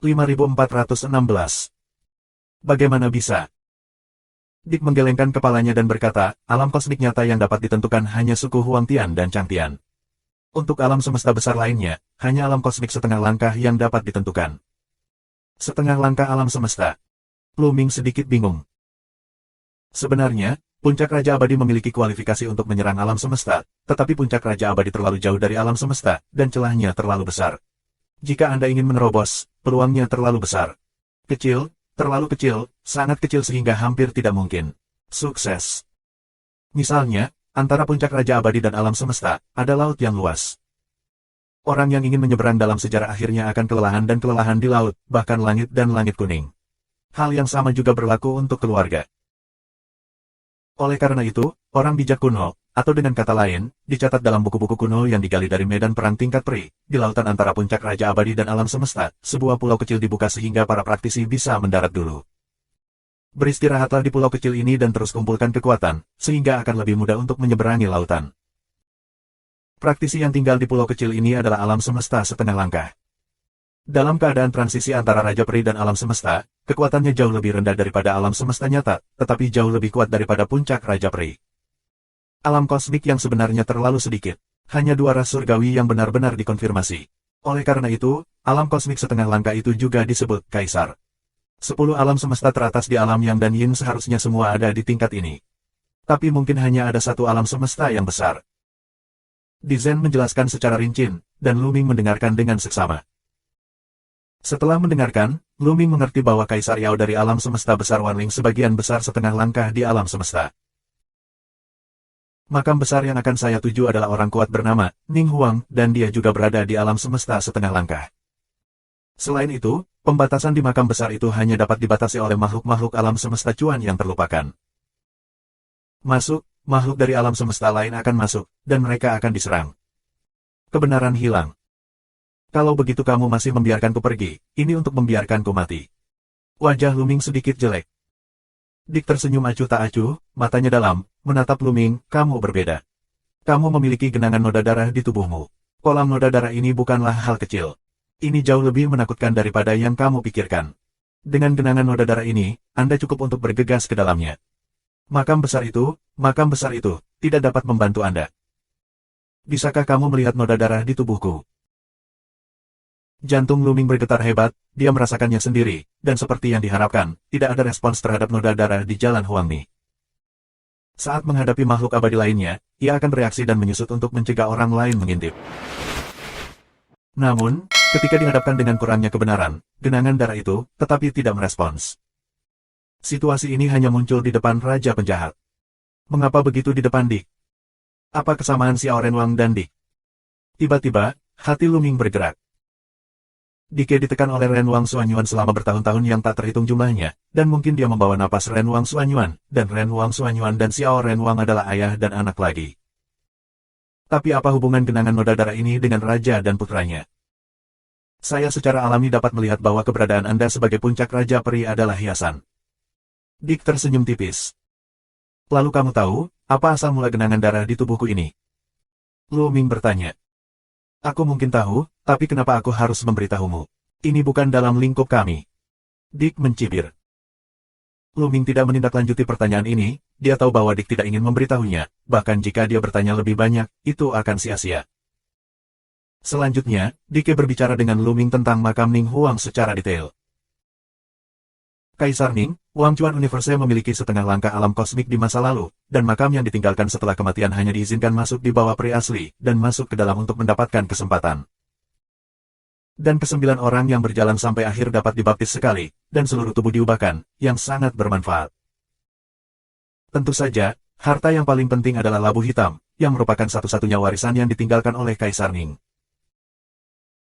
5416. Bagaimana bisa? Dick menggelengkan kepalanya dan berkata, alam kosmik nyata yang dapat ditentukan hanya suku Huangtian dan Changtian. Untuk alam semesta besar lainnya, hanya alam kosmik setengah langkah yang dapat ditentukan. Setengah langkah alam semesta. Lu Ming sedikit bingung. Sebenarnya, puncak Raja Abadi memiliki kualifikasi untuk menyerang alam semesta, tetapi puncak Raja Abadi terlalu jauh dari alam semesta, dan celahnya terlalu besar. Jika Anda ingin menerobos, peluangnya terlalu besar. Kecil, terlalu kecil, sangat kecil sehingga hampir tidak mungkin. Sukses. Misalnya, antara puncak Raja Abadi dan alam semesta, ada laut yang luas. Orang yang ingin menyeberang dalam sejarah akhirnya akan kelelahan dan kelelahan di laut, bahkan langit dan langit kuning. Hal yang sama juga berlaku untuk keluarga. Oleh karena itu, orang bijak kuno, atau dengan kata lain, dicatat dalam buku-buku kuno yang digali dari medan perang tingkat peri, di lautan antara puncak Raja Abadi dan alam semesta, sebuah pulau kecil dibuka sehingga para praktisi bisa mendarat dulu. Beristirahatlah di pulau kecil ini dan terus kumpulkan kekuatan, sehingga akan lebih mudah untuk menyeberangi lautan. Praktisi yang tinggal di pulau kecil ini adalah alam semesta setengah langkah. Dalam keadaan transisi antara Raja Peri dan alam semesta, kekuatannya jauh lebih rendah daripada alam semesta nyata, tetapi jauh lebih kuat daripada puncak Raja Peri. Alam kosmik yang sebenarnya terlalu sedikit. Hanya 2 ras surgawi yang benar-benar dikonfirmasi. Oleh karena itu, alam kosmik setengah langkah itu juga disebut Kaisar. 10 alam semesta teratas di alam Yang dan Yin seharusnya semua ada di tingkat ini. Tapi mungkin hanya ada 1 alam semesta yang besar. Dizen menjelaskan secara rinci, dan Lu Ming mendengarkan dengan seksama. Setelah mendengarkan, Lu Ming mengerti bahwa Kaisar Yao dari alam semesta besar Wanling sebagian besar setengah langkah di alam semesta. Makam besar yang akan saya tuju adalah orang kuat bernama Ning Huang, dan dia juga berada di alam semesta setengah langkah. Selain itu, pembatasan di makam besar itu hanya dapat dibatasi oleh makhluk-makhluk alam semesta cuan yang terlupakan. Masuk, makhluk dari alam semesta lain akan masuk, dan mereka akan diserang. Kebenaran hilang. Kalau begitu kamu masih membiarkanku pergi, ini untuk membiarkanku mati. Wajah Lu Ming sedikit jelek. Dick tersenyum acuh tak acuh, matanya dalam, menatap Lu Ming, kamu berbeda. Kamu memiliki genangan noda darah di tubuhmu. Kolam noda darah ini bukanlah hal kecil. Ini jauh lebih menakutkan daripada yang kamu pikirkan. Dengan genangan noda darah ini, Anda cukup untuk bergegas ke dalamnya. Makam besar itu, tidak dapat membantu Anda. Bisakah kamu melihat noda darah di tubuhku? Jantung Lu Ming bergetar hebat, dia merasakannya sendiri, dan seperti yang diharapkan, tidak ada respons terhadap noda darah di jalan Huangni. Saat menghadapi makhluk abadi lainnya, ia akan bereaksi dan menyusut untuk mencegah orang lain mengintip. Namun, ketika dihadapkan dengan kurangnya kebenaran, genangan darah itu, tetapi tidak merespons. Situasi ini hanya muncul di depan Raja Penjahat. Mengapa begitu di depan Dick? Apa kesamaan Xiao Renwang dan Dick? Tiba-tiba, hati Lu Ming bergerak. Dick ditekan oleh Renwang Suanyuan selama bertahun-tahun yang tak terhitung jumlahnya, dan mungkin dia membawa napas Renwang Suanyuan, dan Renwang Suanyuan dan Xiao Renwang adalah ayah dan anak lagi. Tapi apa hubungan genangan noda darah ini dengan raja dan putranya? Saya secara alami dapat melihat bahwa keberadaan Anda sebagai puncak Raja Peri adalah hiasan. Dick tersenyum tipis. Lalu kamu tahu, apa asal mula genangan darah di tubuhku ini? Lu Ming bertanya. Aku mungkin tahu, tapi kenapa aku harus memberitahumu? Ini bukan dalam lingkup kami. Dick mencibir. Lu Ming tidak menindaklanjuti pertanyaan ini, dia tahu bahwa Dick tidak ingin memberitahunya, bahkan jika dia bertanya lebih banyak, itu akan sia-sia. Selanjutnya, Dick berbicara dengan Lu Ming tentang makam Ning Huang secara detail. Kaisar Ning, Wang Chuan Universe memiliki setengah langkah alam kosmik di masa lalu, dan makam yang ditinggalkan setelah kematian hanya diizinkan masuk di bawah peri asli, dan masuk ke dalam untuk mendapatkan kesempatan. Dan ke-9 orang yang berjalan sampai akhir dapat dibaptis sekali, dan seluruh tubuh diubahkan, yang sangat bermanfaat. Tentu saja, harta yang paling penting adalah labu hitam, yang merupakan satu-satunya warisan yang ditinggalkan oleh Kaisar Ning.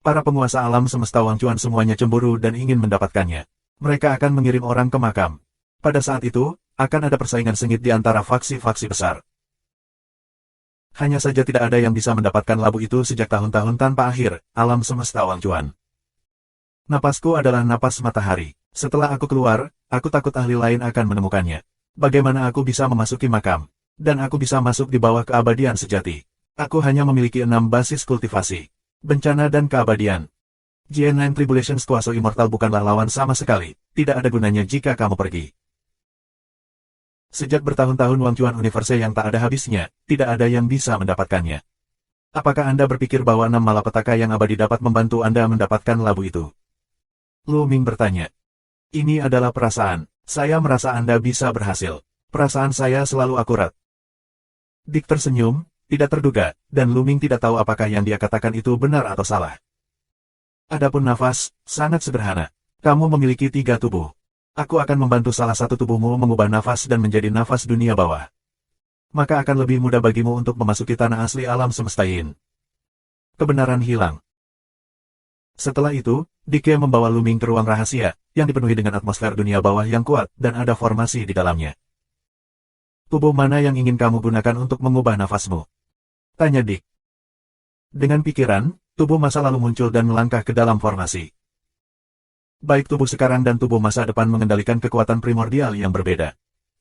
Para penguasa alam semesta Wang Chuan semuanya cemburu dan ingin mendapatkannya. Mereka akan mengirim orang ke makam. Pada saat itu, akan ada persaingan sengit di antara faksi-faksi besar. Hanya saja tidak ada yang bisa mendapatkan labu itu sejak tahun-tahun tanpa akhir, alam semesta Wang Chuan. Napasku adalah napas matahari. Setelah aku keluar, aku takut ahli lain akan menemukannya. Bagaimana aku bisa memasuki makam? Dan aku bisa masuk di bawah keabadian sejati. Aku hanya memiliki 6 basis kultivasi. Bencana dan keabadian. GN9 Tribulation Squaso Immortal bukanlah lawan sama sekali, tidak ada gunanya jika kamu pergi. Sejak bertahun-tahun Wang Chuan Universe yang tak ada habisnya, tidak ada yang bisa mendapatkannya. Apakah Anda berpikir bahwa 6 malapetaka yang abadi dapat membantu Anda mendapatkan labu itu? Lu Ming bertanya. Ini adalah perasaan. Saya merasa Anda bisa berhasil. Perasaan saya selalu akurat. Dick tersenyum, tidak terduga, dan Lu Ming tidak tahu apakah yang dia katakan itu benar atau salah. Adapun nafas, sangat sederhana. Kamu memiliki 3 tubuh. Aku akan membantu salah satu tubuhmu mengubah nafas dan menjadi nafas dunia bawah. Maka akan lebih mudah bagimu untuk memasuki tanah asli alam semesta Yin. Kebenaran hilang. Setelah itu, Dike membawa Lu Ming ke ruang rahasia, yang dipenuhi dengan atmosfer dunia bawah yang kuat, dan ada formasi di dalamnya. Tubuh mana yang ingin kamu gunakan untuk mengubah nafasmu? Tanya Dick. Dengan pikiran, tubuh masa lalu muncul dan melangkah ke dalam formasi. Baik tubuh sekarang dan tubuh masa depan mengendalikan kekuatan primordial yang berbeda.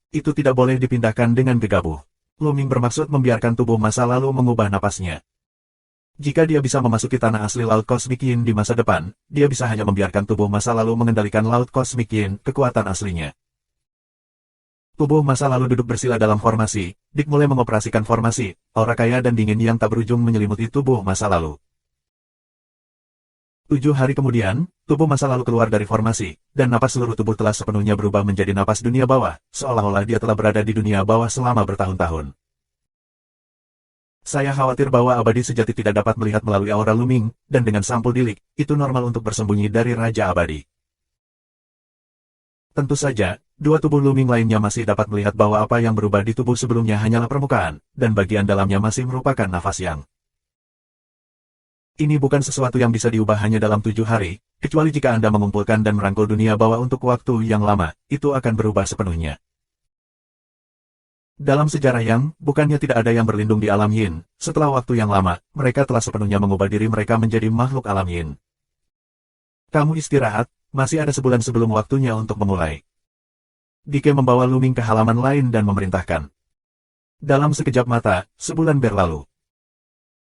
Itu tidak boleh dipindahkan dengan gegabah. Lu Ming bermaksud membiarkan tubuh masa lalu mengubah napasnya. Jika dia bisa memasuki tanah asli Laut Cosmic Yin di masa depan, dia bisa hanya membiarkan tubuh masa lalu mengendalikan Laut Cosmic Yin, kekuatan aslinya. Tubuh masa lalu duduk bersila dalam formasi, Dick mulai mengoperasikan formasi, aura kaya dan dingin yang tak berujung menyelimuti tubuh masa lalu. 7 hari kemudian, tubuh masa lalu keluar dari formasi, dan napas seluruh tubuh telah sepenuhnya berubah menjadi napas dunia bawah, seolah-olah dia telah berada di dunia bawah selama bertahun-tahun. Saya khawatir bahwa abadi sejati tidak dapat melihat melalui aura Lu Ming, dan dengan sampul Dilik, itu normal untuk bersembunyi dari Raja Abadi. Tentu saja, 2 tubuh Lu Ming lainnya masih dapat melihat bahwa apa yang berubah di tubuh sebelumnya hanyalah permukaan, dan bagian dalamnya masih merupakan nafas yang. Ini bukan sesuatu yang bisa diubah hanya dalam 7 hari, kecuali jika Anda mengumpulkan dan merangkul dunia bawah untuk waktu yang lama, itu akan berubah sepenuhnya. Dalam sejarah yang, bukannya tidak ada yang berlindung di alam Yin, setelah waktu yang lama, mereka telah sepenuhnya mengubah diri mereka menjadi makhluk alam Yin. Kamu istirahat, masih ada sebulan sebelum waktunya untuk memulai. Dike membawa Lu Ming ke halaman lain dan memerintahkan. Dalam sekejap mata, sebulan berlalu.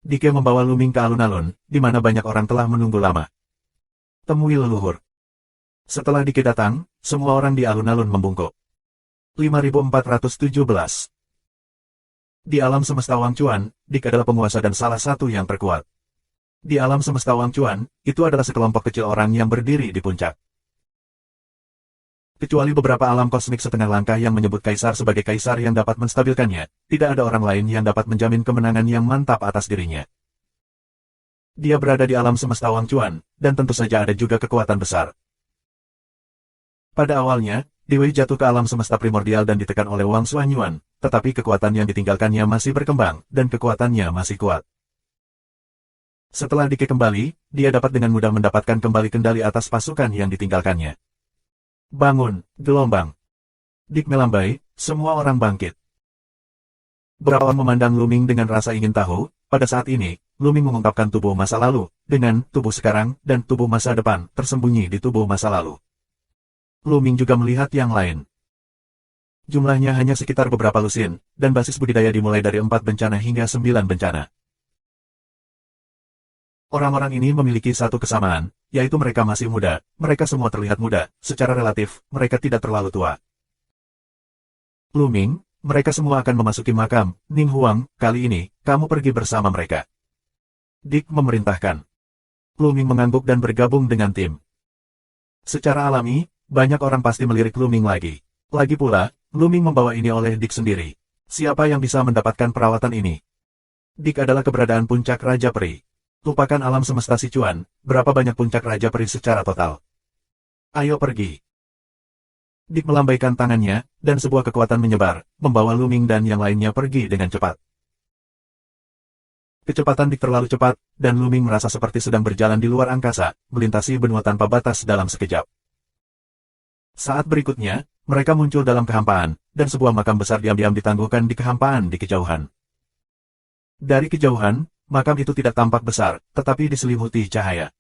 Dike membawa Lu Ming ke alun-alun, di mana banyak orang telah menunggu lama. Temui leluhur. Setelah Dike datang, semua orang di alun-alun membungkuk. 5417. Di alam semesta Wang Chuan, Dick adalah penguasa dan salah satu yang terkuat. Di alam semesta Wang Chuan, itu adalah sekelompok kecil orang yang berdiri di puncak. Kecuali beberapa alam kosmik setengah langkah yang menyebut kaisar sebagai kaisar yang dapat menstabilkannya, tidak ada orang lain yang dapat menjamin kemenangan yang mantap atas dirinya. Dia berada di alam semesta Wang Chuan, dan tentu saja ada juga kekuatan besar. Pada awalnya, Dewey jatuh ke alam semesta primordial dan ditekan oleh Wang Xuanyuan, tetapi kekuatan yang ditinggalkannya masih berkembang, dan kekuatannya masih kuat. Setelah Dike kembali, dia dapat dengan mudah mendapatkan kembali kendali atas pasukan yang ditinggalkannya. Bangun, gelombang. Dick melambai, semua orang bangkit. Beberapa orang memandang Lu Ming dengan rasa ingin tahu, pada saat ini, Lu Ming mengungkapkan tubuh masa lalu, dengan tubuh sekarang, dan tubuh masa depan, tersembunyi di tubuh masa lalu. Lu Ming juga melihat yang lain. Jumlahnya hanya sekitar beberapa lusin, dan basis budidaya dimulai dari 4 bencana hingga 9 bencana. Orang-orang ini memiliki satu kesamaan, yaitu mereka masih muda, mereka semua terlihat muda, secara relatif, mereka tidak terlalu tua. Lu Ming, mereka semua akan memasuki makam, Ning Huang, kali ini, kamu pergi bersama mereka. Dick memerintahkan. Lu Ming mengangguk dan bergabung dengan tim. Secara alami, banyak orang pasti melirik Lu Ming lagi. Lagi pula, Lu Ming membawa ini oleh Dick sendiri. Siapa yang bisa mendapatkan perawatan ini? Dick adalah keberadaan puncak Raja Peri. Lupakan alam semesta Sichuan, berapa banyak puncak Raja Peri secara total. Ayo pergi. Dick melambaikan tangannya, dan sebuah kekuatan menyebar, membawa Lu Ming dan yang lainnya pergi dengan cepat. Kecepatan Dick terlalu cepat, dan Lu Ming merasa seperti sedang berjalan di luar angkasa, melintasi benua tanpa batas dalam sekejap. Saat berikutnya, mereka muncul dalam kehampaan, dan sebuah makam besar diam-diam ditangguhkan di kehampaan di kejauhan. Dari kejauhan, makam itu tidak tampak besar, tetapi diselimuti cahaya.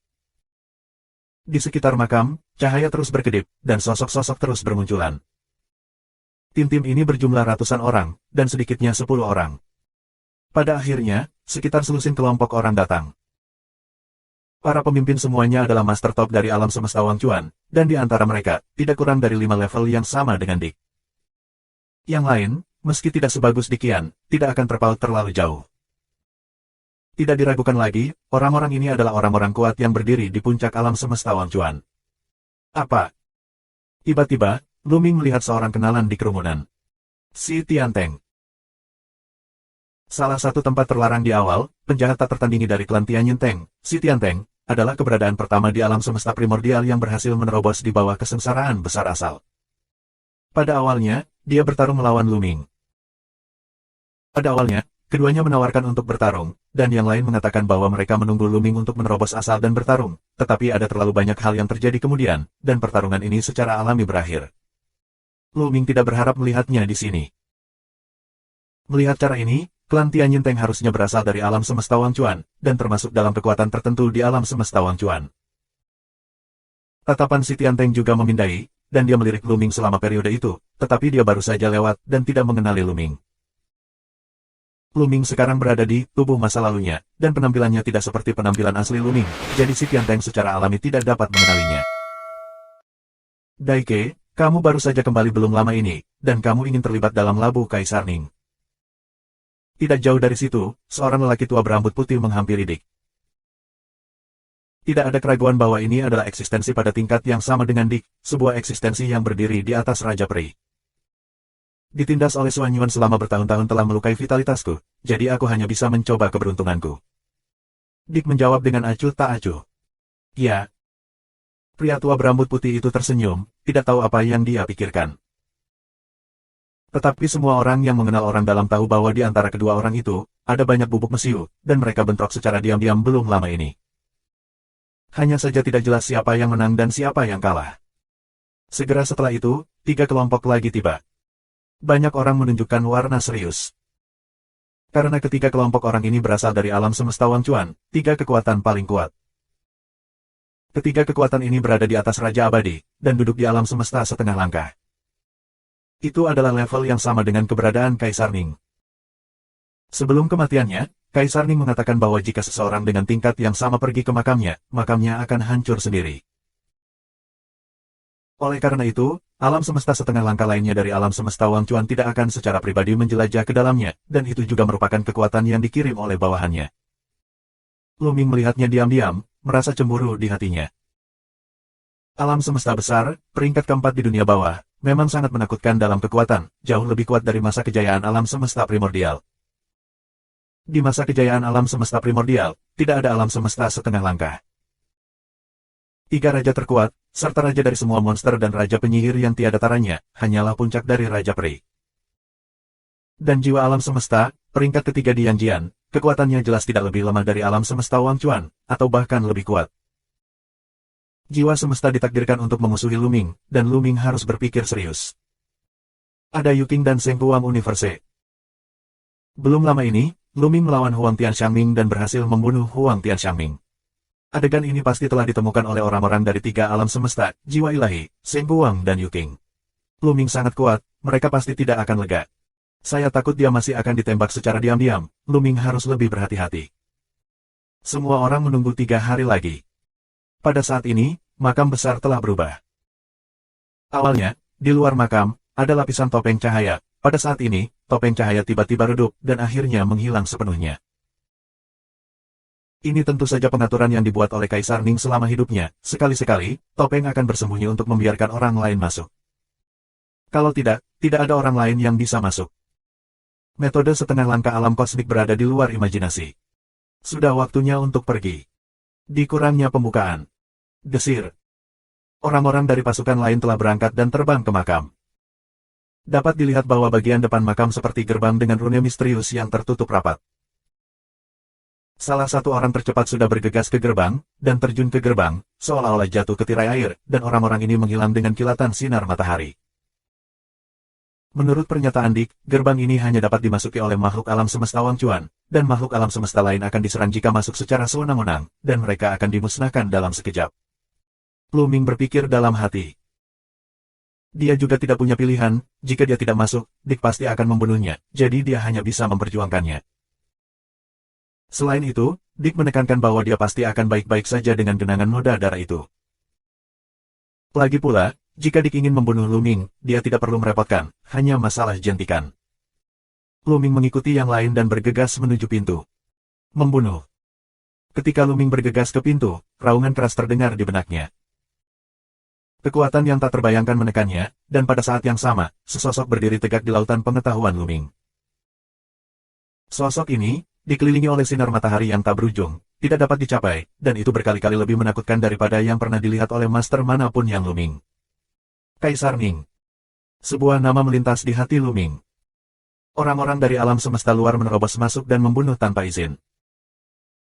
Di sekitar makam, cahaya terus berkedip, dan sosok-sosok terus bermunculan. Tim-tim ini berjumlah ratusan orang, dan sedikitnya 10 orang. Pada akhirnya, sekitar selusin kelompok orang datang. Para pemimpin semuanya adalah master top dari alam semesta Wang Chuan, dan di antara mereka, tidak kurang dari 5 level yang sama dengan Dick. Yang lain, meski tidak sebagus Dick Qian, tidak akan terpaut terlalu jauh. Tidak diragukan lagi, orang-orang ini adalah orang-orang kuat yang berdiri di puncak alam semesta Wang Chuan. Apa? Tiba-tiba, Lu Ming melihat seorang kenalan di kerumunan. Si Tianteng. Salah satu tempat terlarang di awal, penjahat tak tertandingi dari klan Tianyinteng, si Tianteng, adalah keberadaan pertama di alam semesta primordial yang berhasil menerobos di bawah kesengsaraan besar asal. Pada awalnya, dia bertarung melawan Lu Ming. Pada awalnya, keduanya menawarkan untuk bertarung, dan yang lain mengatakan bahwa mereka menunggu Lu Ming untuk menerobos asal dan bertarung, tetapi ada terlalu banyak hal yang terjadi kemudian, dan pertarungan ini secara alami berakhir. Lu Ming tidak berharap melihatnya di sini. Melihat cara ini, klan Tianyinteng harusnya berasal dari alam semesta Wang Chuan, dan termasuk dalam kekuatan tertentu di alam semesta Wang Chuan. Tatapan si Tianteng juga memindai, dan dia melirik Lu Ming selama periode itu, tetapi dia baru saja lewat dan tidak mengenali Lu Ming. Lu Ming sekarang berada di tubuh masa lalunya, dan penampilannya tidak seperti penampilan asli Lu Ming, jadi si Tianteng secara alami tidak dapat mengenalinya. Daike, kamu baru saja kembali belum lama ini, dan kamu ingin terlibat dalam labu Kaisar Ning. Tidak jauh dari situ, seorang lelaki tua berambut putih menghampiri Dick. Tidak ada keraguan bahwa ini adalah eksistensi pada tingkat yang sama dengan Dick, sebuah eksistensi yang berdiri di atas Raja Peri. Ditindas oleh Xuan Yuan selama bertahun-tahun telah melukai vitalitasku, jadi aku hanya bisa mencoba keberuntunganku. Dick menjawab dengan acuh tak acuh. Ya. Pria tua berambut putih itu tersenyum, tidak tahu apa yang dia pikirkan. Tetapi semua orang yang mengenal orang dalam tahu bahwa di antara kedua orang itu, ada banyak bubuk mesiu, dan mereka bentrok secara diam-diam belum lama ini. Hanya saja tidak jelas siapa yang menang dan siapa yang kalah. Segera setelah itu, 3 kelompok lagi tiba. Banyak orang menunjukkan warna serius. Karena ketiga kelompok orang ini berasal dari alam semesta Wang Chuan, 3 kekuatan paling kuat. Ketiga kekuatan ini berada di atas Raja Abadi, dan duduk di alam semesta setengah langkah. Itu adalah level yang sama dengan keberadaan Kaisar Ning. Sebelum kematiannya, Kaisar Ning mengatakan bahwa jika seseorang dengan tingkat yang sama pergi ke makamnya, makamnya akan hancur sendiri. Oleh karena itu, alam semesta setengah langkah lainnya dari alam semesta Wang Chuan tidak akan secara pribadi menjelajah ke dalamnya, dan itu juga merupakan kekuatan yang dikirim oleh bawahannya. Lu Ming melihatnya diam-diam, merasa cemburu di hatinya. Alam semesta besar, peringkat keempat di dunia bawah, memang sangat menakutkan dalam kekuatan, jauh lebih kuat dari masa kejayaan alam semesta primordial. Di masa kejayaan alam semesta primordial, tidak ada alam semesta setengah langkah. 3 raja terkuat, serta raja dari semua monster dan raja penyihir yang tiada taranya, hanyalah puncak dari Raja Peri. Dan jiwa alam semesta, peringkat ketiga di Yanjian, kekuatannya jelas tidak lebih lemah dari alam semesta Wang Chuan, atau bahkan lebih kuat. Jiwa semesta ditakdirkan untuk memusuhi Lu Ming, dan Lu Ming harus berpikir serius. Ada Yu Qing dan Zheng Guang Universe. Belum lama ini, Lu Ming melawan Huang Tianxiangming dan berhasil membunuh Huang Tianxiangming. Adegan ini pasti telah ditemukan oleh orang-orang dari 3 alam semesta, jiwa ilahi, Zheng Guang dan Yu Qing. Lu Ming sangat kuat, mereka pasti tidak akan lega. Saya takut dia masih akan ditembak secara diam-diam, Lu Ming harus lebih berhati-hati. Semua orang menunggu 3 hari lagi. Pada saat ini, makam besar telah berubah. Awalnya, di luar makam, ada lapisan topeng cahaya. Pada saat ini, topeng cahaya tiba-tiba redup dan akhirnya menghilang sepenuhnya. Ini tentu saja pengaturan yang dibuat oleh Kaisar Ning selama hidupnya. Sekali-sekali, topeng akan bersembunyi untuk membiarkan orang lain masuk. Kalau tidak, tidak ada orang lain yang bisa masuk. Metode setengah langkah alam kosmik berada di luar imajinasi. Sudah waktunya untuk pergi. Dikurangnya pembukaan. Desir. Orang-orang dari pasukan lain telah berangkat dan terbang ke makam. Dapat dilihat bahwa bagian depan makam seperti gerbang dengan rune misterius yang tertutup rapat. Salah satu orang tercepat sudah bergegas ke gerbang, dan terjun ke gerbang, seolah-olah jatuh ke tirai air, dan orang-orang ini menghilang dengan kilatan sinar matahari. Menurut pernyataan Dick, gerbang ini hanya dapat dimasuki oleh makhluk alam semesta Wang Chuan, dan makhluk alam semesta lain akan diserang jika masuk secara sewenang-wenang, dan mereka akan dimusnahkan dalam sekejap. Lu Ming berpikir dalam hati. Dia juga tidak punya pilihan, jika dia tidak masuk, Dick pasti akan membunuhnya, jadi dia hanya bisa memperjuangkannya. Selain itu, Dick menekankan bahwa dia pasti akan baik-baik saja dengan genangan noda darah itu. Lagi pula, jika Dick ingin membunuh Luming, dia tidak perlu merepotkan, hanya masalah jentikan. Luming mengikuti yang lain dan bergegas menuju pintu. Membunuh. Ketika Luming bergegas ke pintu, raungan keras terdengar di benaknya. Kekuatan yang tak terbayangkan menekannya, dan pada saat yang sama, sesosok berdiri tegak di lautan pengetahuan Luming. Sosok ini, dikelilingi oleh sinar matahari yang tak berujung, tidak dapat dicapai, dan itu berkali-kali lebih menakutkan daripada yang pernah dilihat oleh master manapun yang Luming. Kaisar Ning. Sebuah nama melintas di hati Luming. Orang-orang dari alam semesta luar menerobos masuk dan membunuh tanpa izin.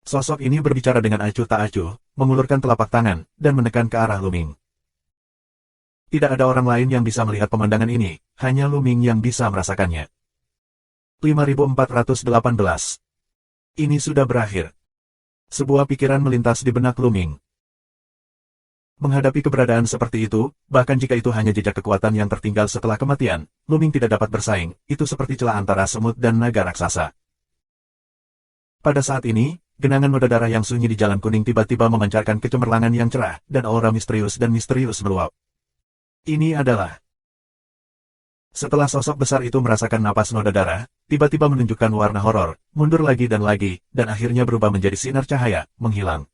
Sosok ini berbicara dengan acuh tak acuh, mengulurkan telapak tangan, dan menekan ke arah Luming. Tidak ada orang lain yang bisa melihat pemandangan ini, hanya Luming yang bisa merasakannya. 5418. Ini sudah berakhir. Sebuah pikiran melintas di benak Luming. Menghadapi keberadaan seperti itu, bahkan jika itu hanya jejak kekuatan yang tertinggal setelah kematian, Luming tidak dapat bersaing, itu seperti celah antara semut dan naga raksasa. Pada saat ini, genangan noda darah yang sunyi di Jalan Kuning tiba-tiba memancarkan kecemerlangan yang cerah, dan aura misterius meluap. Ini adalah... Setelah sosok besar itu merasakan napas noda darah, tiba-tiba menunjukkan warna horor, mundur lagi, dan akhirnya berubah menjadi sinar cahaya, menghilang.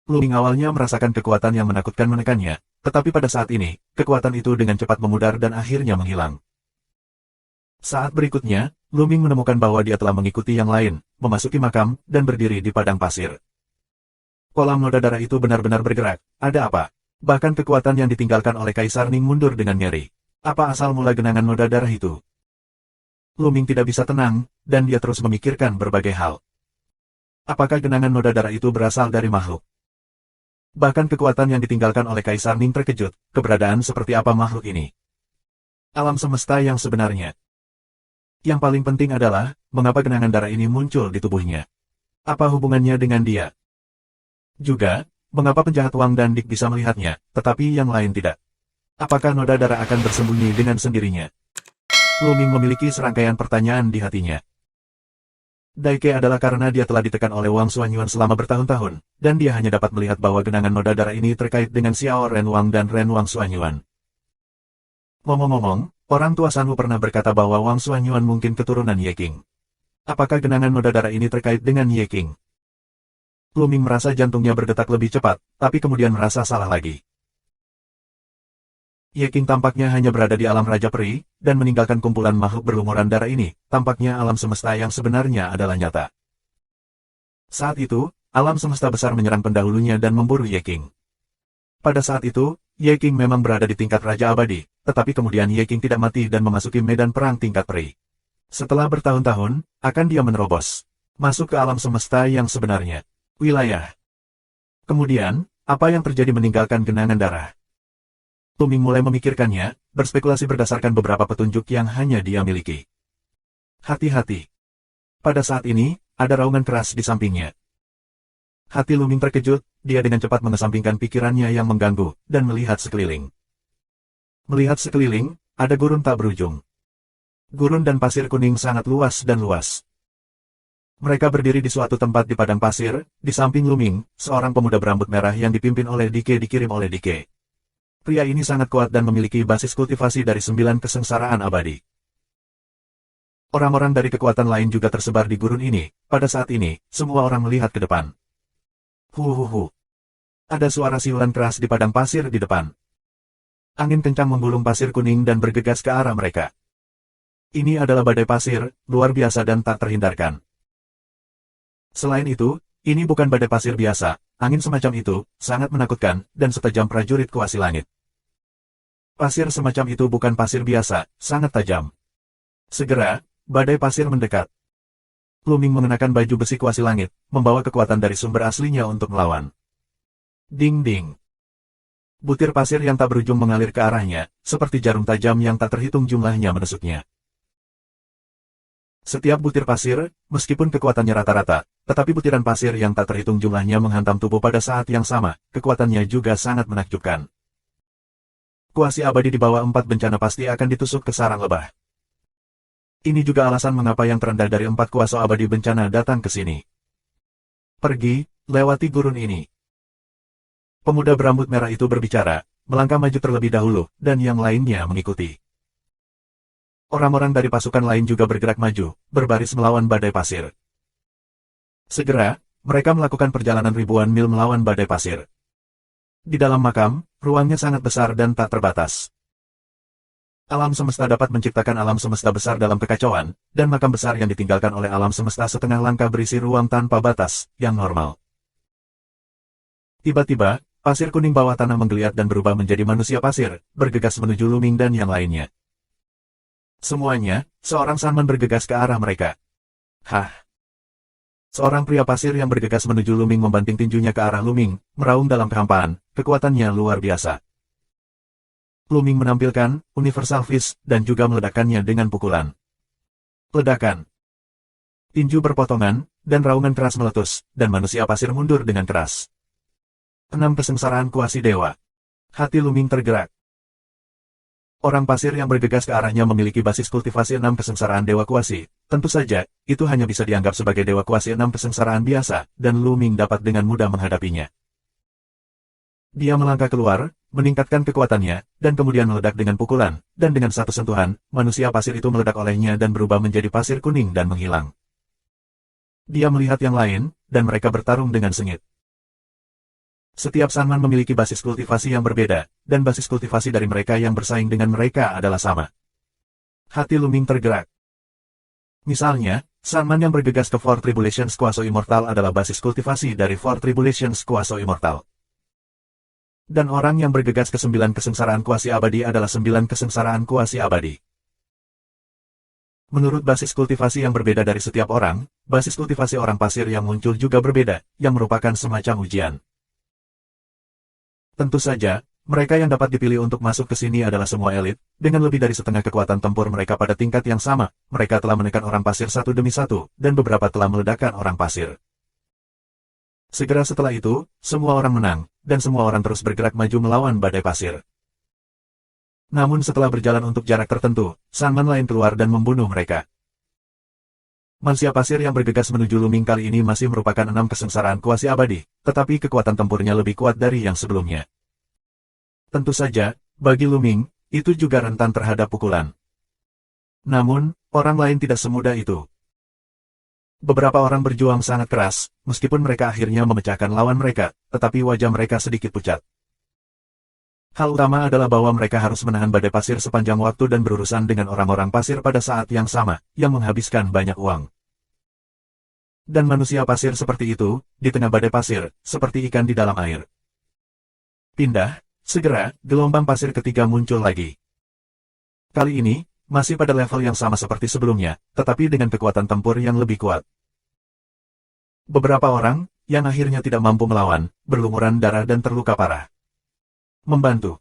Luming awalnya merasakan kekuatan yang menakutkan menekannya, tetapi pada saat ini, kekuatan itu dengan cepat memudar dan akhirnya menghilang. Saat berikutnya, Luming menemukan bahwa dia telah mengikuti yang lain, memasuki makam, dan berdiri di padang pasir. Kolam noda darah itu benar-benar bergerak. Ada apa? Bahkan kekuatan yang ditinggalkan oleh Kaisar Ning mundur dengan nyeri. Apa asal mula genangan noda darah itu? Luming tidak bisa tenang, dan dia terus memikirkan berbagai hal. Apakah genangan noda darah itu berasal dari makhluk? Bahkan kekuatan yang ditinggalkan oleh Kaisar Ning terkejut, keberadaan seperti apa makhluk ini? Alam semesta yang sebenarnya. Yang paling penting adalah, mengapa genangan darah ini muncul di tubuhnya? Apa hubungannya dengan dia? Juga, mengapa penjahat Wang dan Dick bisa melihatnya, tetapi yang lain tidak? Apakah noda darah akan bersembunyi dengan sendirinya? Luming memiliki serangkaian pertanyaan di hatinya. Daike adalah karena dia telah ditekan oleh Wang Xuanyuan selama bertahun-tahun, dan dia hanya dapat melihat bahwa genangan noda darah ini terkait dengan Xiao Ren Wang dan Ren Wang Xuanyuan. Ngomong-ngomong, orang tua Sanwu pernah berkata bahwa Wang Xuanyuan mungkin keturunan Ye King. Apakah genangan noda darah ini terkait dengan Ye King? Luming merasa jantungnya berdetak lebih cepat, tapi kemudian merasa salah lagi. Ye King tampaknya hanya berada di alam Raja Peri, dan meninggalkan kumpulan makhluk berlumuran darah ini, tampaknya alam semesta yang sebenarnya adalah nyata. Saat itu, alam semesta besar menyerang pendahulunya dan memburu Ye King. Pada saat itu, Ye King memang berada di tingkat Raja Abadi, tetapi kemudian Ye King tidak mati dan memasuki medan perang tingkat Peri. Setelah bertahun-tahun, akan dia menerobos masuk ke alam semesta yang sebenarnya. Wilayah. Kemudian, apa yang terjadi meninggalkan genangan darah? Luming mulai memikirkannya, berspekulasi berdasarkan beberapa petunjuk yang hanya dia miliki. Hati-hati. Pada saat ini, ada raungan keras di sampingnya. Hati Luming terkejut, dia dengan cepat mengesampingkan pikirannya yang mengganggu, dan melihat sekeliling. Melihat sekeliling, ada gurun tak berujung. Gurun dan pasir kuning sangat luas dan luas. Mereka berdiri di suatu tempat di padang pasir, di samping Luming, seorang pemuda berambut merah yang dipimpin oleh Dike dikirim oleh Dike. Pria ini sangat kuat dan memiliki basis kultivasi dari 9 kesengsaraan abadi. Orang-orang dari kekuatan lain juga tersebar di gurun ini. Pada saat ini, semua orang melihat ke depan. Huhuhu. Ada suara siulan keras di padang pasir di depan. Angin kencang menggulung pasir kuning dan bergegas ke arah mereka. Ini adalah badai pasir, luar biasa dan tak terhindarkan. Selain itu, ini bukan badai pasir biasa. Angin semacam itu, sangat menakutkan, dan setajam prajurit kuasi langit. Pasir semacam itu bukan pasir biasa, sangat tajam. Segera, badai pasir mendekat. Luming mengenakan baju besi kuasi langit, membawa kekuatan dari sumber aslinya untuk melawan. Ding-ding. Butir pasir yang tak berujung mengalir ke arahnya, seperti jarum tajam yang tak terhitung jumlahnya menusuknya. Setiap butir pasir, meskipun kekuatannya rata-rata, tetapi butiran pasir yang tak terhitung jumlahnya menghantam tubuh pada saat yang sama, kekuatannya juga sangat menakjubkan. Kuasi abadi di bawah 4 bencana pasti akan ditusuk ke sarang lebah. Ini juga alasan mengapa yang terendah dari 4 kuasa abadi bencana datang ke sini. Pergi, lewati gurun ini. Pemuda berambut merah itu berbicara, melangkah maju terlebih dahulu, dan yang lainnya mengikuti. Orang-orang dari pasukan lain juga bergerak maju, berbaris melawan badai pasir. Segera, mereka melakukan perjalanan ribuan mil melawan badai pasir. Di dalam makam, ruangnya sangat besar dan tak terbatas. Alam semesta dapat menciptakan alam semesta besar dalam kekacauan, dan makam besar yang ditinggalkan oleh alam semesta setengah langkah berisi ruang tanpa batas, yang normal. Tiba-tiba, pasir kuning bawah tanah menggeliat dan berubah menjadi manusia pasir, bergegas menuju Luming dan yang lainnya. Semuanya, seorang Sanman bergegas ke arah mereka. Hah! Seorang pria pasir yang bergegas menuju Luming membanting tinjunya ke arah Luming, meraung dalam kehampaan, kekuatannya luar biasa. Luming menampilkan Universal Fist dan juga meledakkannya dengan pukulan. Ledakan. Tinju berpotongan, dan raungan keras meletus, dan manusia pasir mundur dengan keras. 6 kesengsaraan kuasi dewa. Hati Luming tergerak. Orang pasir yang bergegas ke arahnya memiliki basis kultivasi 6 kesengsaraan dewa kuasi. Tentu saja, itu hanya bisa dianggap sebagai dewa kuasi 6 kesengsaraan biasa, dan Luming dapat dengan mudah menghadapinya. Dia melangkah keluar, meningkatkan kekuatannya, dan kemudian meledak dengan pukulan, dan dengan satu sentuhan, manusia pasir itu meledak olehnya dan berubah menjadi pasir kuning dan menghilang. Dia melihat yang lain, dan mereka bertarung dengan sengit. Setiap Sanman memiliki basis kultivasi yang berbeda, dan basis kultivasi dari mereka yang bersaing dengan mereka adalah sama. Hati Luming tergerak. Misalnya, Sanman yang bergegas ke Four Tribulations Kuaso Immortal adalah basis kultivasi dari Four Tribulations Kuaso Immortal. Dan orang yang bergegas ke 9 kesengsaraan kuasi abadi adalah 9 kesengsaraan kuasi abadi. Menurut basis kultivasi yang berbeda dari setiap orang, basis kultivasi orang pasir yang muncul juga berbeda, yang merupakan semacam ujian. Tentu saja, mereka yang dapat dipilih untuk masuk ke sini adalah semua elit, dengan lebih dari setengah kekuatan tempur mereka pada tingkat yang sama. Mereka telah menekan orang pasir satu demi satu, dan beberapa telah meledakkan orang pasir. Segera setelah itu, semua orang menang, dan semua orang terus bergerak maju melawan badai pasir. Namun setelah berjalan untuk jarak tertentu, Sanman lain keluar dan membunuh mereka. Manusia pasir yang bergegas menuju Luming kali ini masih merupakan 6 kesengsaraan kuasi abadi, tetapi kekuatan tempurnya lebih kuat dari yang sebelumnya. Tentu saja, bagi Luming, itu juga rentan terhadap pukulan. Namun, orang lain tidak semudah itu. Beberapa orang berjuang sangat keras, meskipun mereka akhirnya memecahkan lawan mereka, tetapi wajah mereka sedikit pucat. Hal utama adalah bahwa mereka harus menahan badai pasir sepanjang waktu dan berurusan dengan orang-orang pasir pada saat yang sama, yang menghabiskan banyak uang. Dan manusia pasir seperti itu, di tengah badai pasir, seperti ikan di dalam air. Pindah, segera, gelombang pasir ketiga muncul lagi. Kali ini, masih pada level yang sama seperti sebelumnya, tetapi dengan kekuatan tempur yang lebih kuat. Beberapa orang, yang akhirnya tidak mampu melawan, berlumuran darah dan terluka parah. Membantu.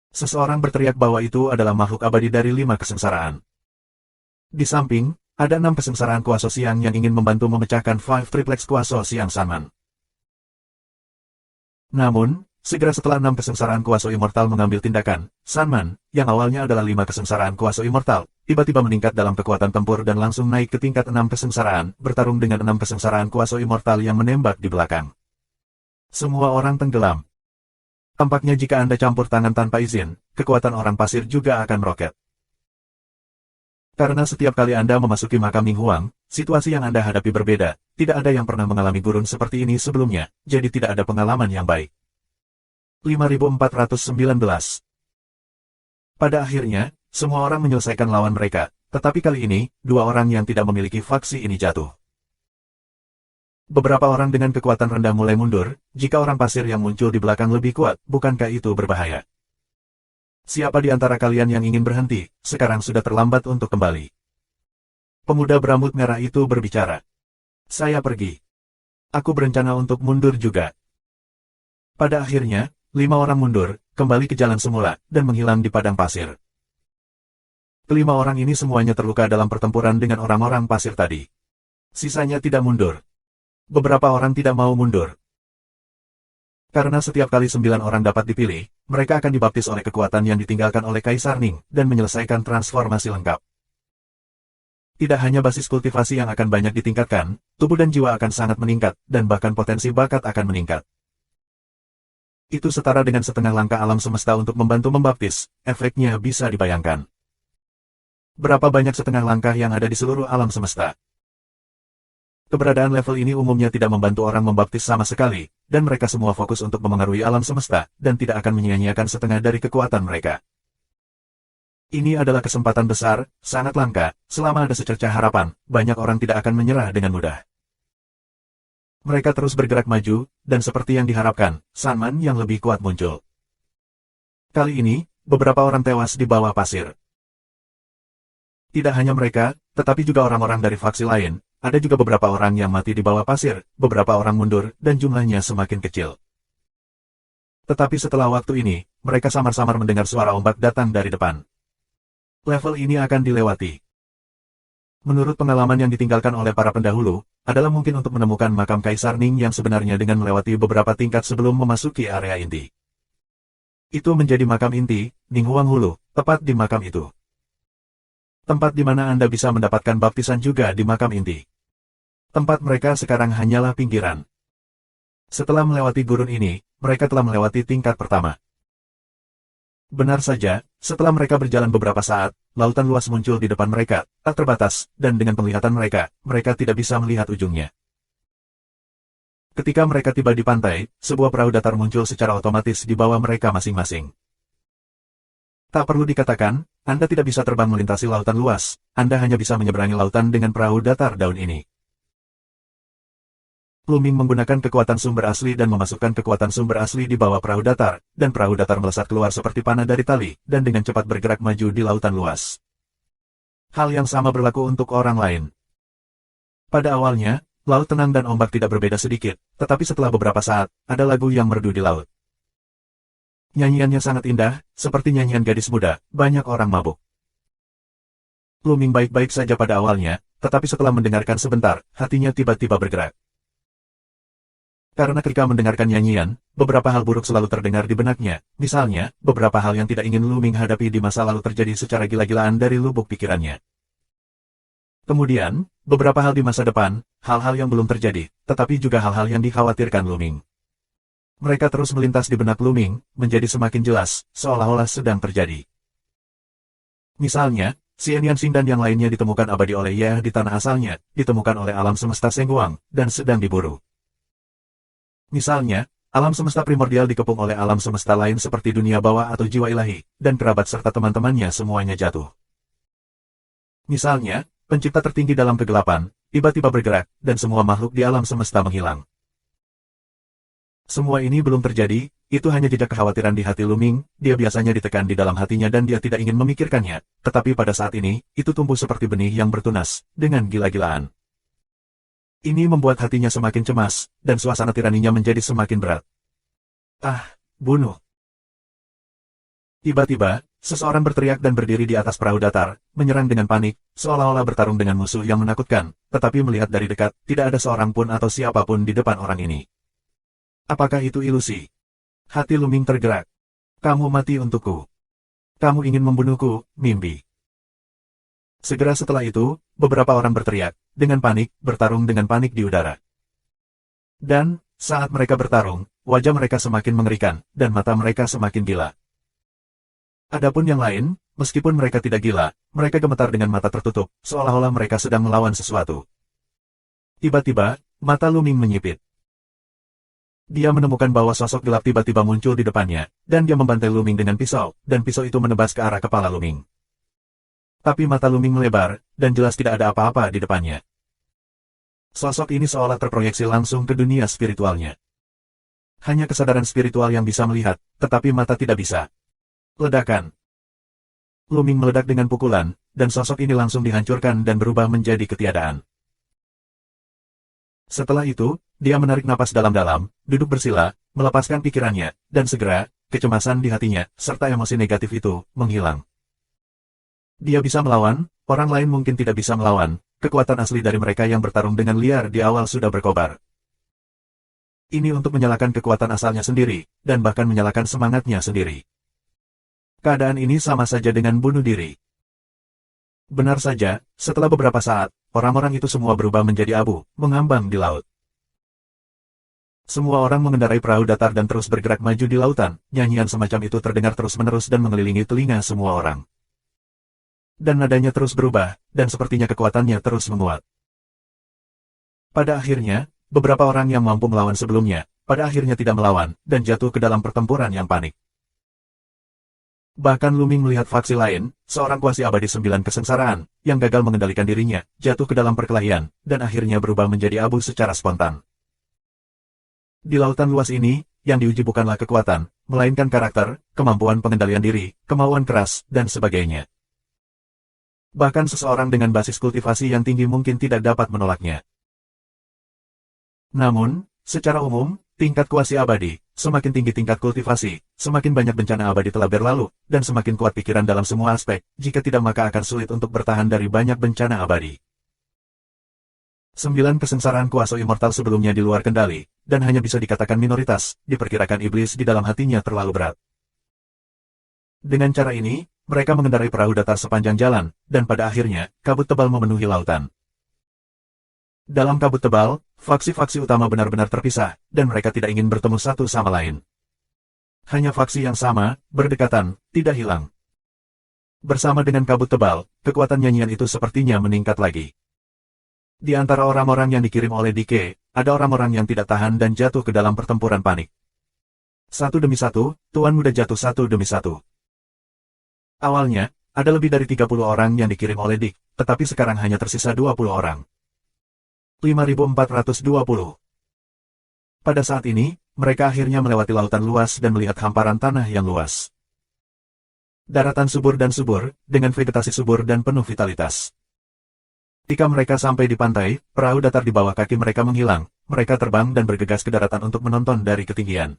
Seseorang berteriak bahwa itu adalah makhluk abadi dari 5 kesengsaraan. Di samping, ada 6 kesengsaraan kuasa siang yang ingin membantu memecahkan 5 triplex kuasa siang Sanman. Namun, segera setelah 6 kesengsaraan kuasa immortal mengambil tindakan, Sanman, yang awalnya adalah 5 kesengsaraan kuasa immortal, tiba-tiba meningkat dalam kekuatan tempur dan langsung naik ke tingkat 6 kesengsaraan, bertarung dengan 6 kesengsaraan kuasa immortal yang menembak di belakang. Semua orang tenggelam. Tampaknya jika Anda campur tangan tanpa izin, kekuatan orang pasir juga akan meroket. Karena setiap kali Anda memasuki makam Ming Huang, situasi yang Anda hadapi berbeda, tidak ada yang pernah mengalami gurun seperti ini sebelumnya, jadi tidak ada pengalaman yang baik. 5419. Pada akhirnya, semua orang menyelesaikan lawan mereka, tetapi kali ini, 2 orang yang tidak memiliki faksi ini jatuh. Beberapa orang dengan kekuatan rendah mulai mundur, jika orang pasir yang muncul di belakang lebih kuat, bukankah itu berbahaya? Siapa di antara kalian yang ingin berhenti, sekarang sudah terlambat untuk kembali. Pemuda berambut merah itu berbicara. Saya pergi. Aku berencana untuk mundur juga. Pada akhirnya, 5 orang mundur, kembali ke jalan semula, dan menghilang di padang pasir. Kelima orang ini semuanya terluka dalam pertempuran dengan orang-orang pasir tadi. Sisanya tidak mundur. Beberapa orang tidak mau mundur. Karena setiap kali 9 orang dapat dipilih, mereka akan dibaptis oleh kekuatan yang ditinggalkan oleh Kaisar Ning, dan menyelesaikan transformasi lengkap. Tidak hanya basis kultivasi yang akan banyak ditingkatkan, tubuh dan jiwa akan sangat meningkat, dan bahkan potensi bakat akan meningkat. Itu setara dengan setengah langkah alam semesta untuk membantu membaptis, efeknya bisa dibayangkan. Berapa banyak setengah langkah yang ada di seluruh alam semesta? Keberadaan level ini umumnya tidak membantu orang membaptis sama sekali, dan mereka semua fokus untuk memengaruhi alam semesta, dan tidak akan menyia-nyiakan setengah dari kekuatan mereka. Ini adalah kesempatan besar, sangat langka, selama ada secercah harapan, banyak orang tidak akan menyerah dengan mudah. Mereka terus bergerak maju, dan seperti yang diharapkan, Sanman yang lebih kuat muncul. Kali ini, beberapa orang tewas di bawah pasir. Tidak hanya mereka, tetapi juga orang-orang dari faksi lain, ada juga beberapa orang yang mati di bawah pasir, beberapa orang mundur, dan jumlahnya semakin kecil. Tetapi setelah waktu ini, mereka samar-samar mendengar suara ombak datang dari depan. Level ini akan dilewati. Menurut pengalaman yang ditinggalkan oleh para pendahulu, adalah mungkin untuk menemukan makam Kaisar Ning yang sebenarnya dengan melewati beberapa tingkat sebelum memasuki area inti. Itu menjadi makam inti, Ning Huang Hulu, tepat di makam itu. Tempat di mana Anda bisa mendapatkan baptisan juga di makam inti. Tempat mereka sekarang hanyalah pinggiran. Setelah melewati gurun ini, mereka telah melewati tingkat pertama. Benar saja, setelah mereka berjalan beberapa saat, lautan luas muncul di depan mereka, tak terbatas, dan dengan penglihatan mereka, mereka tidak bisa melihat ujungnya. Ketika mereka tiba di pantai, sebuah perahu datar muncul secara otomatis di bawah mereka masing-masing. Tak perlu dikatakan, Anda tidak bisa terbang melintasi lautan luas, Anda hanya bisa menyeberangi lautan dengan perahu datar daun ini. Luming menggunakan kekuatan sumber asli dan memasukkan kekuatan sumber asli di bawah perahu datar, dan perahu datar melesat keluar seperti panah dari tali, dan dengan cepat bergerak maju di lautan luas. Hal yang sama berlaku untuk orang lain. Pada awalnya, laut tenang dan ombak tidak berbeda sedikit, tetapi setelah beberapa saat, ada lagu yang merdu di laut. Nyanyiannya sangat indah, seperti nyanyian gadis muda, banyak orang mabuk. Luming baik-baik saja pada awalnya, tetapi setelah mendengarkan sebentar, hatinya tiba-tiba bergerak. Karena ketika mendengarkan nyanyian, beberapa hal buruk selalu terdengar di benaknya, misalnya, beberapa hal yang tidak ingin Luming hadapi di masa lalu terjadi secara gila-gilaan dari lubuk pikirannya. Kemudian, beberapa hal di masa depan, hal-hal yang belum terjadi, tetapi juga hal-hal yang dikhawatirkan Luming. Mereka terus melintas di benak Luming, menjadi semakin jelas, seolah-olah sedang terjadi. Misalnya, Xian Yansing dan yang lainnya ditemukan abadi oleh Yeh di tanah asalnya, ditemukan oleh alam semesta Sengguang, dan sedang diburu. Misalnya, alam semesta primordial dikepung oleh alam semesta lain seperti dunia bawah atau jiwa ilahi, dan kerabat serta teman-temannya semuanya jatuh. Misalnya, pencipta tertinggi dalam kegelapan, tiba-tiba bergerak, dan semua makhluk di alam semesta menghilang. Semua ini belum terjadi, itu hanya jejak kekhawatiran di hati Luming, dia biasanya ditekan di dalam hatinya dan dia tidak ingin memikirkannya, tetapi pada saat ini, itu tumbuh seperti benih yang bertunas, dengan gila-gilaan. Ini membuat hatinya semakin cemas, dan suasana tiraninya menjadi semakin berat. Bunuh. Tiba-tiba, seseorang berteriak dan berdiri di atas perahu datar, menyerang dengan panik, seolah-olah bertarung dengan musuh yang menakutkan, tetapi melihat dari dekat, tidak ada seorang pun atau siapapun di depan orang ini. Apakah itu ilusi? Hati Luming tergerak. Kamu mati untukku. Kamu ingin membunuhku, mimpi. Segera setelah itu, beberapa orang berteriak, dengan panik, bertarung dengan panik di udara. Dan, saat mereka bertarung, wajah mereka semakin mengerikan, dan mata mereka semakin gila. Adapun yang lain, meskipun mereka tidak gila, mereka gemetar dengan mata tertutup, seolah-olah mereka sedang melawan sesuatu. Tiba-tiba, mata Luming menyipit. Dia menemukan bahwa sosok gelap tiba-tiba muncul di depannya, dan dia membantai Luming dengan pisau, dan pisau itu menebas ke arah kepala Luming. Tapi mata Luming melebar, dan jelas tidak ada apa-apa di depannya. Sosok ini seolah terproyeksi langsung ke dunia spiritualnya. Hanya kesadaran spiritual yang bisa melihat, tetapi mata tidak bisa. Ledakan. Luming meledak dengan pukulan, dan sosok ini langsung dihancurkan dan berubah menjadi ketiadaan. Setelah itu, dia menarik napas dalam-dalam, duduk bersila, melepaskan pikirannya, dan segera, kecemasan di hatinya, serta emosi negatif itu, menghilang. Dia bisa melawan, orang lain mungkin tidak bisa melawan, kekuatan asli dari mereka yang bertarung dengan liar di awal sudah berkobar. Ini untuk menyalakan kekuatan asalnya sendiri, dan bahkan menyalakan semangatnya sendiri. Keadaan ini sama saja dengan bunuh diri. Benar saja, setelah beberapa saat, orang-orang itu semua berubah menjadi abu, mengambang di laut. Semua orang mengendarai perahu datar dan terus bergerak maju di lautan. Nyanyian semacam itu terdengar terus-menerus dan mengelilingi telinga semua orang. Dan nadanya terus berubah, dan sepertinya kekuatannya terus menguat. Pada akhirnya, beberapa orang yang mampu melawan sebelumnya, pada akhirnya tidak melawan, dan jatuh ke dalam pertempuran yang panik. Bahkan Luming melihat faksi lain, seorang kuasi abadi 9 kesengsaraan, yang gagal mengendalikan dirinya, jatuh ke dalam perkelahian, dan akhirnya berubah menjadi abu secara spontan. Di lautan luas ini, yang diuji bukanlah kekuatan, melainkan karakter, kemampuan pengendalian diri, kemauan keras, dan sebagainya. Bahkan seseorang dengan basis kultivasi yang tinggi mungkin tidak dapat menolaknya. Namun, secara umum, tingkat kuasi abadi, semakin tinggi tingkat kultivasi, semakin banyak bencana abadi telah berlalu, dan semakin kuat pikiran dalam semua aspek, jika tidak maka akan sulit untuk bertahan dari banyak bencana abadi. 9 kesengsaraan kuasa immortal sebelumnya di luar kendali, dan hanya bisa dikatakan minoritas, diperkirakan iblis di dalam hatinya terlalu berat. Dengan cara ini, mereka mengendarai perahu datar sepanjang jalan, dan pada akhirnya, kabut tebal memenuhi lautan. Dalam kabut tebal, faksi-faksi utama benar-benar terpisah, dan mereka tidak ingin bertemu satu sama lain. Hanya faksi yang sama, berdekatan, tidak hilang. Bersama dengan kabut tebal, kekuatan nyanyian itu sepertinya meningkat lagi. Di antara orang-orang yang dikirim oleh Dike, ada orang-orang yang tidak tahan dan jatuh ke dalam pertempuran panik. Satu demi satu, Tuan Muda jatuh satu demi satu. Awalnya, ada lebih dari 30 orang yang dikirim oleh Dik, tetapi sekarang hanya tersisa 20 orang. 5.420. Pada saat ini, mereka akhirnya melewati lautan luas dan melihat hamparan tanah yang luas. Daratan subur dan subur, dengan vegetasi subur dan penuh vitalitas. Ketika mereka sampai di pantai, perahu datar di bawah kaki mereka menghilang, mereka terbang dan bergegas ke daratan untuk menonton dari ketinggian.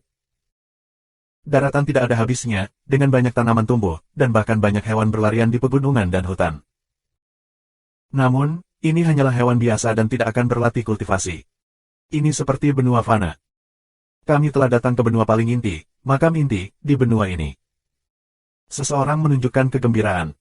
Daratan tidak ada habisnya, dengan banyak tanaman tumbuh, dan bahkan banyak hewan berlarian di pegunungan dan hutan. Namun, ini hanyalah hewan biasa dan tidak akan berlatih kultivasi. Ini seperti benua fana. Kami telah datang ke benua paling inti, makam inti, di benua ini. Seseorang menunjukkan kegembiraan.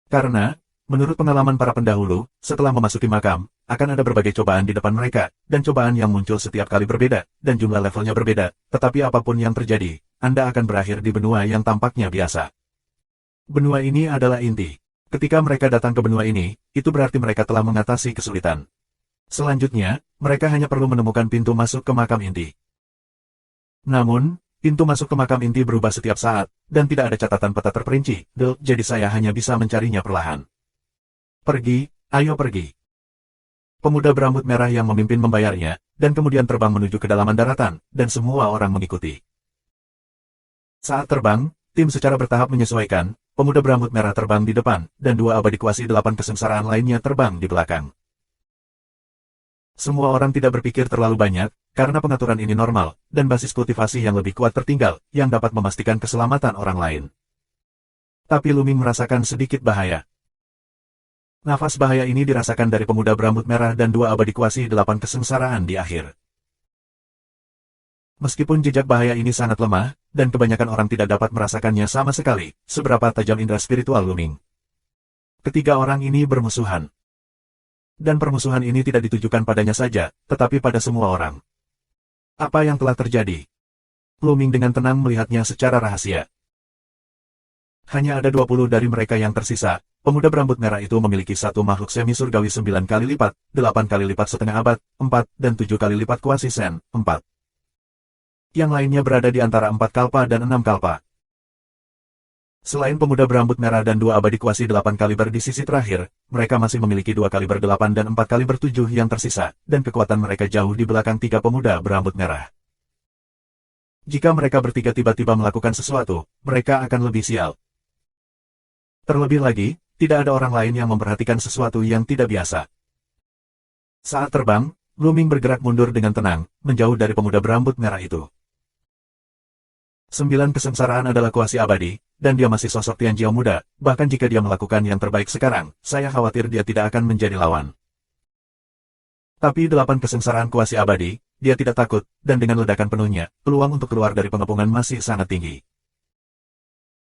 Karena, menurut pengalaman para pendahulu, setelah memasuki makam, akan ada berbagai cobaan di depan mereka, dan cobaan yang muncul setiap kali berbeda, dan jumlah levelnya berbeda, tetapi apapun yang terjadi, Anda akan berakhir di benua yang tampaknya biasa. Benua ini adalah inti. Ketika mereka datang ke benua ini, itu berarti mereka telah mengatasi kesulitan. Selanjutnya, mereka hanya perlu menemukan pintu masuk ke makam inti. Namun, pintu masuk ke makam inti berubah setiap saat, dan tidak ada catatan peta terperinci, jadi saya hanya bisa mencarinya perlahan. Pergi, ayo pergi. Pemuda berambut merah yang memimpin membayarnya, dan kemudian terbang menuju kedalaman daratan, dan semua orang mengikuti. Saat terbang, tim secara bertahap menyesuaikan, pemuda berambut merah terbang di depan, dan 2 abadi kuasi 8 kesengsaraan lainnya terbang di belakang. Semua orang tidak berpikir terlalu banyak, karena pengaturan ini normal, dan basis kultivasi yang lebih kuat tertinggal, yang dapat memastikan keselamatan orang lain. Tapi Luming merasakan sedikit bahaya. Nafas bahaya ini dirasakan dari pemuda berambut merah dan 2 abadi kuasi 8 kesengsaraan di akhir. Meskipun jejak bahaya ini sangat lemah, dan kebanyakan orang tidak dapat merasakannya sama sekali, seberapa tajam indera spiritual Luming. Ketiga orang ini bermusuhan. Dan permusuhan ini tidak ditujukan padanya saja, tetapi pada semua orang. Apa yang telah terjadi? Luming dengan tenang melihatnya secara rahasia. Hanya ada 20 dari mereka yang tersisa. Pemuda berambut merah itu memiliki satu makhluk semi surgawi 9 kali lipat, 8 kali lipat setengah abad, 4, dan 7 kali lipat kuasi sen, 4. Yang lainnya berada di antara 4 kalpa dan 6 kalpa. Selain pemuda berambut merah dan 2 abadi kuasi 8 kaliber di sisi terakhir, mereka masih memiliki 2 kaliber 8 dan 4 kaliber 7 yang tersisa, dan kekuatan mereka jauh di belakang 3 pemuda berambut merah. Jika mereka bertiga tiba-tiba melakukan sesuatu, mereka akan lebih sial. Terlebih lagi, tidak ada orang lain yang memperhatikan sesuatu yang tidak biasa. Saat terbang, Luming bergerak mundur dengan tenang, menjauh dari pemuda berambut merah itu. 9 kesengsaraan adalah kuasi abadi, dan dia masih sosok Tianjiao muda, bahkan jika dia melakukan yang terbaik sekarang, saya khawatir dia tidak akan menjadi lawan. Tapi 8 kesengsaraan kuasi abadi, dia tidak takut, dan dengan ledakan penuhnya, peluang untuk keluar dari pengepungan masih sangat tinggi.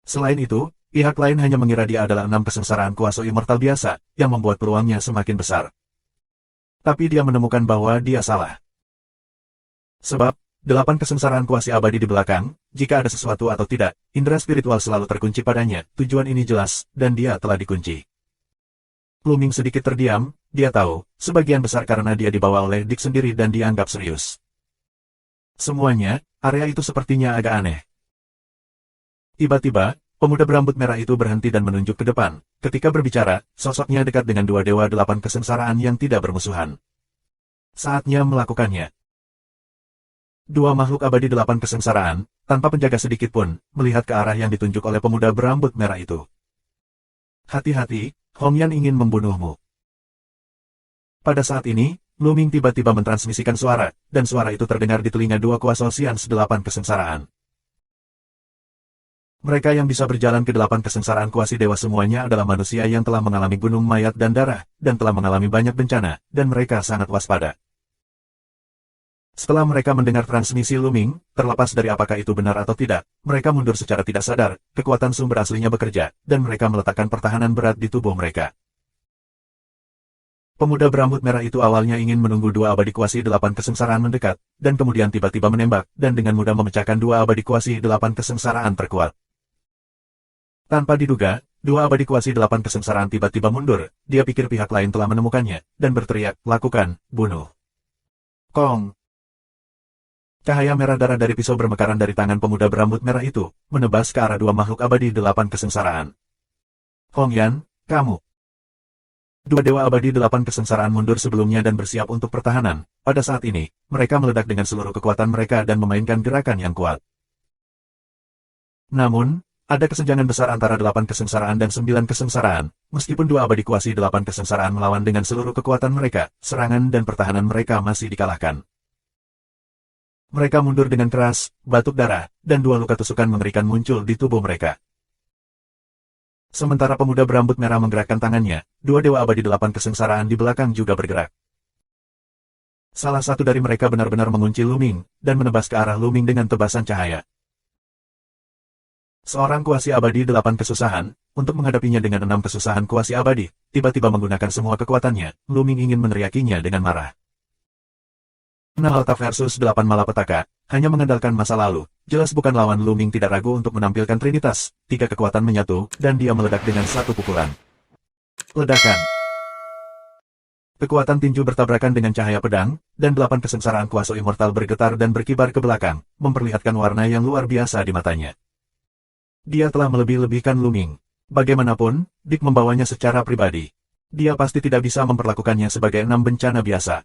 Selain itu, Pihak lain hanya mengira dia adalah 6 kesengsaraan kuasa immortal biasa, yang membuat peluangnya semakin besar. Tapi dia menemukan bahwa dia salah. Sebab, 8 kesengsaraan kuasi abadi di belakang, jika ada sesuatu atau tidak, indera spiritual selalu terkunci padanya, tujuan ini jelas, dan dia telah dikunci. Luming sedikit terdiam, dia tahu, sebagian besar karena dia dibawa oleh Dick sendiri dan dianggap serius. Semuanya, area itu sepertinya agak aneh. Tiba-tiba, pemuda berambut merah itu berhenti dan menunjuk ke depan. Ketika berbicara, sosoknya dekat dengan dua dewa 8 kesengsaraan yang tidak bermusuhan. Saatnya melakukannya. Dua makhluk abadi 8 kesengsaraan, tanpa penjaga sedikit pun, melihat ke arah yang ditunjuk oleh pemuda berambut merah itu. Hati-hati, Hongyan ingin membunuhmu. Pada saat ini, Luming tiba-tiba mentransmisikan suara, dan suara itu terdengar di telinga dua kuasa Xians 8 kesengsaraan. Mereka yang bisa berjalan ke 8 kesengsaraan kuasi dewa semuanya adalah manusia yang telah mengalami gunung mayat dan darah, dan telah mengalami banyak bencana, dan mereka sangat waspada. Setelah mereka mendengar transmisi Luming, terlepas dari apakah itu benar atau tidak, mereka mundur secara tidak sadar, kekuatan sumber aslinya bekerja, dan mereka meletakkan pertahanan berat di tubuh mereka. Pemuda berambut merah itu awalnya ingin menunggu dua abadi kuasi 8 kesengsaraan mendekat, dan kemudian tiba-tiba menembak, dan dengan mudah memecahkan dua abadi kuasi 8 kesengsaraan terkuat. Tanpa diduga, dua abadi kuasi 8 kesengsaraan tiba-tiba mundur, dia pikir pihak lain telah menemukannya, dan berteriak, lakukan, bunuh. Kong! Cahaya merah darah dari pisau bermekaran dari tangan pemuda berambut merah itu, menebas ke arah dua makhluk abadi 8 kesengsaraan. Hongyan, kamu. Dua dewa abadi 8 kesengsaraan mundur sebelumnya dan bersiap untuk pertahanan. Pada saat ini, mereka meledak dengan seluruh kekuatan mereka dan memainkan gerakan yang kuat. Namun, ada kesenjangan besar antara 8 kesengsaraan dan 9 kesengsaraan. Meskipun dua abadi kuasi 8 kesengsaraan melawan dengan seluruh kekuatan mereka, serangan dan pertahanan mereka masih dikalahkan. Mereka mundur dengan keras, batuk darah, dan dua luka tusukan mengerikan muncul di tubuh mereka. Sementara pemuda berambut merah menggerakkan tangannya, dua dewa abadi 8 kesengsaraan di belakang juga bergerak. Salah satu dari mereka benar-benar mengunci Luming, dan menebas ke arah Luming dengan tebasan cahaya. Seorang kuasi abadi 8 kesusahan, untuk menghadapinya dengan 6 kesusahan kuasi abadi, tiba-tiba menggunakan semua kekuatannya, Luming ingin meneriakinya dengan marah. Nahalta versus 8 malapetaka, hanya mengandalkan masa lalu, jelas bukan lawan. Luming tidak ragu untuk menampilkan Trinitas, 3 kekuatan menyatu, dan dia meledak dengan satu pukulan. Ledakan. Kekuatan tinju bertabrakan dengan cahaya pedang, dan 8 kesengsaraan kuasa immortal bergetar dan berkibar ke belakang, memperlihatkan warna yang luar biasa di matanya. Dia telah melebih-lebihkan Luming. Bagaimanapun, Dick membawanya secara pribadi. Dia pasti tidak bisa memperlakukannya sebagai 6 bencana biasa.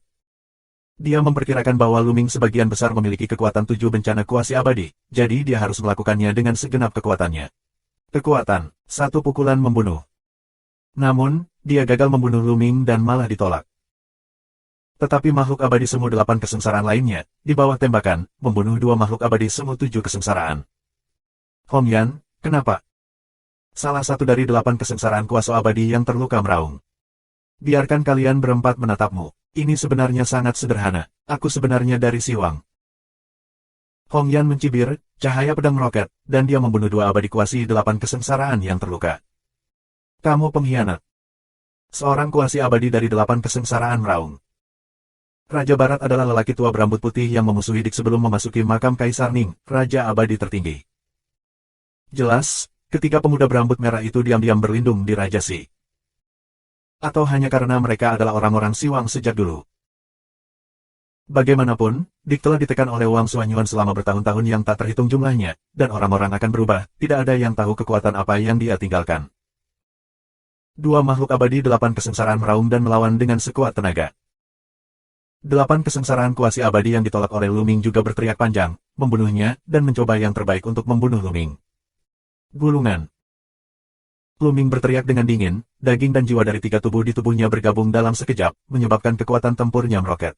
Dia memperkirakan bahwa Luming sebagian besar memiliki kekuatan 7 bencana kuasi abadi, jadi dia harus melakukannya dengan segenap kekuatannya. Kekuatan, satu pukulan membunuh. Namun, dia gagal membunuh Luming dan malah ditolak. Tetapi makhluk abadi semu 8 kesengsaraan lainnya, di bawah tembakan, membunuh dua makhluk abadi semu 7 kesengsaraan. Hongyan, kenapa? Salah satu dari 8 kesengsaraan kuasa abadi yang terluka meraung. Biarkan kalian berempat menatapmu. Ini sebenarnya sangat sederhana. Aku sebenarnya dari Siwang. Hongyan mencibir, cahaya pedang meroket, dan dia membunuh dua abadi kuasi 8 kesengsaraan yang terluka. Kamu pengkhianat. Seorang kuasi abadi dari 8 kesengsaraan meraung. Raja Barat adalah lelaki tua berambut putih yang memusuhi Dick sebelum memasuki makam Kaisar Ning, Raja Abadi tertinggi. Jelas, ketika pemuda berambut merah itu diam-diam berlindung di Raja Si. Atau hanya karena mereka adalah orang-orang Siwang sejak dulu. Bagaimanapun, Dick telah ditekan oleh Wang Xuanyuan selama bertahun-tahun yang tak terhitung jumlahnya, dan orang-orang akan berubah, tidak ada yang tahu kekuatan apa yang dia tinggalkan. Dua makhluk abadi 8 kesengsaraan meraung dan melawan dengan sekuat tenaga. 8 kesengsaraan kuasi abadi yang ditolak oleh Luming juga berteriak panjang, membunuhnya, dan mencoba yang terbaik untuk membunuh Luming. Gulungan. Luming berteriak dengan dingin, daging dan jiwa dari 3 tubuh di tubuhnya bergabung dalam sekejap, menyebabkan kekuatan tempurnya meroket.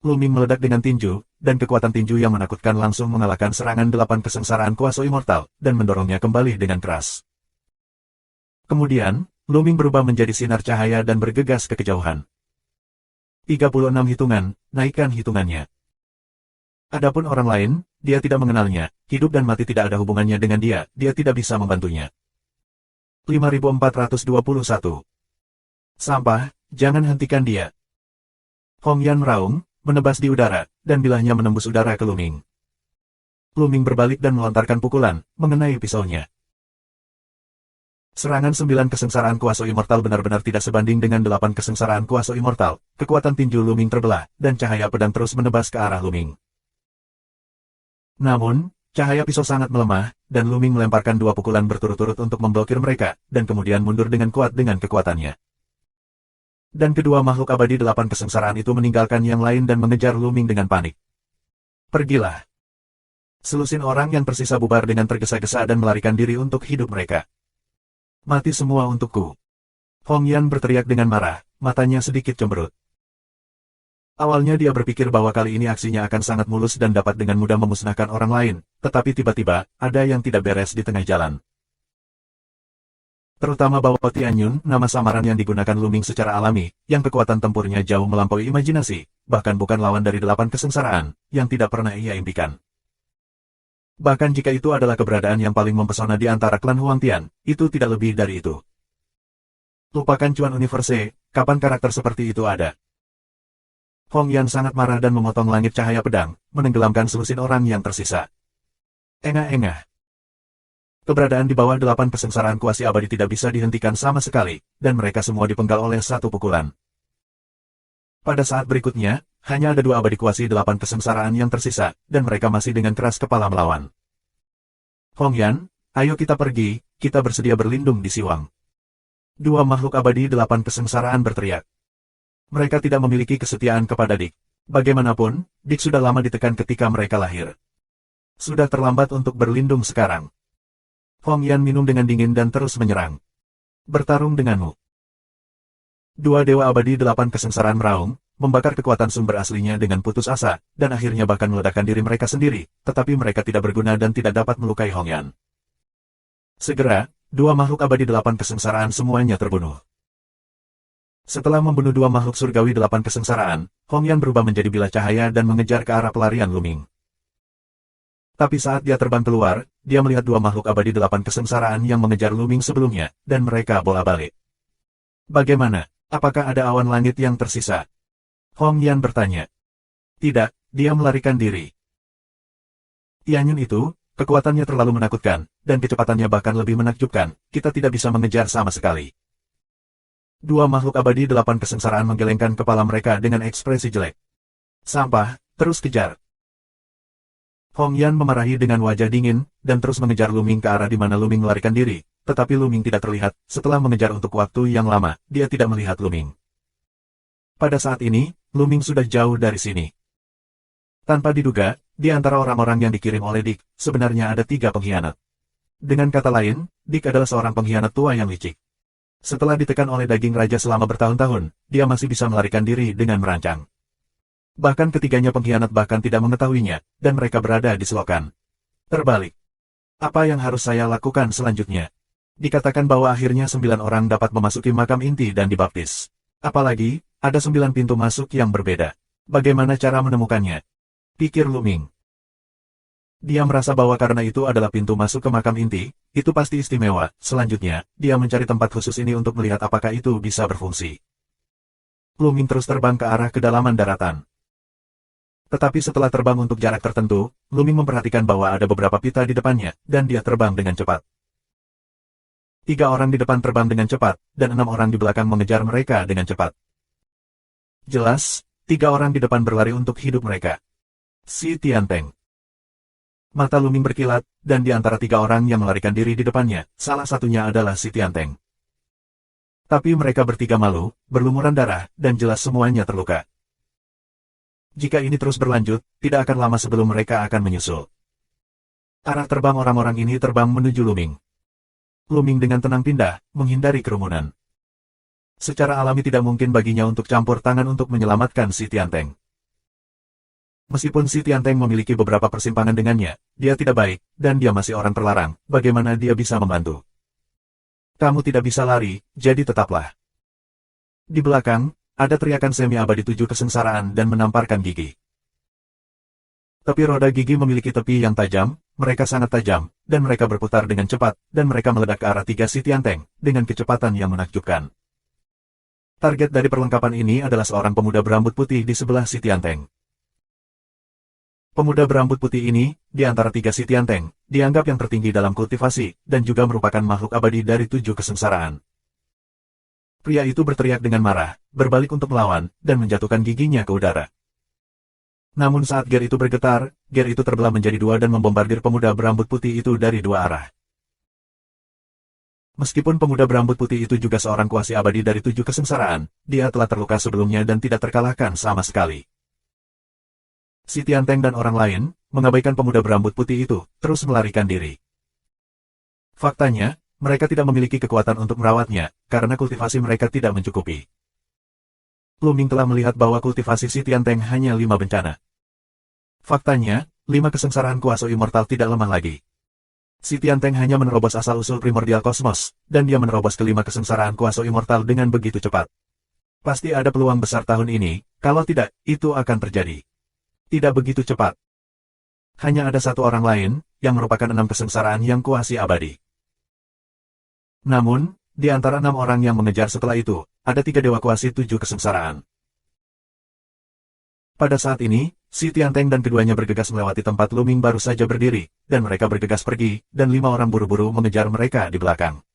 Luming meledak dengan tinju, dan kekuatan tinju yang menakutkan langsung mengalahkan serangan 8 kesengsaraan kuasa immortal, dan mendorongnya kembali dengan keras. Kemudian, Luming berubah menjadi sinar cahaya dan bergegas ke kejauhan. 36 hitungan, naikkan hitungannya. Adapun orang lain, dia tidak mengenalnya, hidup dan mati tidak ada hubungannya dengan dia tidak bisa membantunya. 5421. Sampah, jangan hentikan dia. Hong Yan meraung, menebas di udara, dan bilahnya menembus udara ke Luming. Luming berbalik dan melontarkan pukulan, mengenai pisaunya. Serangan 9 kesengsaraan kuasa immortal benar-benar tidak sebanding dengan 8 kesengsaraan kuasa immortal. Kekuatan tinju Luming terbelah, dan cahaya pedang terus menebas ke arah Luming. Namun, cahaya pisau sangat melemah, dan Luming melemparkan 2 pukulan berturut-turut untuk memblokir mereka, dan kemudian mundur dengan kuat dengan kekuatannya. Dan kedua makhluk abadi 8 kesengsaraan itu meninggalkan yang lain dan mengejar Luming dengan panik. Pergilah. Selusin orang yang tersisa bubar dengan tergesa-gesa dan melarikan diri untuk hidup mereka. Mati semua untukku. Hong Yan berteriak dengan marah, matanya sedikit cemberut. Awalnya dia berpikir bahwa kali ini aksinya akan sangat mulus dan dapat dengan mudah memusnahkan orang lain, tetapi tiba-tiba, ada yang tidak beres di tengah jalan. Terutama bahwa Tianyun, nama samaran yang digunakan Luming secara alami, yang kekuatan tempurnya jauh melampaui imajinasi, bahkan bukan lawan dari 8 kesengsaraan, yang tidak pernah ia impikan. Bahkan jika itu adalah keberadaan yang paling mempesona di antara klan Huangtian, itu tidak lebih dari itu. Lupakan Cuan Universe, kapan karakter seperti itu ada? Hong Yan sangat marah dan memotong langit cahaya pedang, menenggelamkan selusin orang yang tersisa. Engah-engah. Keberadaan di bawah 8 kesengsaraan kuasi abadi tidak bisa dihentikan sama sekali, dan mereka semua dipenggal oleh satu pukulan. Pada saat berikutnya, hanya ada 2 abadi kuasi 8 kesengsaraan yang tersisa, dan mereka masih dengan keras kepala melawan. Hong Yan, ayo kita pergi, kita bersedia berlindung di Siwang. 2 makhluk abadi 8 kesengsaraan berteriak. Mereka tidak memiliki kesetiaan kepada Dick. Bagaimanapun, Dick sudah lama ditekan ketika mereka lahir. Sudah terlambat untuk berlindung sekarang. Hong Yan minum dengan dingin dan terus menyerang. Bertarung denganmu. 2 dewa abadi 8 kesengsaraan meraung, membakar kekuatan sumber aslinya dengan putus asa, dan akhirnya bahkan meledakkan diri mereka sendiri, tetapi mereka tidak berguna dan tidak dapat melukai Hong Yan. Segera, 2 makhluk abadi 8 kesengsaraan semuanya terbunuh. Setelah membunuh 2 makhluk surgawi 8 kesengsaraan, Hong Yan berubah menjadi bilah cahaya dan mengejar ke arah pelarian Luming. Tapi saat dia terbang keluar, dia melihat 2 makhluk abadi 8 kesengsaraan yang mengejar Luming sebelumnya, dan mereka bola-balik. Bagaimana? Apakah ada awan langit yang tersisa? Hong Yan bertanya. Tidak, dia melarikan diri. Tianyun itu, kekuatannya terlalu menakutkan, dan kecepatannya bahkan lebih menakjubkan, kita tidak bisa mengejar sama sekali. 2 makhluk abadi 8 kesengsaraan menggelengkan kepala mereka dengan ekspresi jelek. Sampah, terus kejar. Hong Yan memarahi dengan wajah dingin, dan terus mengejar Luming ke arah di mana Luming melarikan diri, tetapi Luming tidak terlihat. Setelah mengejar untuk waktu yang lama, dia tidak melihat Luming. Pada saat ini, Luming sudah jauh dari sini. Tanpa diduga, di antara orang-orang yang dikirim oleh Dick, sebenarnya ada 3 pengkhianat. Dengan kata lain, Dick adalah seorang pengkhianat tua yang licik. Setelah ditekan oleh daging raja selama bertahun-tahun, dia masih bisa melarikan diri dengan merancang. Bahkan ketiganya pengkhianat bahkan tidak mengetahuinya, dan mereka berada di selokan. Terbalik. Apa yang harus saya lakukan selanjutnya? Dikatakan bahwa akhirnya 9 orang dapat memasuki makam inti dan dibaptis. Apalagi, ada 9 pintu masuk yang berbeda. Bagaimana cara menemukannya? Pikir Luming. Dia merasa bahwa karena itu adalah pintu masuk ke makam inti, itu pasti istimewa. Selanjutnya, dia mencari tempat khusus ini untuk melihat apakah itu bisa berfungsi. Luming terus terbang ke arah kedalaman daratan. Tetapi setelah terbang untuk jarak tertentu, Luming memperhatikan bahwa ada beberapa pita di depannya, dan dia terbang dengan cepat. 3 orang di depan terbang dengan cepat, dan 6 orang di belakang mengejar mereka dengan cepat. Jelas, 3 orang di depan berlari untuk hidup mereka. Si Tianteng. Mata Luming berkilat, dan di antara 3 orang yang melarikan diri di depannya, salah satunya adalah si Tianteng. Tapi mereka bertiga malu, berlumuran darah, dan jelas semuanya terluka. Jika ini terus berlanjut, tidak akan lama sebelum mereka akan menyusul. Arah terbang orang-orang ini terbang menuju Luming. Luming dengan tenang pindah, menghindari kerumunan. Secara alami tidak mungkin baginya untuk campur tangan untuk menyelamatkan si Tianteng. Meskipun si Tianteng memiliki beberapa persimpangan dengannya, dia tidak baik, dan dia masih orang terlarang, bagaimana dia bisa membantu? Kamu tidak bisa lari, jadi tetaplah. Di belakang, ada teriakan semi-abadi 7 kesengsaraan dan menamparkan gigi. Tepi roda gigi memiliki tepi yang tajam, mereka sangat tajam, dan mereka berputar dengan cepat, dan mereka meledak ke arah 3 si Tianteng, dengan kecepatan yang menakjubkan. Target dari perlengkapan ini adalah seorang pemuda berambut putih di sebelah si Tianteng. Pemuda berambut putih ini, di antara 3 si Tianteng, dianggap yang tertinggi dalam kultivasi, dan juga merupakan makhluk abadi dari 7 kesengsaraan. Pria itu berteriak dengan marah, berbalik untuk melawan, dan menjatuhkan giginya ke udara. Namun saat gear itu bergetar, gear itu terbelah menjadi 2 dan membombardir pemuda berambut putih itu dari 2 arah. Meskipun pemuda berambut putih itu juga seorang kuasi abadi dari 7 kesengsaraan, dia telah terluka sebelumnya dan tidak terkalahkan sama sekali. Si Tianteng dan orang lain, mengabaikan pemuda berambut putih itu, terus melarikan diri. Faktanya, mereka tidak memiliki kekuatan untuk merawatnya, karena kultivasi mereka tidak mencukupi. Luming telah melihat bahwa kultivasi si Tianteng hanya 5 bencana. Faktanya, 5 kesengsaraan kuasa immortal tidak lemah lagi. Si Tianteng hanya menerobos asal-usul primordial kosmos, dan dia menerobos ke 5 kesengsaraan kuasa immortal dengan begitu cepat. Pasti ada peluang besar tahun ini, kalau tidak, itu akan terjadi. Tidak begitu cepat. Hanya ada satu orang lain, yang merupakan 6 kesengsaraan yang kuasi abadi. Namun, di antara 6 orang yang mengejar setelah itu, ada 3 dewa kuasi 7 kesengsaraan. Pada saat ini, si Tianteng dan keduanya bergegas melewati tempat Luming baru saja berdiri, dan mereka bergegas pergi, dan 5 orang buru-buru mengejar mereka di belakang.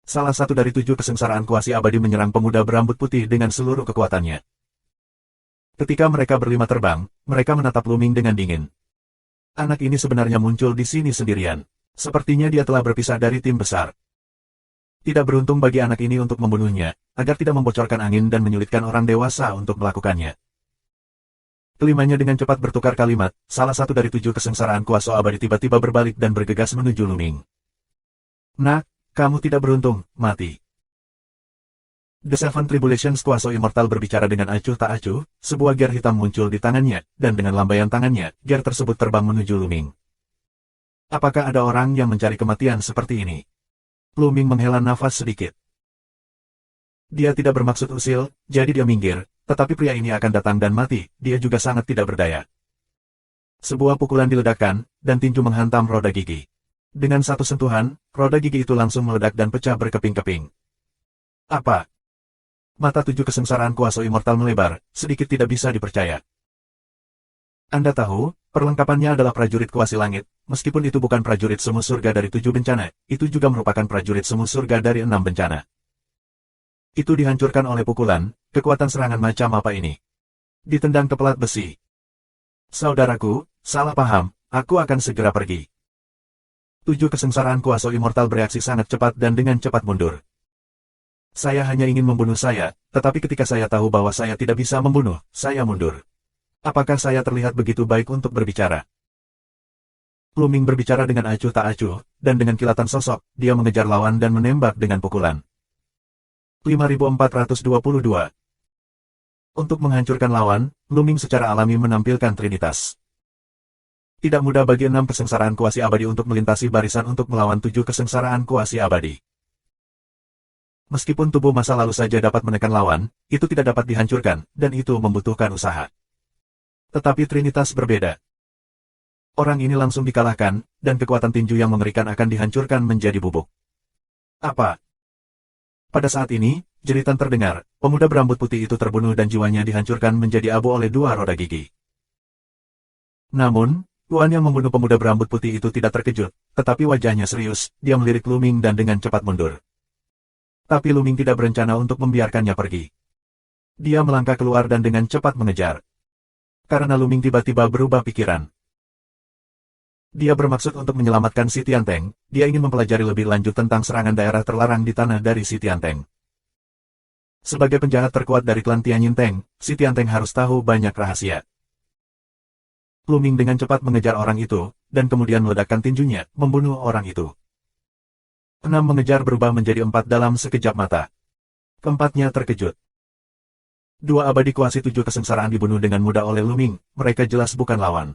Salah satu dari 7 kesengsaraan kuasi abadi menyerang pemuda berambut putih dengan seluruh kekuatannya. Ketika mereka berlima terbang, mereka menatap Luming dengan dingin. Anak ini sebenarnya muncul di sini sendirian. Sepertinya dia telah berpisah dari tim besar. Tidak beruntung bagi anak ini untuk membunuhnya, agar tidak membocorkan angin dan menyulitkan orang dewasa untuk melakukannya. Kelimanya dengan cepat bertukar kalimat, salah satu dari 7 kesengsaraan kuasa abadi tiba-tiba berbalik dan bergegas menuju Luming. Nak, kamu tidak beruntung, mati. The Seven Tribulations kuasa immortal berbicara dengan acuh tak acuh, sebuah gear hitam muncul di tangannya, dan dengan lambaian tangannya, gear tersebut terbang menuju Luming. Apakah ada orang yang mencari kematian seperti ini? Luming menghela nafas sedikit. Dia tidak bermaksud usil, jadi dia minggir, tetapi pria ini akan datang dan mati, dia juga sangat tidak berdaya. Sebuah pukulan diledakkan, dan tinju menghantam roda gigi. Dengan satu sentuhan, roda gigi itu langsung meledak dan pecah berkeping-keping. Apa? Mata 7 kesengsaraan kuasa immortal melebar, sedikit tidak bisa dipercaya. Anda tahu, perlengkapannya adalah prajurit kuasi langit, meskipun itu bukan prajurit semu surga dari 7 bencana, itu juga merupakan prajurit semu surga dari 6 bencana. Itu dihancurkan oleh pukulan, kekuatan serangan macam apa ini? Ditendang ke pelat besi. Saudaraku, salah paham, aku akan segera pergi. 7 kesengsaraan kuasa immortal bereaksi sangat cepat dan dengan cepat mundur. Saya hanya ingin membunuh saya, tetapi ketika saya tahu bahwa saya tidak bisa membunuh, saya mundur. Apakah saya terlihat begitu baik untuk berbicara? Luming berbicara dengan acuh tak acuh, dan dengan kilatan sosok, dia mengejar lawan dan menembak dengan pukulan. 5422. Untuk menghancurkan lawan, Luming secara alami menampilkan Trinitas. Tidak mudah bagi 6 kesengsaraan kuasi abadi untuk melintasi barisan untuk melawan 7 kesengsaraan kuasi abadi. Meskipun tubuh masa lalu saja dapat menekan lawan, itu tidak dapat dihancurkan, dan itu membutuhkan usaha. Tetapi Trinitas berbeda. Orang ini langsung dikalahkan, dan kekuatan tinju yang mengerikan akan dihancurkan menjadi bubuk. Apa? Pada saat ini, jeritan terdengar, pemuda berambut putih itu terbunuh dan jiwanya dihancurkan menjadi abu oleh 2 roda gigi. Namun, tuan yang membunuh pemuda berambut putih itu tidak terkejut, tetapi wajahnya serius, dia melirik Luming dan dengan cepat mundur. Tapi Luming tidak berencana untuk membiarkannya pergi. Dia melangkah keluar dan dengan cepat mengejar. Karena Luming tiba-tiba berubah pikiran. Dia bermaksud untuk menyelamatkan si Tianteng, dia ingin mempelajari lebih lanjut tentang serangan daerah terlarang di tanah dari si Tianteng. Sebagai penjahat terkuat dari klan Tianyinteng, si Tianteng harus tahu banyak rahasia. Luming dengan cepat mengejar orang itu, dan kemudian meledakkan tinjunya, membunuh orang itu. 6 mengejar berubah menjadi 4 dalam sekejap mata. Keempatnya terkejut. 2 abadi kuasi 7 kesengsaraan dibunuh dengan mudah oleh Luming, mereka jelas bukan lawan.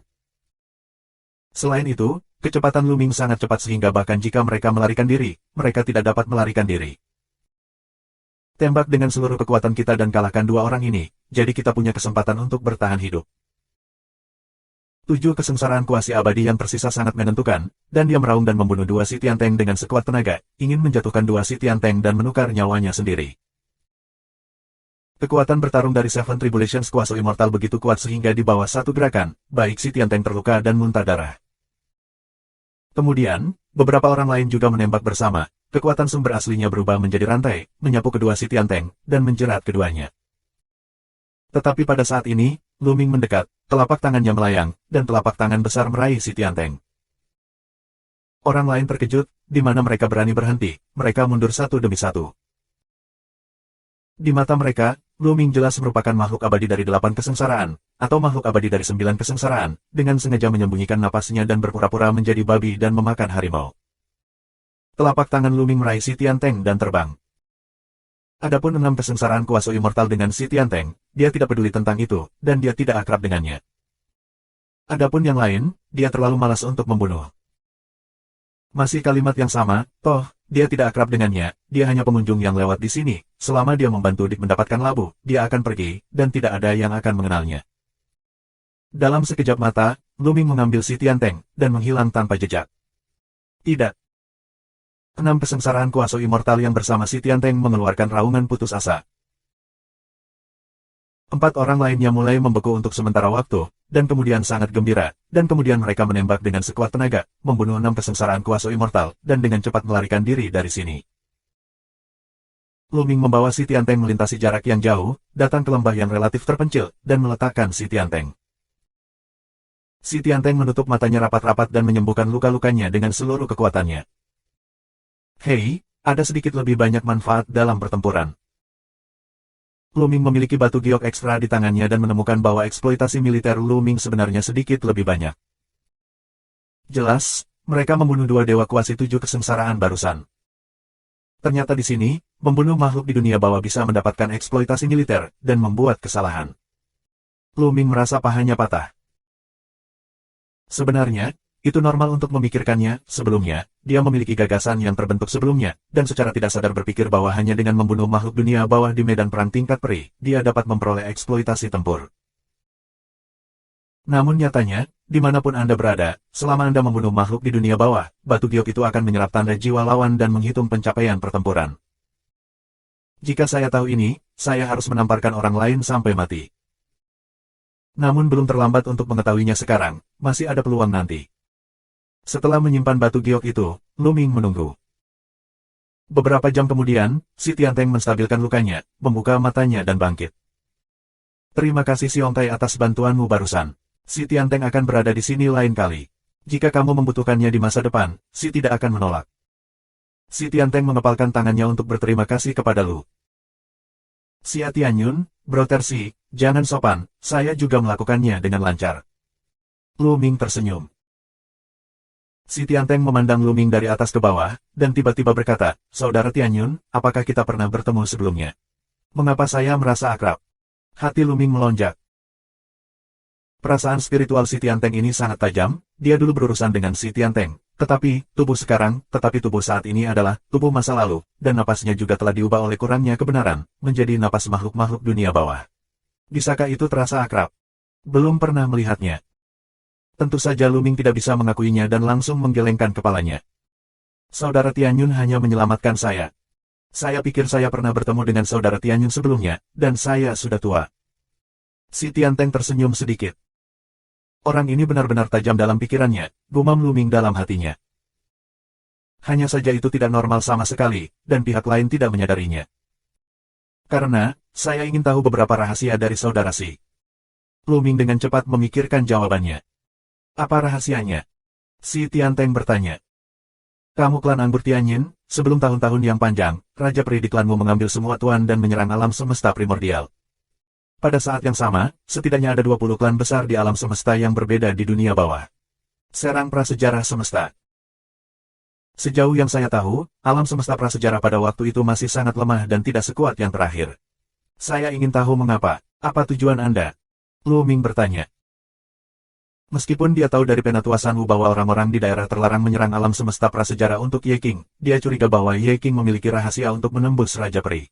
Selain itu, kecepatan Luming sangat cepat sehingga bahkan jika mereka melarikan diri, mereka tidak dapat melarikan diri. Tembak dengan seluruh kekuatan kita dan kalahkan 2 orang ini, jadi kita punya kesempatan untuk bertahan hidup. 7 kesengsaraan kuasi abadi yang tersisa sangat menentukan, dan dia meraung dan membunuh 2 si Tianteng dengan sekuat tenaga, ingin menjatuhkan 2 si Tianteng dan menukar nyawanya sendiri. Kekuatan bertarung dari Seven Tribulations kuasa immortal begitu kuat sehingga di bawah satu gerakan, baik si Tianteng terluka dan muntah darah. Kemudian, beberapa orang lain juga menembak bersama, kekuatan sumber aslinya berubah menjadi rantai, menyapu kedua si Tianteng, dan menjerat keduanya. Tetapi pada saat ini, Lu Ming mendekat, telapak tangannya melayang, dan telapak tangan besar meraih si Tianteng. Orang lain terkejut, di mana mereka berani berhenti, mereka mundur satu demi satu. Di mata mereka, Lu Ming jelas merupakan makhluk abadi dari 8 kesengsaraan, atau makhluk abadi dari 9 kesengsaraan, dengan sengaja menyembunyikan napasnya dan berpura-pura menjadi babi dan memakan harimau. Telapak tangan Lu Ming meraih si Tianteng dan terbang. Adapun 6 kesengsaraan kuasa immortal dengan si Tianteng, dia tidak peduli tentang itu, dan dia tidak akrab dengannya. Adapun yang lain, dia terlalu malas untuk membunuh. Masih kalimat yang sama, toh, dia tidak akrab dengannya, dia hanya pengunjung yang lewat di sini, selama dia membantu Dik mendapatkan labu, dia akan pergi, dan tidak ada yang akan mengenalnya. Dalam sekejap mata, Lu Ming mengambil si Tianteng, dan menghilang tanpa jejak. Tidak. 6 kesengsaraan kuasa immortal yang bersama si Tianteng mengeluarkan raungan putus asa. 4 orang lainnya mulai membeku untuk sementara waktu, dan kemudian sangat gembira, dan kemudian mereka menembak dengan sekuat tenaga, membunuh 6 kesengsaraan kuasa immortal, dan dengan cepat melarikan diri dari sini. Lu Ming membawa si Tianteng melintasi jarak yang jauh, datang ke lembah yang relatif terpencil, dan meletakkan si Tianteng. Si Tianteng menutup matanya rapat-rapat dan menyembuhkan luka-lukanya dengan seluruh kekuatannya. Hei, ada sedikit lebih banyak manfaat dalam pertempuran. Lu Ming memiliki batu giok ekstra di tangannya dan menemukan bahwa eksploitasi militer Lu Ming sebenarnya sedikit lebih banyak. Jelas, mereka membunuh 2 dewa kuasi 7 kesengsaraan barusan. Ternyata di sini, membunuh makhluk di dunia bawah bisa mendapatkan eksploitasi militer, dan membuat kesalahan. Lu Ming merasa pahanya patah. Sebenarnya, itu normal untuk memikirkannya. Sebelumnya, dia memiliki gagasan yang terbentuk sebelumnya, dan secara tidak sadar berpikir bahwa hanya dengan membunuh makhluk dunia bawah di medan perang tingkat peri, dia dapat memperoleh eksploitasi tempur. Namun nyatanya, dimanapun Anda berada, selama Anda membunuh makhluk di dunia bawah, batu giok itu akan menyerap tanda jiwa lawan dan menghitung pencapaian pertempuran. Jika saya tahu ini, saya harus menamparkan orang lain sampai mati. Namun belum terlambat untuk mengetahuinya sekarang, masih ada peluang nanti. Setelah menyimpan batu giok itu, Lu Ming menunggu. Beberapa jam kemudian, si Tianteng menstabilkan lukanya, membuka matanya dan bangkit. Terima kasih Siong Tai atas bantuanmu barusan. Si Tianteng akan berada di sini lain kali. Jika kamu membutuhkannya di masa depan, si tidak akan menolak. Si Tianteng mengepalkan tangannya untuk berterima kasih kepada Lu. Si Tianyun, Brother Si, jangan sopan, saya juga melakukannya dengan lancar. Lu Ming tersenyum. Si Tianteng memandang Lu Ming dari atas ke bawah, dan tiba-tiba berkata, Saudara Tianyun, apakah kita pernah bertemu sebelumnya? Mengapa saya merasa akrab? Hati Lu Ming melonjak. Perasaan spiritual si Tianteng ini sangat tajam, dia dulu berurusan dengan si Tianteng, tetapi tubuh saat ini adalah tubuh masa lalu, dan napasnya juga telah diubah oleh kurangnya kebenaran, menjadi napas makhluk-makhluk dunia bawah. Bisakah itu terasa akrab? Belum pernah melihatnya. Tentu saja Lu Ming tidak bisa mengakuinya dan langsung menggelengkan kepalanya. Saudara Tianyun hanya menyelamatkan saya. Saya pikir saya pernah bertemu dengan Saudara Tianyun sebelumnya, dan saya sudah tua. Si Tianteng tersenyum sedikit. Orang ini benar-benar tajam dalam pikirannya, gumam Lu Ming dalam hatinya. Hanya saja itu tidak normal sama sekali, dan pihak lain tidak menyadarinya. Karena, saya ingin tahu beberapa rahasia dari Saudara Si. Lu Ming dengan cepat memikirkan jawabannya. Apa rahasianya? Si Tianteng bertanya. Kamu klan Anggur Tianyin, sebelum tahun-tahun yang panjang, Raja Peri di klanmu mengambil semua tuan dan menyerang alam semesta primordial. Pada saat yang sama, setidaknya ada 20 klan besar di alam semesta yang berbeda di dunia bawah. Serang prasejarah semesta. Sejauh yang saya tahu, alam semesta prasejarah pada waktu itu masih sangat lemah dan tidak sekuat yang terakhir. Saya ingin tahu mengapa. Apa tujuan Anda? Lu Ming bertanya. Meskipun dia tahu dari penatua Wu bahwa orang-orang di daerah terlarang menyerang alam semesta prasejarah untuk Ye King, dia curiga bahwa Ye King memiliki rahasia untuk menembus Raja Peri.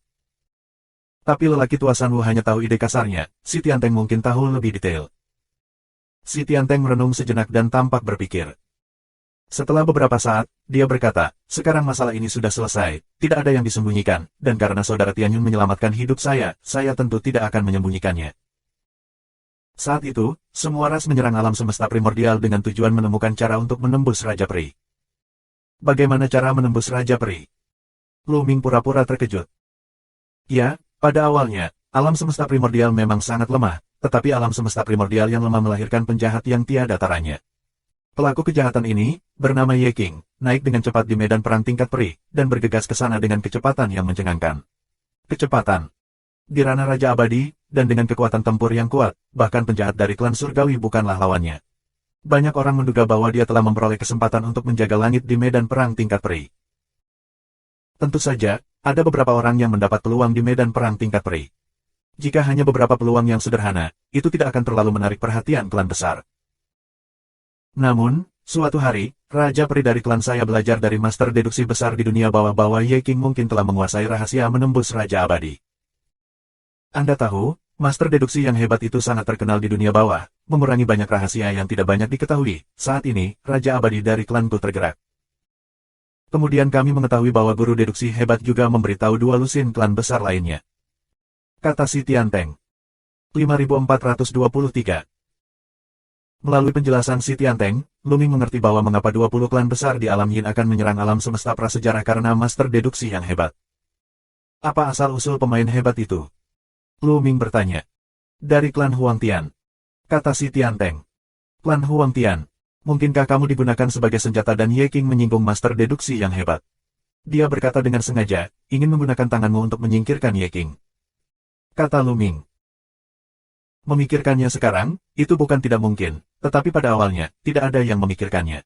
Tapi lelaki tua Wu hanya tahu ide kasarnya, si Tianteng mungkin tahu lebih detail. Si Tianteng merenung sejenak dan tampak berpikir. Setelah beberapa saat, dia berkata, sekarang masalah ini sudah selesai, tidak ada yang disembunyikan, dan karena saudara Tianyun menyelamatkan hidup saya tentu tidak akan menyembunyikannya. Saat itu, semua ras menyerang alam semesta primordial dengan tujuan menemukan cara untuk menembus Raja Peri. Bagaimana cara menembus Raja Peri? Lu Ming pura-pura terkejut. Ya, pada awalnya, alam semesta primordial memang sangat lemah, tetapi alam semesta primordial yang lemah melahirkan penjahat yang tiada taranya. Pelaku kejahatan ini, bernama Ye King, naik dengan cepat di medan perang tingkat peri, dan bergegas ke sana dengan kecepatan yang mencengangkan. Kecepatan. Di ranah Raja Abadi, dan dengan kekuatan tempur yang kuat, bahkan penjahat dari klan surgawi bukanlah lawannya. Banyak orang menduga bahwa dia telah memperoleh kesempatan untuk menjaga langit di medan perang tingkat peri. Tentu saja, ada beberapa orang yang mendapat peluang di medan perang tingkat peri. Jika hanya beberapa peluang yang sederhana, itu tidak akan terlalu menarik perhatian klan besar. Namun, suatu hari, Raja Peri dari klan saya belajar dari master deduksi besar di dunia bawah bahwa Ye King mungkin telah menguasai rahasia menembus Raja Abadi. Anda tahu, master deduksi yang hebat itu sangat terkenal di dunia bawah, mengurangi banyak rahasia yang tidak banyak diketahui. Saat ini, Raja Abadi dari klanku tergerak. Kemudian kami mengetahui bahwa guru deduksi hebat juga memberitahu dua lusin klan besar lainnya. Kata si Tianteng. 5423. Melalui penjelasan si Tianteng, Lu Ming mengerti bahwa mengapa 20 klan besar di alam Yin akan menyerang alam semesta prasejarah karena master deduksi yang hebat. Apa asal-usul pemain hebat itu? Lu Ming bertanya. Dari klan Huang Tian. Kata si Tianteng. Klan Huang Tian. Mungkinkah kamu digunakan sebagai senjata dan Ye King menyinggung master deduksi yang hebat? Dia berkata dengan sengaja, ingin menggunakan tanganmu untuk menyingkirkan Ye King. Kata Lu Ming. Memikirkannya sekarang, itu bukan tidak mungkin, tetapi pada awalnya, tidak ada yang memikirkannya.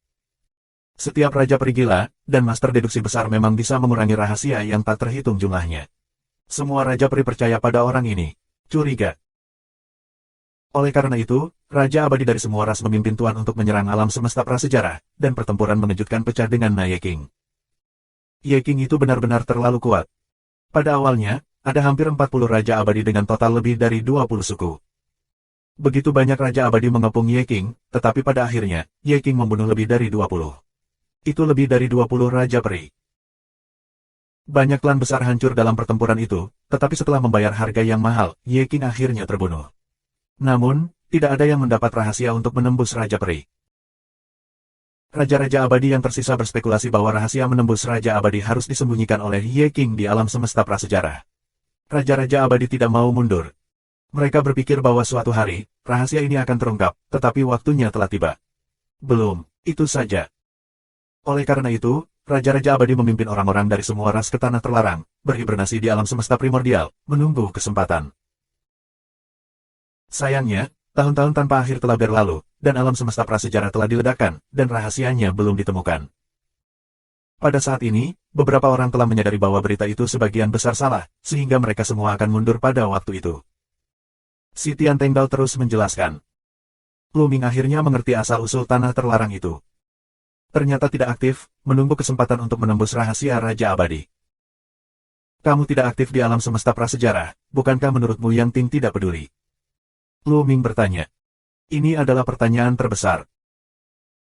Setiap Raja Peri gila, dan Master Deduksi besar memang bisa mengurangi rahasia yang tak terhitung jumlahnya. Semua Raja Peri percaya pada orang ini. Curiga. Oleh karena itu, Raja Abadi dari semua ras memimpin Tuan untuk menyerang alam semesta prasejarah, dan pertempuran mengejutkan pecah dengan Ye King. Ye King itu benar-benar terlalu kuat. Pada awalnya, ada hampir 40 Raja Abadi dengan total lebih dari 20 suku. Begitu banyak Raja Abadi mengepung Ye King, tetapi pada akhirnya, Ye King membunuh lebih dari 20. Itu lebih dari 20 Raja Peri. Banyak klan besar hancur dalam pertempuran itu, tetapi setelah membayar harga yang mahal, Ye King akhirnya terbunuh. Namun, tidak ada yang mendapat rahasia untuk menembus Raja Peri. Raja-Raja Abadi yang tersisa berspekulasi bahwa rahasia menembus Raja Abadi harus disembunyikan oleh Ye King di alam semesta prasejarah. Raja-Raja Abadi tidak mau mundur. Mereka berpikir bahwa suatu hari, rahasia ini akan terungkap, tetapi waktunya telah tiba. Belum, itu saja. Oleh karena itu, Raja-Raja Abadi memimpin orang-orang dari semua ras ke tanah terlarang, berhibernasi di alam semesta primordial, menunggu kesempatan. Sayangnya, tahun-tahun tanpa akhir telah berlalu, dan alam semesta prasejarah telah diledakkan, dan rahasianya belum ditemukan. Pada saat ini, beberapa orang telah menyadari bahwa berita itu sebagian besar salah, sehingga mereka semua akan mundur pada waktu itu. Si Tianteng Dao terus menjelaskan. Lu Ming akhirnya mengerti asal-usul tanah terlarang itu. Ternyata tidak aktif, menunggu kesempatan untuk menembus rahasia Raja Abadi. Kamu tidak aktif di alam semesta prasejarah, bukankah menurutmu Yang Ting tidak peduli? Lu Ming bertanya. Ini adalah pertanyaan terbesar.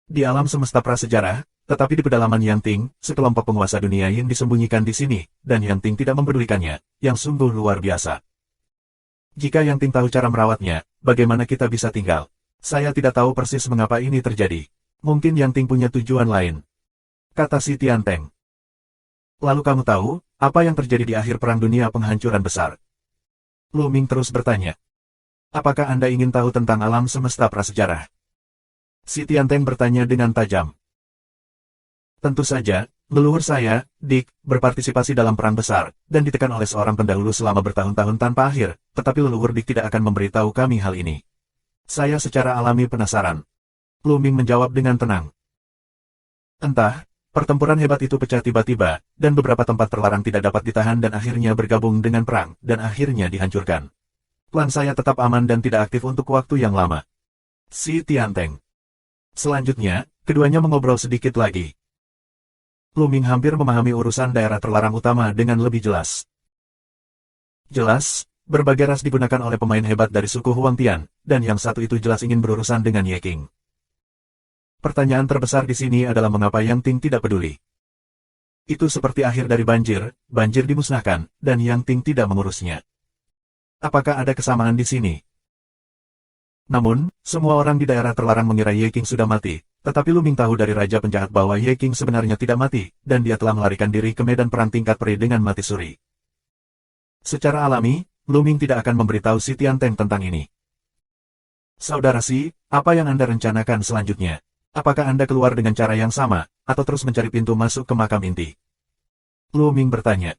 Di alam semesta prasejarah, tetapi di pedalaman Yang Ting, sekelompok penguasa dunia Yin disembunyikan di sini, dan Yang Ting tidak mempedulikannya, yang sungguh luar biasa. Jika Yang Ting tahu cara merawatnya, bagaimana kita bisa tinggal? Saya tidak tahu persis mengapa ini terjadi. Mungkin Yang Ting punya tujuan lain. Kata si Tianteng. Lalu kamu tahu, apa yang terjadi di akhir perang dunia penghancuran besar? Lu Ming terus bertanya. Apakah Anda ingin tahu tentang alam semesta prasejarah? Si Tianteng bertanya dengan tajam. Tentu saja. Leluhur saya, Dick, berpartisipasi dalam perang besar, dan ditekan oleh seorang pendahulu selama bertahun-tahun tanpa akhir, tetapi leluhur Dick tidak akan memberitahu kami hal ini. Saya secara alami penasaran. Lu Ming menjawab dengan tenang. Entah, pertempuran hebat itu pecah tiba-tiba, dan beberapa tempat terlarang tidak dapat ditahan dan akhirnya bergabung dengan perang, dan akhirnya dihancurkan. Klan saya tetap aman dan tidak aktif untuk waktu yang lama. Si Tianteng. Selanjutnya, keduanya mengobrol sedikit lagi. Lu Ming hampir memahami urusan daerah terlarang utama dengan lebih jelas. Jelas, Berbagai ras digunakan oleh pemain hebat dari suku Huang Tian, dan yang satu itu jelas ingin berurusan dengan Ye King. Pertanyaan terbesar di sini adalah mengapa Yang Ting tidak peduli. Itu seperti akhir dari banjir, banjir dimusnahkan, dan Yang Ting tidak mengurusnya. Apakah ada kesamaan di sini? Namun, semua orang di daerah terlarang mengira Ye King sudah mati, tetapi Lu Ming tahu dari Raja Penjahat bahwa Ye King sebenarnya tidak mati, dan dia telah melarikan diri ke medan perang tingkat peri dengan mati suri. Secara alami, Lu Ming tidak akan memberitahu si Tianteng tentang ini. Saudara Si, apa yang Anda rencanakan selanjutnya? Apakah Anda keluar dengan cara yang sama, atau terus mencari pintu masuk ke makam inti? Lu Ming bertanya.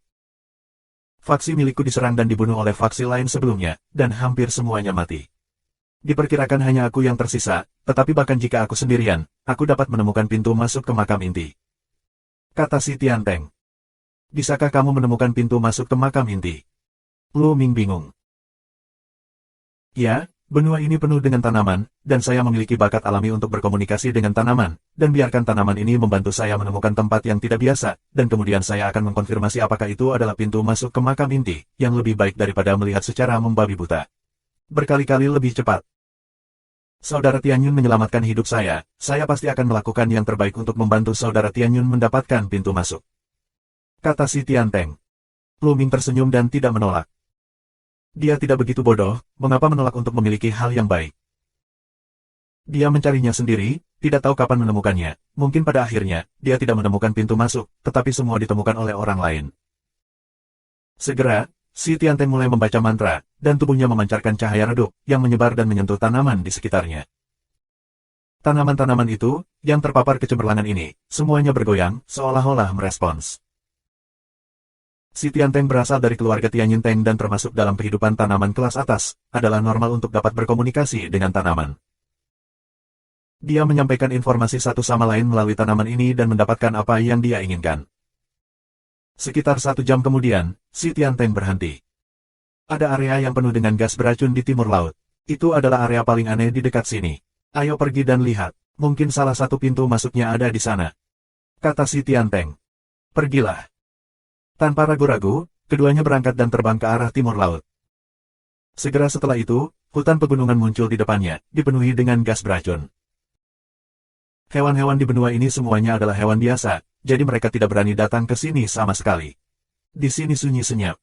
Faksi milikku diserang dan dibunuh oleh faksi lain sebelumnya, dan hampir semuanya mati. Diperkirakan hanya aku yang tersisa, tetapi bahkan jika aku sendirian, aku dapat menemukan pintu masuk ke makam inti. Kata si Tianteng. Bisakah kamu menemukan pintu masuk ke makam inti? Lu Ming bingung. Ya, benua ini penuh dengan tanaman, dan saya memiliki bakat alami untuk berkomunikasi dengan tanaman, dan biarkan tanaman ini membantu saya menemukan tempat yang tidak biasa, dan kemudian saya akan mengkonfirmasi apakah itu adalah pintu masuk ke makam inti, yang lebih baik daripada melihat secara membabi buta. Berkali-kali lebih cepat. Saudara Tianyun menyelamatkan hidup saya pasti akan melakukan yang terbaik untuk membantu saudara Tianyun mendapatkan pintu masuk. Kata si Tianteng. Lu Ming tersenyum dan tidak menolak. Dia tidak begitu bodoh, mengapa menolak untuk memiliki hal yang baik? Dia mencarinya sendiri, tidak tahu kapan menemukannya, mungkin pada akhirnya, dia tidak menemukan pintu masuk, tetapi semua ditemukan oleh orang lain. Segera, si Tianteng mulai membaca mantra, dan tubuhnya memancarkan cahaya redup, yang menyebar dan menyentuh tanaman di sekitarnya. Tanaman-tanaman itu, yang terpapar kecemerlangan ini, semuanya bergoyang, seolah-olah merespons. Si Tianteng berasal dari keluarga Tianyin Teng dan termasuk dalam kehidupan tanaman kelas atas, adalah normal untuk dapat berkomunikasi dengan tanaman. Dia menyampaikan informasi satu sama lain melalui tanaman ini dan mendapatkan apa yang dia inginkan. Sekitar 1 jam kemudian, si Tianteng berhenti. Ada area yang penuh dengan gas beracun di timur laut. Itu adalah area paling aneh di dekat sini. Ayo pergi dan lihat, mungkin salah satu pintu masuknya ada di sana. Kata si Tianteng. Pergilah. Tanpa ragu-ragu, keduanya berangkat dan terbang ke arah timur laut. Segera setelah itu, hutan pegunungan muncul di depannya, dipenuhi dengan gas beracun. Hewan-hewan di benua ini semuanya adalah hewan biasa, jadi mereka tidak berani datang ke sini sama sekali. Di sini sunyi senyap.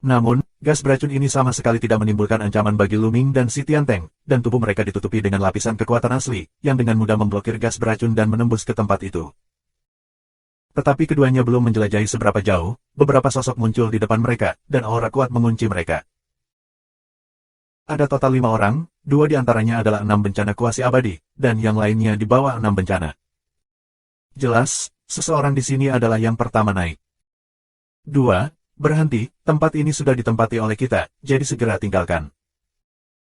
Namun, gas beracun ini sama sekali tidak menimbulkan ancaman bagi Lu Ming dan si Tianteng, dan tubuh mereka ditutupi dengan lapisan kekuatan asli, yang dengan mudah memblokir gas beracun dan menembus ke tempat itu. Tetapi keduanya belum menjelajahi seberapa jauh, beberapa sosok muncul di depan mereka, dan aura kuat mengunci mereka. Ada total 5 orang, 2 di antaranya adalah 6 bencana kuasi abadi, dan yang lainnya di bawah 6 bencana. Jelas, seseorang di sini adalah yang pertama naik. 2. Berhenti, tempat ini sudah ditempati oleh kita, jadi segera tinggalkan.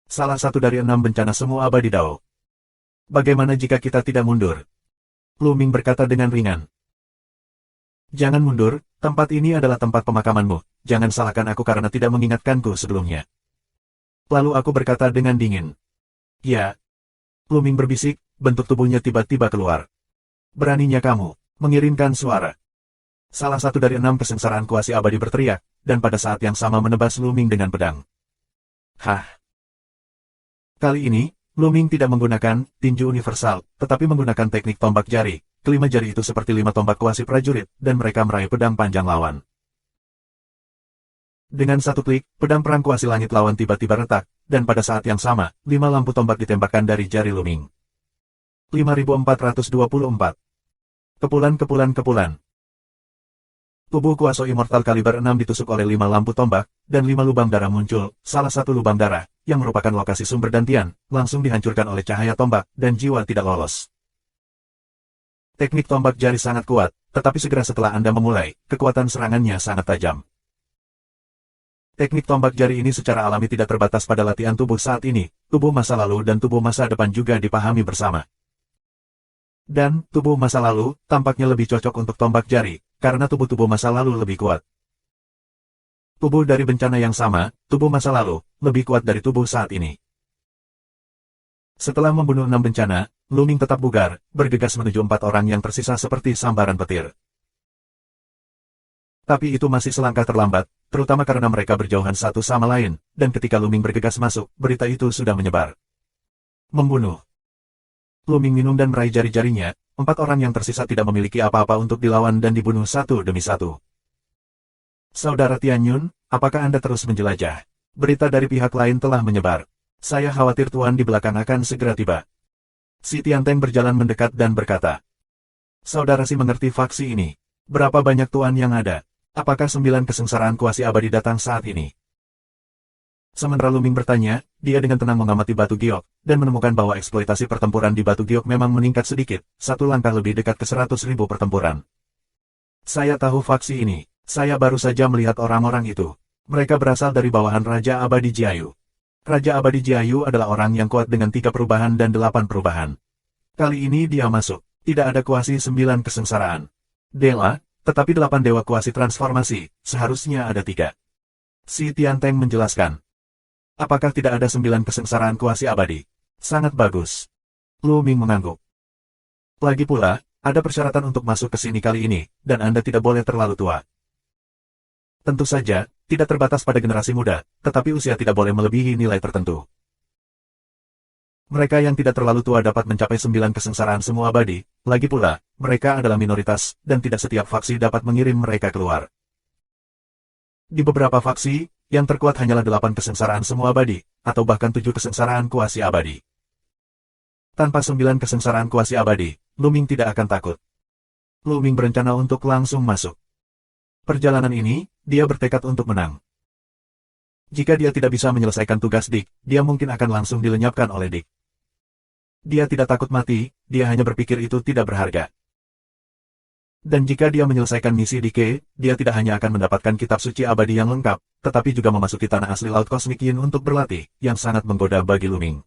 Salah satu dari 6 bencana semu abadi Dao. Bagaimana jika kita tidak mundur? Lu Ming berkata dengan ringan. Jangan mundur, tempat ini adalah tempat pemakamanmu, jangan salahkan aku karena tidak mengingatkanku sebelumnya. Lalu aku berkata dengan dingin. Ya. Lu Ming berbisik, bentuk tubuhnya tiba-tiba keluar. Beraninya kamu mengirimkan suara. Salah satu dari 6 kesengsaraan kuasi abadi berteriak, dan pada saat yang sama menebas Lu Ming dengan pedang. Hah? Kali ini, Lu Ming tidak menggunakan tinju universal, tetapi menggunakan teknik tombak jari. Kelima jari itu seperti 5 tombak kuasi prajurit, dan mereka meraih pedang panjang lawan. Dengan satu klik, pedang perang kuasi langit lawan tiba-tiba retak, dan pada saat yang sama, 5 lampu tombak ditembakkan dari jari Lu Ming. 5424. Kepulan. Tubuh kuasa immortal kaliber 6 ditusuk oleh 5 lampu tombak, dan 5 lubang darah muncul. Salah satu lubang darah, yang merupakan lokasi sumber dantian, langsung dihancurkan oleh cahaya tombak, dan jiwa tidak lolos. Teknik tombak jari sangat kuat, tetapi segera setelah Anda memulai, kekuatan serangannya sangat tajam. Teknik tombak jari ini secara alami tidak terbatas pada latihan tubuh saat ini, tubuh masa lalu dan tubuh masa depan juga dipahami bersama. Dan, tubuh masa lalu, tampaknya lebih cocok untuk tombak jari, karena tubuh-tubuh masa lalu lebih kuat. Tubuh dari bencana yang sama, tubuh masa lalu, lebih kuat dari tubuh saat ini. Setelah membunuh 6 bencana, Lu Ming tetap bugar, bergegas menuju 4 orang yang tersisa seperti sambaran petir. Tapi itu masih selangkah terlambat, terutama karena mereka berjauhan satu sama lain, dan ketika Luming bergegas masuk, berita itu sudah menyebar. Membunuh. Luming minum dan meraih jari-jarinya, 4 orang yang tersisa tidak memiliki apa-apa untuk dilawan dan dibunuh satu demi satu. Saudara Tianyun, apakah Anda terus menjelajah? Berita dari pihak lain telah menyebar. Saya khawatir Tuan di belakang akan segera tiba. Si Tianteng berjalan mendekat dan berkata, Saudara Si mengerti faksi ini. Berapa banyak Tuan yang ada? Apakah 9 kesengsaraan kuasi abadi datang saat ini? Sementara Luming bertanya, dia dengan tenang mengamati Batu Giok, dan menemukan bahwa eksploitasi pertempuran di Batu Giok memang meningkat sedikit, 1 langkah lebih dekat ke 100.000 pertempuran. Saya tahu faksi ini. Saya baru saja melihat orang-orang itu. Mereka berasal dari bawahan Raja Abadi Jiayu. Raja Abadi Jiayu adalah orang yang kuat dengan 3 perubahan dan 8 perubahan. Kali ini dia masuk. Tidak ada kuasi 9 kesengsaraan. Dewa, tetapi 8 dewa kuasi transformasi, seharusnya ada 3. Si Tianteng menjelaskan. Apakah tidak ada 9 kesengsaraan kuasi abadi? Sangat bagus. Luming mengangguk. Lagi pula, ada persyaratan untuk masuk ke sini kali ini, dan Anda tidak boleh terlalu tua. Tentu saja, tidak terbatas pada generasi muda, tetapi usia tidak boleh melebihi nilai tertentu. Mereka yang tidak terlalu tua dapat mencapai 9 kesengsaraan semua abadi, lagi pula, mereka adalah minoritas, dan tidak setiap faksi dapat mengirim mereka keluar. Di beberapa faksi, yang terkuat hanyalah 8 kesengsaraan semua abadi, atau bahkan 7 kesengsaraan kuasi abadi. Tanpa 9 kesengsaraan kuasi abadi, Luming tidak akan takut. Luming berencana untuk langsung masuk. Perjalanan ini, dia bertekad untuk menang. Jika dia tidak bisa menyelesaikan tugas Dick, dia mungkin akan langsung dilenyapkan oleh Dick. Dia tidak takut mati, dia hanya berpikir itu tidak berharga. Dan jika dia menyelesaikan misi Dike, dia tidak hanya akan mendapatkan kitab suci abadi yang lengkap, tetapi juga memasuki tanah asli Laut Kosmik Yin untuk berlatih, yang sangat menggoda bagi Luming.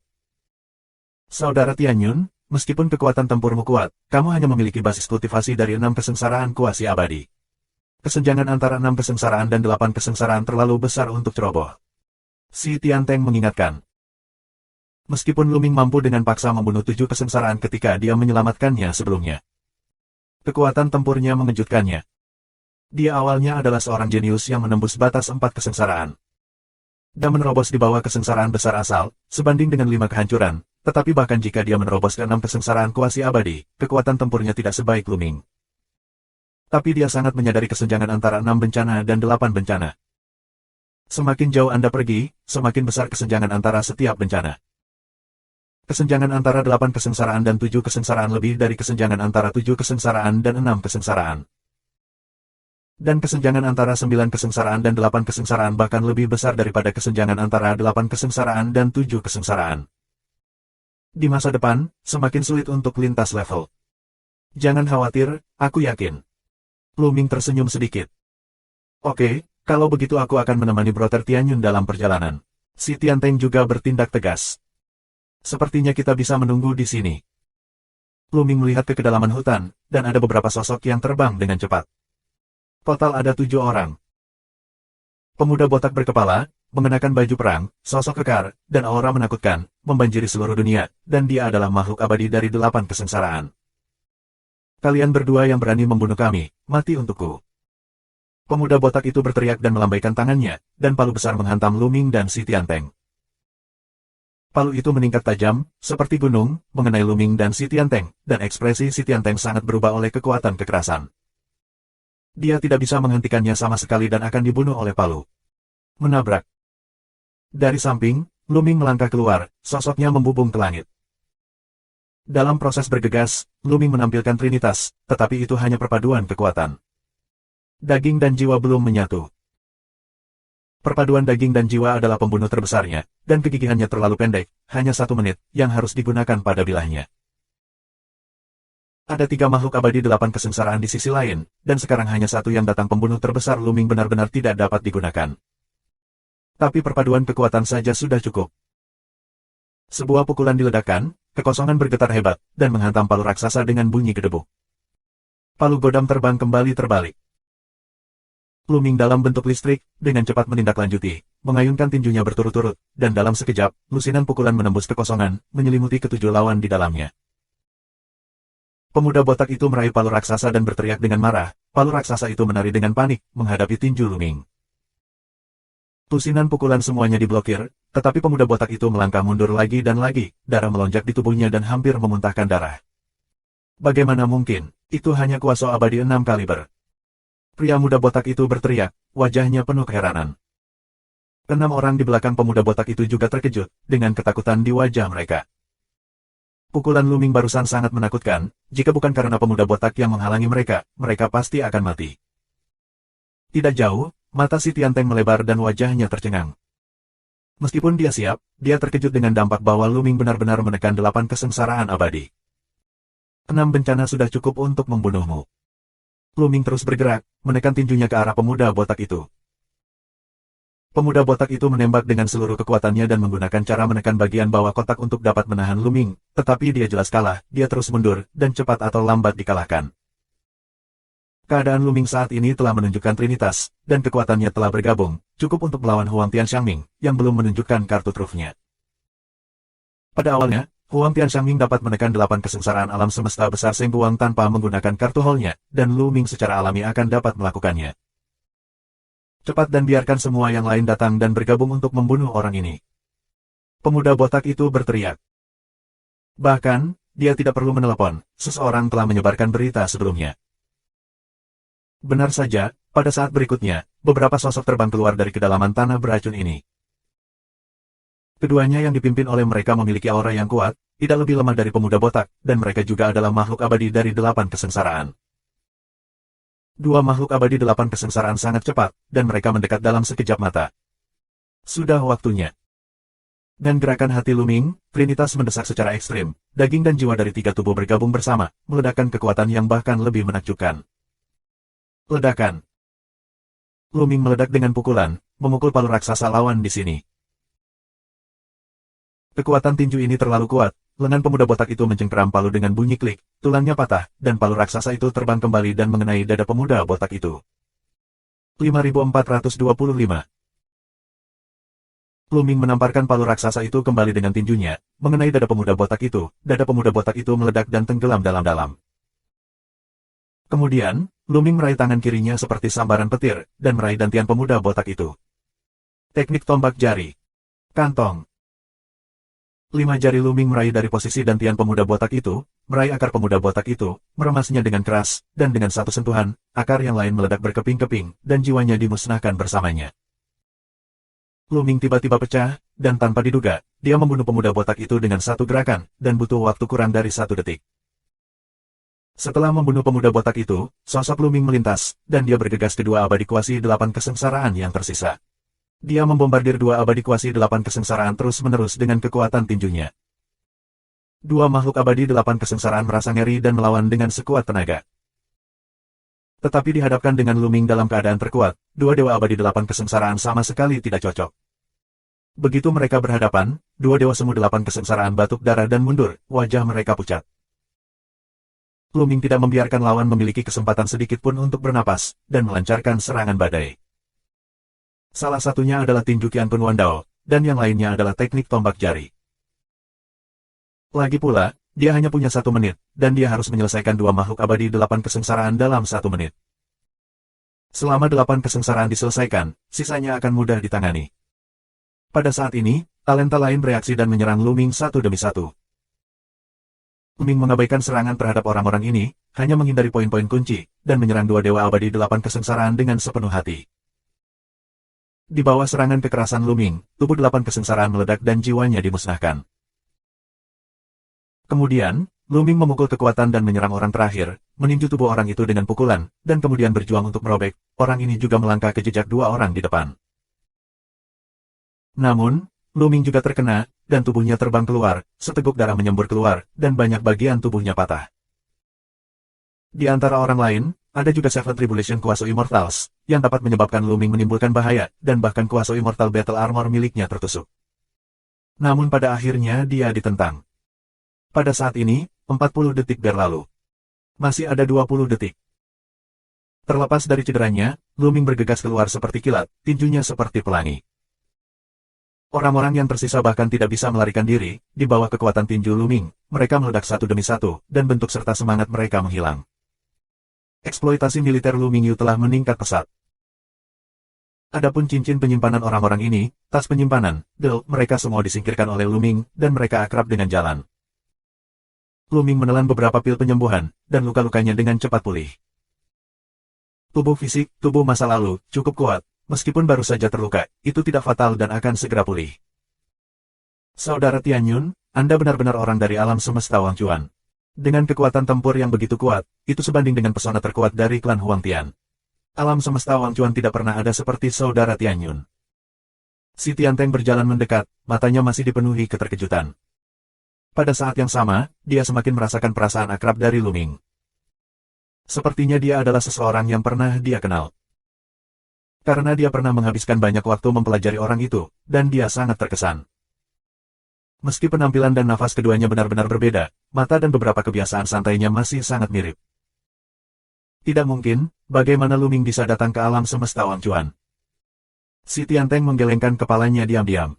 Saudara Tianyun, meskipun kekuatan tempurmu kuat, kamu hanya memiliki basis kultivasi dari 6 kesengsaraan kuasi abadi. Kesenjangan antara 6 kesengsaraan dan 8 kesengsaraan terlalu besar untuk ceroboh. Si Tianteng mengingatkan. Meskipun Luming mampu dengan paksa membunuh 7 kesengsaraan ketika dia menyelamatkannya sebelumnya. Kekuatan tempurnya mengejutkannya. Dia awalnya adalah seorang jenius yang menembus batas 4 kesengsaraan. Dan menerobos di bawah kesengsaraan besar asal, sebanding dengan 5 kehancuran, tetapi bahkan jika dia menerobos ke 6 kesengsaraan kuasi abadi, kekuatan tempurnya tidak sebaik Luming. Tapi dia sangat menyadari kesenjangan antara 6 bencana dan 8 bencana. Semakin jauh Anda pergi, semakin besar kesenjangan antara setiap bencana. Kesenjangan antara 8 kesengsaraan dan 7 kesengsaraan lebih dari kesenjangan antara 7 kesengsaraan dan 6 kesengsaraan. Dan kesenjangan antara 9 kesengsaraan dan 8 kesengsaraan bahkan lebih besar daripada kesenjangan antara 8 kesengsaraan dan 7 kesengsaraan. Di masa depan, semakin sulit untuk lintas level. Jangan khawatir, aku yakin. Luming tersenyum sedikit. Oke, kalau begitu aku akan menemani Brother Tianyun dalam perjalanan. Si Tianteng juga bertindak tegas. Sepertinya kita bisa menunggu di sini. Luming melihat ke kedalaman hutan, dan ada beberapa sosok yang terbang dengan cepat. Total ada 7 orang. Pemuda botak berkepala, mengenakan baju perang, sosok kekar, dan aura menakutkan, membanjiri seluruh dunia, dan dia adalah makhluk abadi dari 8 kesengsaraan. Kalian berdua yang berani membunuh kami, mati untukku. Pemuda botak itu berteriak dan melambaikan tangannya, dan palu besar menghantam Luming dan si Tianteng. Palu itu meningkat tajam, seperti gunung, mengenai Luming dan si Tianteng, dan ekspresi si Tianteng sangat berubah oleh kekuatan kekerasan. Dia tidak bisa menghentikannya sama sekali dan akan dibunuh oleh palu. Menabrak. Dari samping, Luming melangkah keluar, sosoknya membubung ke langit. Dalam proses bergegas, Luming menampilkan trinitas, tetapi itu hanya perpaduan kekuatan. Daging dan jiwa belum menyatu. Perpaduan daging dan jiwa adalah pembunuh terbesarnya, dan kegigihannya terlalu pendek, hanya 1 menit, yang harus digunakan pada bilahnya. Ada 3 makhluk abadi 8 kesengsaraan di sisi lain, dan sekarang hanya 1 yang datang pembunuh terbesar Luming benar-benar tidak dapat digunakan. Tapi perpaduan kekuatan saja sudah cukup. Sebuah pukulan diledakkan, kekosongan bergetar hebat, dan menghantam palu raksasa dengan bunyi gedebuk. Palu godam terbang kembali terbalik. Luming dalam bentuk listrik, dengan cepat menindaklanjuti, mengayunkan tinjunya berturut-turut, dan dalam sekejap, lusinan pukulan menembus kekosongan, menyelimuti ke-7 lawan di dalamnya. Pemuda botak itu meraih palu raksasa dan berteriak dengan marah, palu raksasa itu menari dengan panik, menghadapi tinju Luming. Tusinan pukulan semuanya diblokir, tetapi pemuda botak itu melangkah mundur lagi dan lagi, darah melonjak di tubuhnya dan hampir memuntahkan darah. Bagaimana mungkin? Itu hanya kuasa abadi 6 kaliber. Pria muda botak itu berteriak, wajahnya penuh keheranan. 6 orang di belakang pemuda botak itu juga terkejut, dengan ketakutan di wajah mereka. Pukulan Luming barusan sangat menakutkan, jika bukan karena pemuda botak yang menghalangi mereka, mereka pasti akan mati. Tidak jauh, mata si Tianteng melebar dan wajahnya tercengang. Meskipun dia siap, dia terkejut dengan dampak bahwa Luming benar-benar menekan 8 kesengsaraan abadi. 6 bencana sudah cukup untuk membunuhmu. Luming terus bergerak, menekan tinjunya ke arah pemuda botak itu. Pemuda botak itu menembak dengan seluruh kekuatannya dan menggunakan cara menekan bagian bawah kotak untuk dapat menahan Luming, tetapi dia jelas kalah, dia terus mundur, dan cepat atau lambat dikalahkan. Keadaan Luming saat ini telah menunjukkan trinitas, dan kekuatannya telah bergabung, cukup untuk melawan Huang Tianxiangming, yang belum menunjukkan kartu trufnya. Pada awalnya, Huang Tianxiangming dapat menekan 8 kesengsaraan alam semesta besar Seng Guang tanpa menggunakan kartu hall-nya, dan Luming secara alami akan dapat melakukannya. Cepat dan biarkan semua yang lain datang dan bergabung untuk membunuh orang ini. Pemuda botak itu berteriak. Bahkan, dia tidak perlu menelepon, seseorang telah menyebarkan berita sebelumnya. Benar saja, pada saat berikutnya, beberapa sosok terbang keluar dari kedalaman tanah beracun ini. Keduanya yang dipimpin oleh mereka memiliki aura yang kuat, tidak lebih lemah dari pemuda botak, dan mereka juga adalah makhluk abadi dari 8 kesengsaraan. 2 makhluk abadi 8 kesengsaraan sangat cepat, dan mereka mendekat dalam sekejap mata. Sudah waktunya. Dan gerakan hati Luming, Trinitas mendesak secara ekstrim, daging dan jiwa dari 3 tubuh bergabung bersama, meledakkan kekuatan yang bahkan lebih menakjubkan. Ledakan. Luming meledak dengan pukulan, memukul palu raksasa lawan di sini. Kekuatan tinju ini terlalu kuat, lengan pemuda botak itu mencengkeram palu dengan bunyi klik, tulangnya patah, dan palu raksasa itu terbang kembali dan mengenai dada pemuda botak itu. 5425. Luming menamparkan palu raksasa itu kembali dengan tinjunya, mengenai dada pemuda botak itu, dada pemuda botak itu meledak dan tenggelam dalam-dalam. Kemudian, Luming meraih tangan kirinya seperti sambaran petir, dan meraih dantian pemuda botak itu. Teknik tombak jari. Kantong. 5 jari Luming meraih dari posisi dantian pemuda botak itu, meraih akar pemuda botak itu, meremasnya dengan keras, dan dengan satu sentuhan, akar yang lain meledak berkeping-keping, dan jiwanya dimusnahkan bersamanya. Luming tiba-tiba pecah, dan tanpa diduga, dia membunuh pemuda botak itu dengan satu gerakan, dan butuh waktu kurang dari 1 detik. Setelah membunuh pemuda botak itu, sosok Luming melintas, dan dia bergegas ke 2 abadi kuasi 8 kesengsaraan yang tersisa. Dia membombardir 2 abadi kuasi 8 kesengsaraan terus-menerus dengan kekuatan tinjunya. 2 makhluk abadi 8 kesengsaraan merasa ngeri dan melawan dengan sekuat tenaga. Tetapi dihadapkan dengan Luming dalam keadaan terkuat, 2 dewa abadi 8 kesengsaraan sama sekali tidak cocok. Begitu mereka berhadapan, 2 dewa semu 8 kesengsaraan batuk darah dan mundur, wajah mereka pucat. Luming tidak membiarkan lawan memiliki kesempatan sedikit pun untuk bernapas, dan melancarkan serangan badai. Salah satunya adalah tinju Qian Kun Wandao, dan yang lainnya adalah teknik tombak jari. Lagi pula, dia hanya punya 1 menit, dan dia harus menyelesaikan 2 makhluk abadi 8 kesengsaraan dalam 1 menit. Selama 8 kesengsaraan diselesaikan, sisanya akan mudah ditangani. Pada saat ini, talenta lain bereaksi dan menyerang Luming satu demi satu. Luming mengabaikan serangan terhadap orang-orang ini, hanya menghindari poin-poin kunci, dan menyerang 2 dewa abadi 8 kesengsaraan dengan sepenuh hati. Di bawah serangan kekerasan Luming, tubuh 8 kesengsaraan meledak dan jiwanya dimusnahkan. Kemudian, Luming memukul kekuatan dan menyerang orang terakhir, meninju tubuh orang itu dengan pukulan, dan kemudian berjuang untuk merobek. Orang ini juga melangkah ke jejak 2 orang di depan. Namun, Luming juga terkena, dan tubuhnya terbang keluar, seteguk darah menyembur keluar, dan banyak bagian tubuhnya patah. Di antara orang lain, ada juga Seven Tribulation Kuaso Immortals, yang dapat menyebabkan Luming menimbulkan bahaya, dan bahkan Kuaso Immortal Battle Armor miliknya tertusuk. Namun pada akhirnya dia ditentang. Pada saat ini, 40 detik berlalu. Masih ada 20 detik. Terlepas dari cederanya, Luming bergegas keluar seperti kilat, tinjunya seperti pelangi. Orang-orang yang tersisa bahkan tidak bisa melarikan diri, di bawah kekuatan tinju Luming, mereka meledak satu demi satu, dan bentuk serta semangat mereka menghilang. Eksploitasi militer Luming Yu telah meningkat pesat. Adapun cincin penyimpanan orang-orang ini, tas penyimpanan, mereka semua disingkirkan oleh Luming, dan mereka akrab dengan jalan. Luming menelan beberapa pil penyembuhan, dan luka-lukanya dengan cepat pulih. Tubuh fisik, tubuh masa lalu, cukup kuat, meskipun baru saja terluka, itu tidak fatal dan akan segera pulih. Saudara Tianyun, Anda benar-benar orang dari alam semesta Wang Chuan. Dengan kekuatan tempur yang begitu kuat, itu sebanding dengan pesona terkuat dari klan Huang Tian. Alam semesta Wang Chuan tidak pernah ada seperti saudara Tianyun. Si Tianteng berjalan mendekat, matanya masih dipenuhi keterkejutan. Pada saat yang sama, dia semakin merasakan perasaan akrab dari Luming. Sepertinya dia adalah seseorang yang pernah dia kenal. Karena dia pernah menghabiskan banyak waktu mempelajari orang itu, dan dia sangat terkesan. Meski penampilan dan nafas keduanya benar-benar berbeda, mata dan beberapa kebiasaan santainya masih sangat mirip. Tidak mungkin, bagaimana Luming bisa datang ke alam semesta Wang Chuan. Si Tianteng menggelengkan kepalanya diam-diam.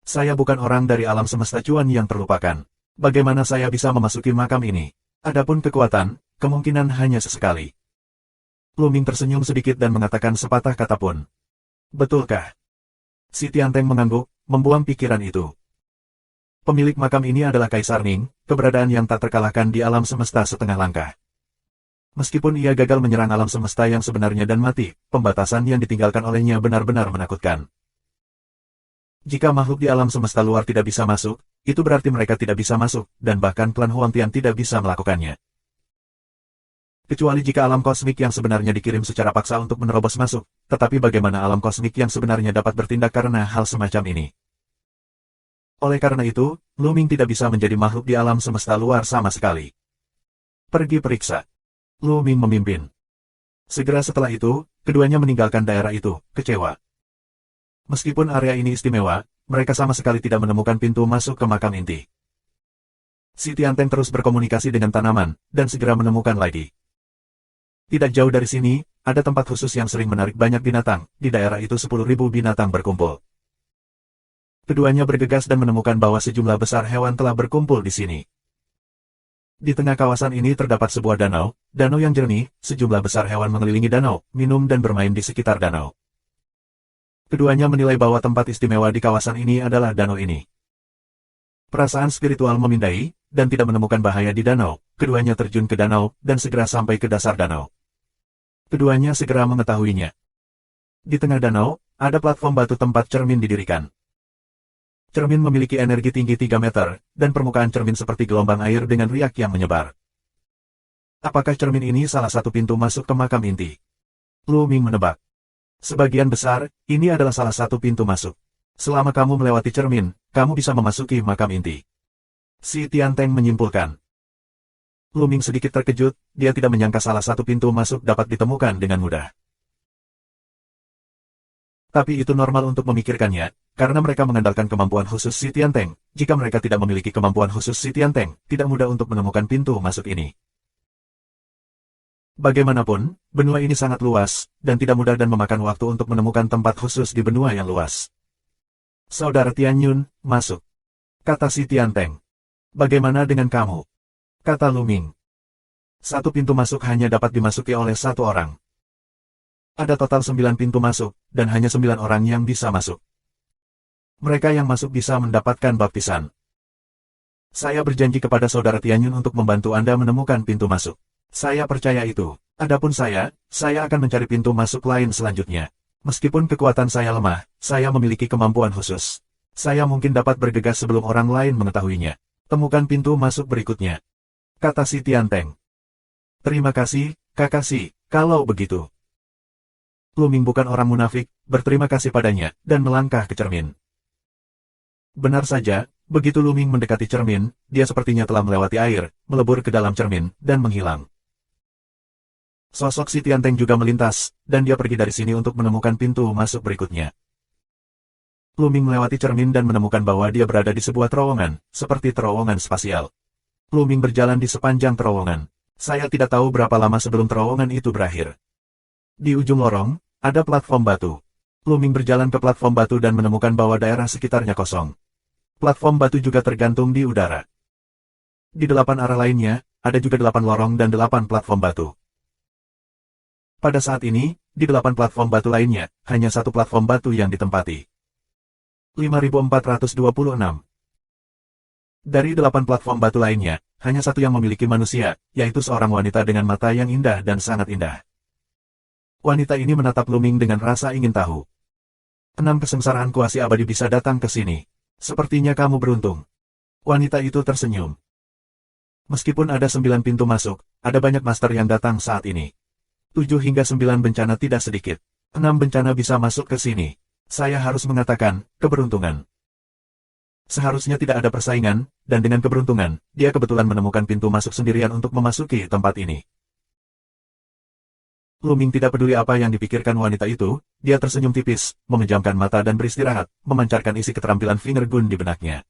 Saya bukan orang dari alam semesta Chuan yang terlupakan. Bagaimana saya bisa memasuki makam ini? Adapun kekuatan, kemungkinan hanya sesekali. Luming tersenyum sedikit dan mengatakan sepatah kata pun. Betulkah? Si Tianteng mengangguk, membuang pikiran itu. Pemilik makam ini adalah Kaisar Ning, keberadaan yang tak terkalahkan di alam semesta setengah langkah. Meskipun ia gagal menyerang alam semesta yang sebenarnya dan mati, pembatasan yang ditinggalkan olehnya benar-benar menakutkan. Jika makhluk di alam semesta luar tidak bisa masuk, itu berarti mereka tidak bisa masuk, dan bahkan klan Huang Tian tidak bisa melakukannya. Kecuali jika alam kosmik yang sebenarnya dikirim secara paksa untuk menerobos masuk, tetapi bagaimana alam kosmik yang sebenarnya dapat bertindak karena hal semacam ini? Oleh karena itu, Luming tidak bisa menjadi makhluk di alam semesta luar sama sekali. Pergi periksa. Luming memimpin. Segera setelah itu, keduanya meninggalkan daerah itu, kecewa. Meskipun area ini istimewa, mereka sama sekali tidak menemukan pintu masuk ke makam inti. Si Tianteng terus berkomunikasi dengan tanaman, dan segera menemukan lagi. Tidak jauh dari sini, ada tempat khusus yang sering menarik banyak binatang, di daerah itu 10.000 binatang berkumpul. Keduanya bergegas dan menemukan bahwa sejumlah besar hewan telah berkumpul di sini. Di tengah kawasan ini terdapat sebuah danau yang jernih, sejumlah besar hewan mengelilingi danau, minum dan bermain di sekitar danau. Keduanya menilai bahwa tempat istimewa di kawasan ini adalah danau ini. Perasaan spiritual memindai, dan tidak menemukan bahaya di danau, keduanya terjun ke danau, dan segera sampai ke dasar danau. Keduanya segera mengetahuinya. Di tengah danau, ada platform batu tempat cermin didirikan. Cermin memiliki energi tinggi 3 meter, dan permukaan cermin seperti gelombang air dengan riak yang menyebar. Apakah cermin ini salah satu pintu masuk ke makam inti? Luming menebak. Sebagian besar, ini adalah salah satu pintu masuk. Selama kamu melewati cermin, kamu bisa memasuki makam inti. Si Tianteng menyimpulkan. Luming sedikit terkejut, dia tidak menyangka salah satu pintu masuk dapat ditemukan dengan mudah. Tapi itu normal untuk memikirkannya, karena mereka mengandalkan kemampuan khusus Si Tianteng. Jika mereka tidak memiliki kemampuan khusus Si Tianteng, tidak mudah untuk menemukan pintu masuk ini. Bagaimanapun, benua ini sangat luas, dan tidak mudah dan memakan waktu untuk menemukan tempat khusus di benua yang luas. Saudara Tianyun, masuk. Kata Si Tianteng. Bagaimana dengan kamu? Kata Luming. Satu pintu masuk hanya dapat dimasuki oleh satu orang. Ada total 9 pintu masuk, dan hanya 9 orang yang bisa masuk. Mereka yang masuk bisa mendapatkan baptisan. Saya berjanji kepada saudara Tianyun untuk membantu Anda menemukan pintu masuk. Saya percaya itu. Adapun saya akan mencari pintu masuk lain selanjutnya. Meskipun kekuatan saya lemah, saya memiliki kemampuan khusus. Saya mungkin dapat bergegas sebelum orang lain mengetahuinya. Temukan pintu masuk berikutnya. Kata Si Tianteng. Terima kasih, Kakashi, kalau begitu. Luming bukan orang munafik, berterima kasih padanya, dan melangkah ke cermin. Benar saja, begitu Luming mendekati cermin, dia sepertinya telah melewati air, melebur ke dalam cermin, dan menghilang. Sosok Si Tianteng juga melintas, dan dia pergi dari sini untuk menemukan pintu masuk berikutnya. Luming melewati cermin dan menemukan bahwa dia berada di sebuah terowongan, seperti terowongan spasial. Luming berjalan di sepanjang terowongan. Saya tidak tahu berapa lama sebelum terowongan itu berakhir. Di ujung lorong, ada platform batu. Luming berjalan ke platform batu dan menemukan bahwa daerah sekitarnya kosong. Platform batu juga tergantung di udara. Di 8 arah lainnya, ada juga 8 lorong dan 8 platform batu. Pada saat ini, di 8 platform batu lainnya, hanya satu platform batu yang ditempati. 5426. Dari 8 platform batu lainnya, hanya satu yang memiliki manusia, yaitu seorang wanita dengan mata yang indah dan sangat indah. Wanita ini menatap Luming dengan rasa ingin tahu. 6 kesengsaraan kuasi abadi bisa datang ke sini. Sepertinya kamu beruntung. Wanita itu tersenyum. Meskipun ada 9 pintu masuk, ada banyak master yang datang saat ini. 7 hingga 9 bencana tidak sedikit. 6 bencana bisa masuk ke sini. Saya harus mengatakan, keberuntungan. Seharusnya tidak ada persaingan, dan dengan keberuntungan, dia kebetulan menemukan pintu masuk sendirian untuk memasuki tempat ini. Luming tidak peduli apa yang dipikirkan wanita itu, dia tersenyum tipis, memejamkan mata dan beristirahat, memancarkan isi keterampilan Finger Gun di benaknya.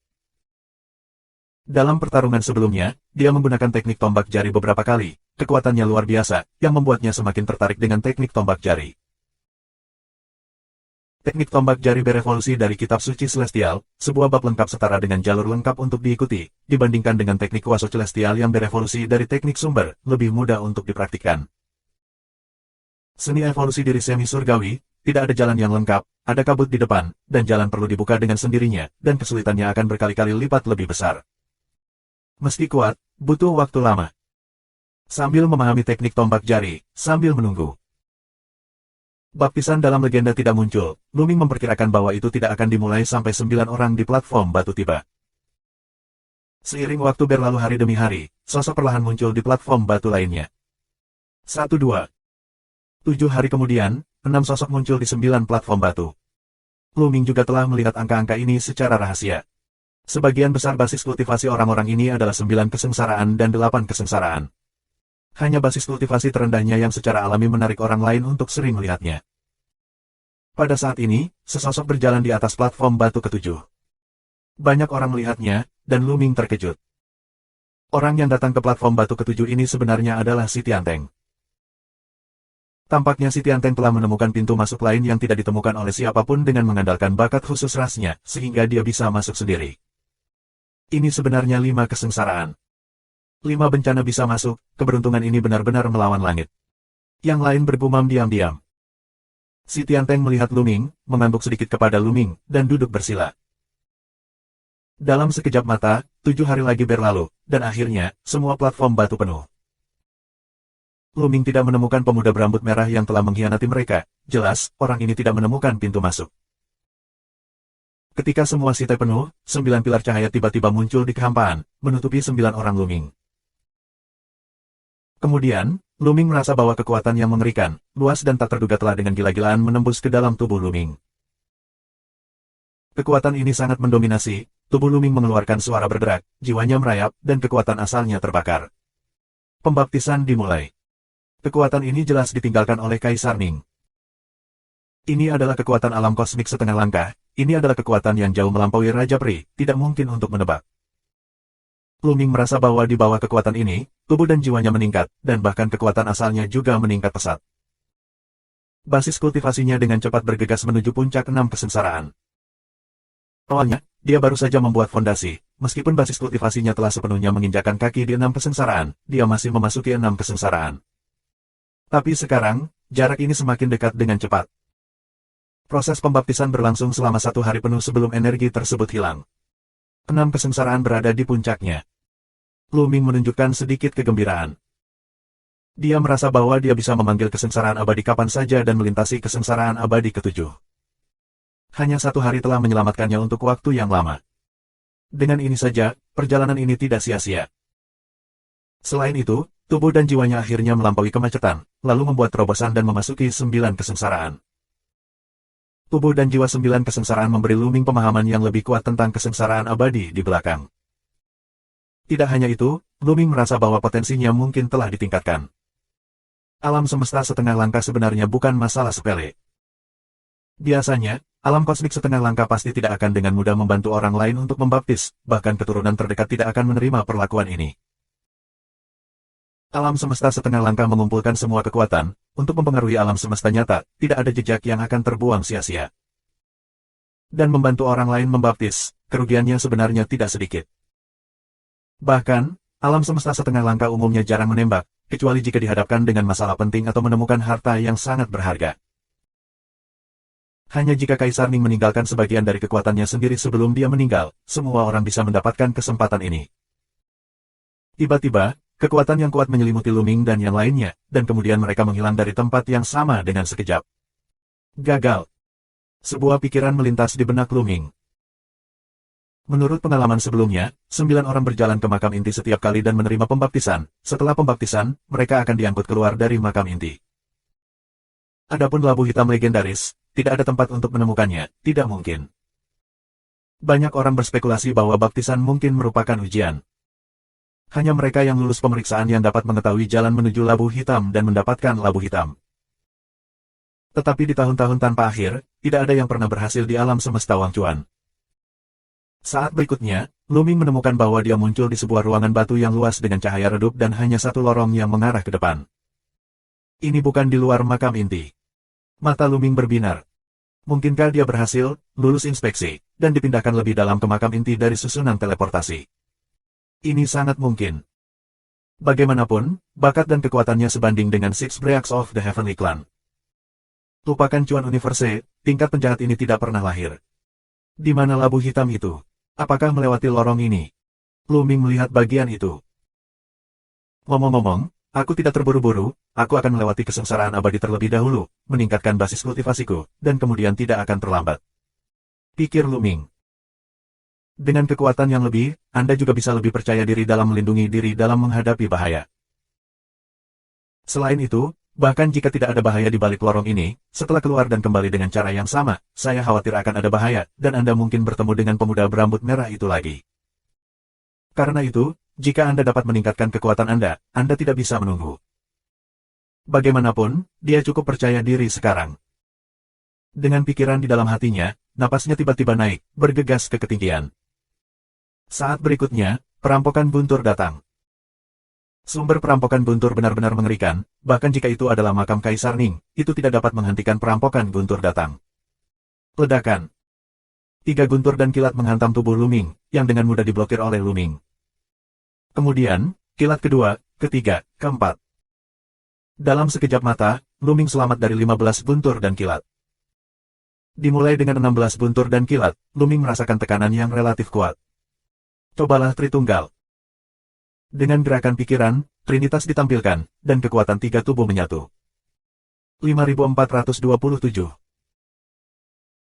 Dalam pertarungan sebelumnya, dia menggunakan teknik tombak jari beberapa kali, kekuatannya luar biasa, yang membuatnya semakin tertarik dengan teknik tombak jari. Teknik tombak jari berevolusi dari kitab suci celestial, sebuah bab lengkap setara dengan jalur lengkap untuk diikuti, dibandingkan dengan teknik kuasa celestial yang berevolusi dari teknik sumber, lebih mudah untuk dipraktikkan. Seni evolusi diri semi surgawi, tidak ada jalan yang lengkap, ada kabut di depan, dan jalan perlu dibuka dengan sendirinya, dan kesulitannya akan berkali-kali lipat lebih besar. Meski kuat, butuh waktu lama. Sambil memahami teknik tombak jari, sambil menunggu. Baptisan dalam legenda tidak muncul, Luming memperkirakan bahwa itu tidak akan dimulai sampai 9 orang di platform batu tiba. Seiring waktu berlalu hari demi hari, sosok perlahan muncul di platform batu lainnya. 1, 2. 7 hari kemudian, 6 sosok muncul di 9 platform batu. Luming juga telah melihat angka-angka ini secara rahasia. Sebagian besar basis kultivasi orang-orang ini adalah 9 kesengsaraan dan 8 kesengsaraan. Hanya basis kultivasi terendahnya yang secara alami menarik orang lain untuk sering melihatnya. Pada saat ini, sesosok berjalan di atas platform batu ketujuh. Banyak orang melihatnya, dan Luming terkejut. Orang yang datang ke platform batu ketujuh ini sebenarnya adalah Si Tianteng. Tampaknya Si Tianteng telah menemukan pintu masuk lain yang tidak ditemukan oleh siapapun dengan mengandalkan bakat khusus rasnya, sehingga dia bisa masuk sendiri. Ini sebenarnya 5 kesengsaraan. 5 bencana bisa masuk, keberuntungan ini benar-benar melawan langit. Yang lain bergumam diam-diam. Si Tianteng melihat Luming, mengangguk sedikit kepada Luming, dan duduk bersila. Dalam sekejap mata, 7 hari lagi berlalu, dan akhirnya, semua platform batu penuh. Luming tidak menemukan pemuda berambut merah yang telah mengkhianati mereka, jelas, orang ini tidak menemukan pintu masuk. Ketika semua site penuh, 9 pilar cahaya tiba-tiba muncul di kehampaan, menutupi 9 orang Luming. Kemudian, Luming merasa bahwa kekuatan yang mengerikan, luas dan tak terduga telah dengan gila-gilaan menembus ke dalam tubuh Luming. Kekuatan ini sangat mendominasi, tubuh Luming mengeluarkan suara berderak, jiwanya merayap, dan kekuatan asalnya terbakar. Pembaptisan dimulai. Kekuatan ini jelas ditinggalkan oleh Kaisar Ning. Ini adalah kekuatan alam kosmik setengah langkah, ini adalah kekuatan yang jauh melampaui Raja Pri, tidak mungkin untuk menebak. Luming merasa bahwa di bawah kekuatan ini, tubuh dan jiwanya meningkat, dan bahkan kekuatan asalnya juga meningkat pesat. Basis kultivasinya dengan cepat bergegas menuju puncak 6 kesengsaraan. Awalnya, dia baru saja membuat fondasi, meskipun basis kultivasinya telah sepenuhnya menginjakkan kaki di 6 kesengsaraan, dia masih memasuki 6 kesengsaraan. Tapi sekarang, jarak ini semakin dekat dengan cepat. Proses pembaptisan berlangsung selama 1 hari penuh sebelum energi tersebut hilang. 6 kesengsaraan berada di puncaknya. Luming menunjukkan sedikit kegembiraan. Dia merasa bahwa dia bisa memanggil kesengsaraan abadi kapan saja dan melintasi kesengsaraan abadi ke-7. Hanya 1 hari telah menyelamatkannya untuk waktu yang lama. Dengan ini saja, perjalanan ini tidak sia-sia. Selain itu, tubuh dan jiwanya akhirnya melampaui kemacetan, lalu membuat terobosan dan memasuki 9 kesengsaraan. Tubuh dan jiwa 9 kesengsaraan memberi Luming pemahaman yang lebih kuat tentang kesengsaraan abadi di belakang. Tidak hanya itu, Luming merasa bahwa potensinya mungkin telah ditingkatkan. Alam semesta setengah langkah sebenarnya bukan masalah sepele. Biasanya, alam kosmik setengah langkah pasti tidak akan dengan mudah membantu orang lain untuk membaptis, bahkan keturunan terdekat tidak akan menerima perlakuan ini. Alam semesta setengah langkah mengumpulkan semua kekuatan, untuk mempengaruhi alam semesta nyata, tidak ada jejak yang akan terbuang sia-sia. Dan membantu orang lain membaptis, kerugiannya sebenarnya tidak sedikit. Bahkan, alam semesta setengah langkah umumnya jarang menembak, kecuali jika dihadapkan dengan masalah penting atau menemukan harta yang sangat berharga. Hanya jika Kaisar Ning meninggalkan sebagian dari kekuatannya sendiri sebelum dia meninggal, semua orang bisa mendapatkan kesempatan ini. Tiba-tiba, kekuatan yang kuat menyelimuti Lu Ming dan yang lainnya, dan kemudian mereka menghilang dari tempat yang sama dengan sekejap. Gagal. Sebuah pikiran melintas di benak Lu Ming. Menurut pengalaman sebelumnya, 9 orang berjalan ke makam inti setiap kali dan menerima pembaptisan. Setelah pembaptisan, mereka akan diangkut keluar dari makam inti. Adapun labu hitam legendaris, tidak ada tempat untuk menemukannya, tidak mungkin. Banyak orang berspekulasi bahwa baptisan mungkin merupakan ujian. Hanya mereka yang lulus pemeriksaan yang dapat mengetahui jalan menuju labu hitam dan mendapatkan labu hitam. Tetapi di tahun-tahun tanpa akhir, tidak ada yang pernah berhasil di alam semesta Wang Chuan. Saat berikutnya, Lu Ming menemukan bahwa dia muncul di sebuah ruangan batu yang luas dengan cahaya redup dan hanya satu lorong yang mengarah ke depan. Ini bukan di luar makam inti. Mata Lu Ming berbinar. Mungkinkah dia berhasil, lulus inspeksi, dan dipindahkan lebih dalam ke makam inti dari susunan teleportasi? Ini sangat mungkin. Bagaimanapun, bakat dan kekuatannya sebanding dengan Six Breaks of the Heavenly Clan. Lupakan Chuan Universe, tingkat penjahat ini tidak pernah lahir. Di mana labu hitam itu? Apakah melewati lorong ini? Lu Ming melihat bagian itu. Ngomong-ngomong, aku tidak terburu-buru, aku akan melewati kesengsaraan abadi terlebih dahulu, meningkatkan basis kultivasiku, dan kemudian tidak akan terlambat. Pikir Lu Ming. Dengan kekuatan yang lebih, Anda juga bisa lebih percaya diri dalam melindungi diri dalam menghadapi bahaya. Selain itu, bahkan jika tidak ada bahaya di balik lorong ini, setelah keluar dan kembali dengan cara yang sama, saya khawatir akan ada bahaya, dan Anda mungkin bertemu dengan pemuda berambut merah itu lagi. Karena itu, jika Anda dapat meningkatkan kekuatan Anda tidak bisa menunggu. Bagaimanapun, dia cukup percaya diri sekarang. Dengan pikiran di dalam hatinya, napasnya tiba-tiba naik, bergegas ke ketinggian. Saat berikutnya, perampokan guntur datang. Sumber perampokan guntur benar-benar mengerikan, bahkan jika itu adalah makam Kaisar Ning, itu tidak dapat menghentikan perampokan guntur datang. Ledakan. 3 guntur dan kilat menghantam tubuh Lu Ming, yang dengan mudah diblokir oleh Lu Ming. Kemudian, kilat kedua, ketiga, keempat. Dalam sekejap mata, Lu Ming selamat dari 15 guntur dan kilat. Dimulai dengan 16 guntur dan kilat, Lu Ming merasakan tekanan yang relatif kuat. Cobalah Tritunggal. Dengan gerakan pikiran, Trinitas ditampilkan, dan kekuatan 3 tubuh menyatu. 5427.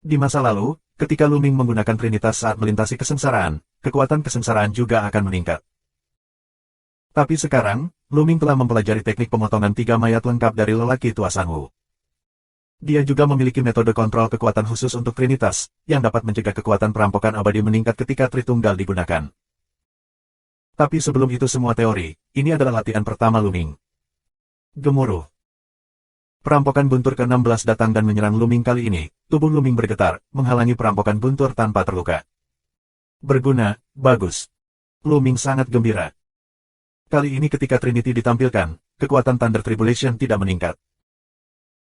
Di masa lalu, ketika Lu Ming menggunakan Trinitas saat melintasi kesengsaraan, kekuatan kesengsaraan juga akan meningkat. Tapi sekarang, Lu Ming telah mempelajari teknik pemotongan 3 mayat lengkap dari lelaki tua Sang Wu. Dia juga memiliki metode kontrol kekuatan khusus untuk Trinitas, yang dapat mencegah kekuatan perampokan abadi meningkat ketika Tritunggal digunakan. Tapi sebelum itu semua teori, ini adalah latihan pertama Lu Ming. Gemuruh. Perampokan guntur ke-16 datang dan menyerang Lu Ming kali ini, tubuh Lu Ming bergetar, menghalangi perampokan guntur tanpa terluka. Berguna, bagus. Lu Ming sangat gembira. Kali ini ketika Trinity ditampilkan, kekuatan Thunder Tribulation tidak meningkat.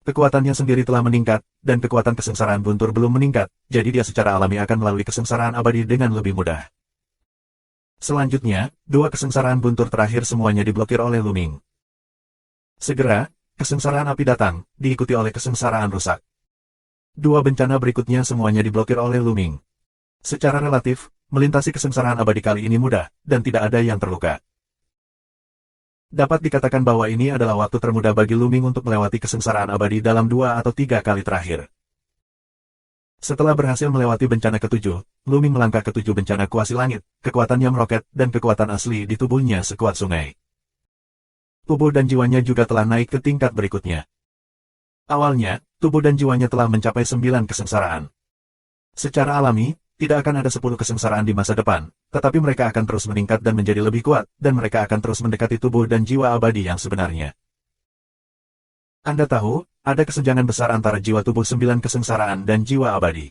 Kekuatannya sendiri telah meningkat, dan kekuatan kesengsaraan guntur belum meningkat, jadi dia secara alami akan melalui kesengsaraan abadi dengan lebih mudah. Selanjutnya, 2 kesengsaraan guntur terakhir semuanya diblokir oleh Lu Ming. Segera, kesengsaraan api datang, diikuti oleh kesengsaraan rusak. 2 bencana berikutnya semuanya diblokir oleh Lu Ming. Secara relatif, melintasi kesengsaraan abadi kali ini mudah, dan tidak ada yang terluka. Dapat dikatakan bahwa ini adalah waktu termudah bagi Lu Ming untuk melewati kesengsaraan abadi dalam 2 atau 3 kali terakhir. Setelah berhasil melewati bencana ke-7, Lu Ming melangkah ke 7 bencana kuasi langit, kekuatannya meroket, dan kekuatan asli di tubuhnya sekuat sungai. Tubuh dan jiwanya juga telah naik ke tingkat berikutnya. Awalnya, tubuh dan jiwanya telah mencapai 9 kesengsaraan. Secara alami, tidak akan ada 10 kesengsaraan di masa depan, tetapi mereka akan terus meningkat dan menjadi lebih kuat, dan mereka akan terus mendekati tubuh dan jiwa abadi yang sebenarnya. Anda tahu, ada kesenjangan besar antara jiwa tubuh 9 kesengsaraan dan jiwa abadi.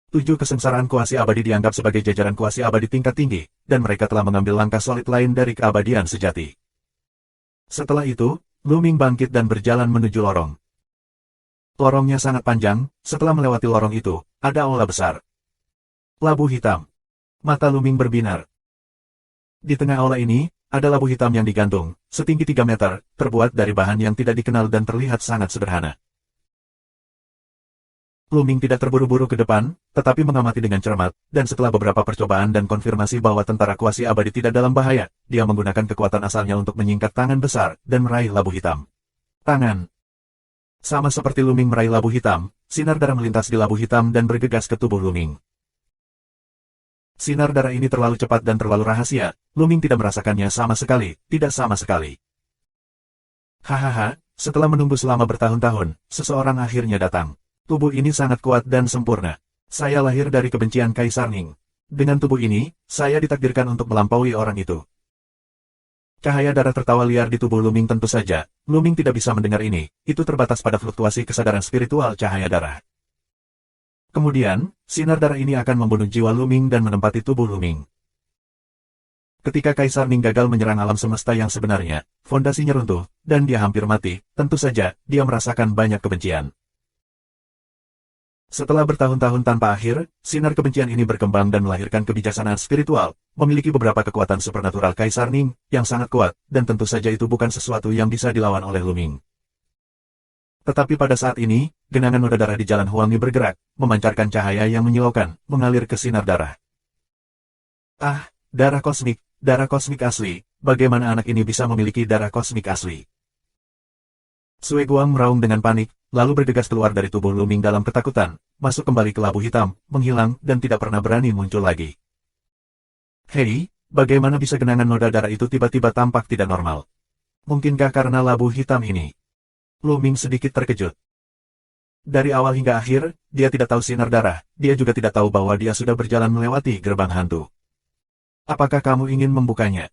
7 kesengsaraan kuasi abadi dianggap sebagai jajaran kuasi abadi tingkat tinggi, dan mereka telah mengambil langkah solid lain dari keabadian sejati. Setelah itu, Lu Ming bangkit dan berjalan menuju lorong. Lorongnya sangat panjang, setelah melewati lorong itu, ada aula besar. Labu hitam. Mata Lu Ming berbinar. Di tengah aula ini, ada labu hitam yang digantung, setinggi 3 meter, terbuat dari bahan yang tidak dikenal dan terlihat sangat sederhana. Luming tidak terburu-buru ke depan, tetapi mengamati dengan cermat, dan setelah beberapa percobaan dan konfirmasi bahwa tentara kuasi abadi tidak dalam bahaya, dia menggunakan kekuatan asalnya untuk menyingkat tangan besar dan meraih labu hitam. Tangan. Sama seperti Luming meraih labu hitam, sinar darah melintas di labu hitam dan bergegas ke tubuh Luming. Sinar darah ini terlalu cepat dan terlalu rahasia, Luming tidak merasakannya sama sekali, tidak sama sekali. Hahaha, setelah menunggu selama bertahun-tahun, seseorang akhirnya datang. Tubuh ini sangat kuat dan sempurna. Saya lahir dari kebencian Kaisar Ning. Dengan tubuh ini, saya ditakdirkan untuk melampaui orang itu. Cahaya darah tertawa liar di tubuh Luming tentu saja. Luming tidak bisa mendengar ini, itu terbatas pada fluktuasi kesadaran spiritual cahaya darah. Kemudian, sinar darah ini akan membunuh jiwa Luming dan menempati tubuh Luming. Ketika Kaisar Ning gagal menyerang alam semesta yang sebenarnya, fondasinya runtuh, dan dia hampir mati, tentu saja, dia merasakan banyak kebencian. Setelah bertahun-tahun tanpa akhir, sinar kebencian ini berkembang dan melahirkan kebijaksanaan spiritual, memiliki beberapa kekuatan supernatural Kaisar Ning, yang sangat kuat, dan tentu saja itu bukan sesuatu yang bisa dilawan oleh Luming. Tetapi pada saat ini, genangan noda darah di Jalan Huangni bergerak, memancarkan cahaya yang menyilaukan, mengalir ke sinar darah. Ah, darah kosmik asli, bagaimana anak ini bisa memiliki darah kosmik asli? Sui Guang meraung dengan panik, lalu bergegas keluar dari tubuh Luming dalam ketakutan, masuk kembali ke labu hitam, menghilang, dan tidak pernah berani muncul lagi. Hei, bagaimana bisa genangan noda darah itu tiba-tiba tampak tidak normal? Mungkinkah karena labu hitam ini? Luming sedikit terkejut. Dari awal hingga akhir, dia tidak tahu sinar darah, dia juga tidak tahu bahwa dia sudah berjalan melewati gerbang hantu. Apakah kamu ingin membukanya?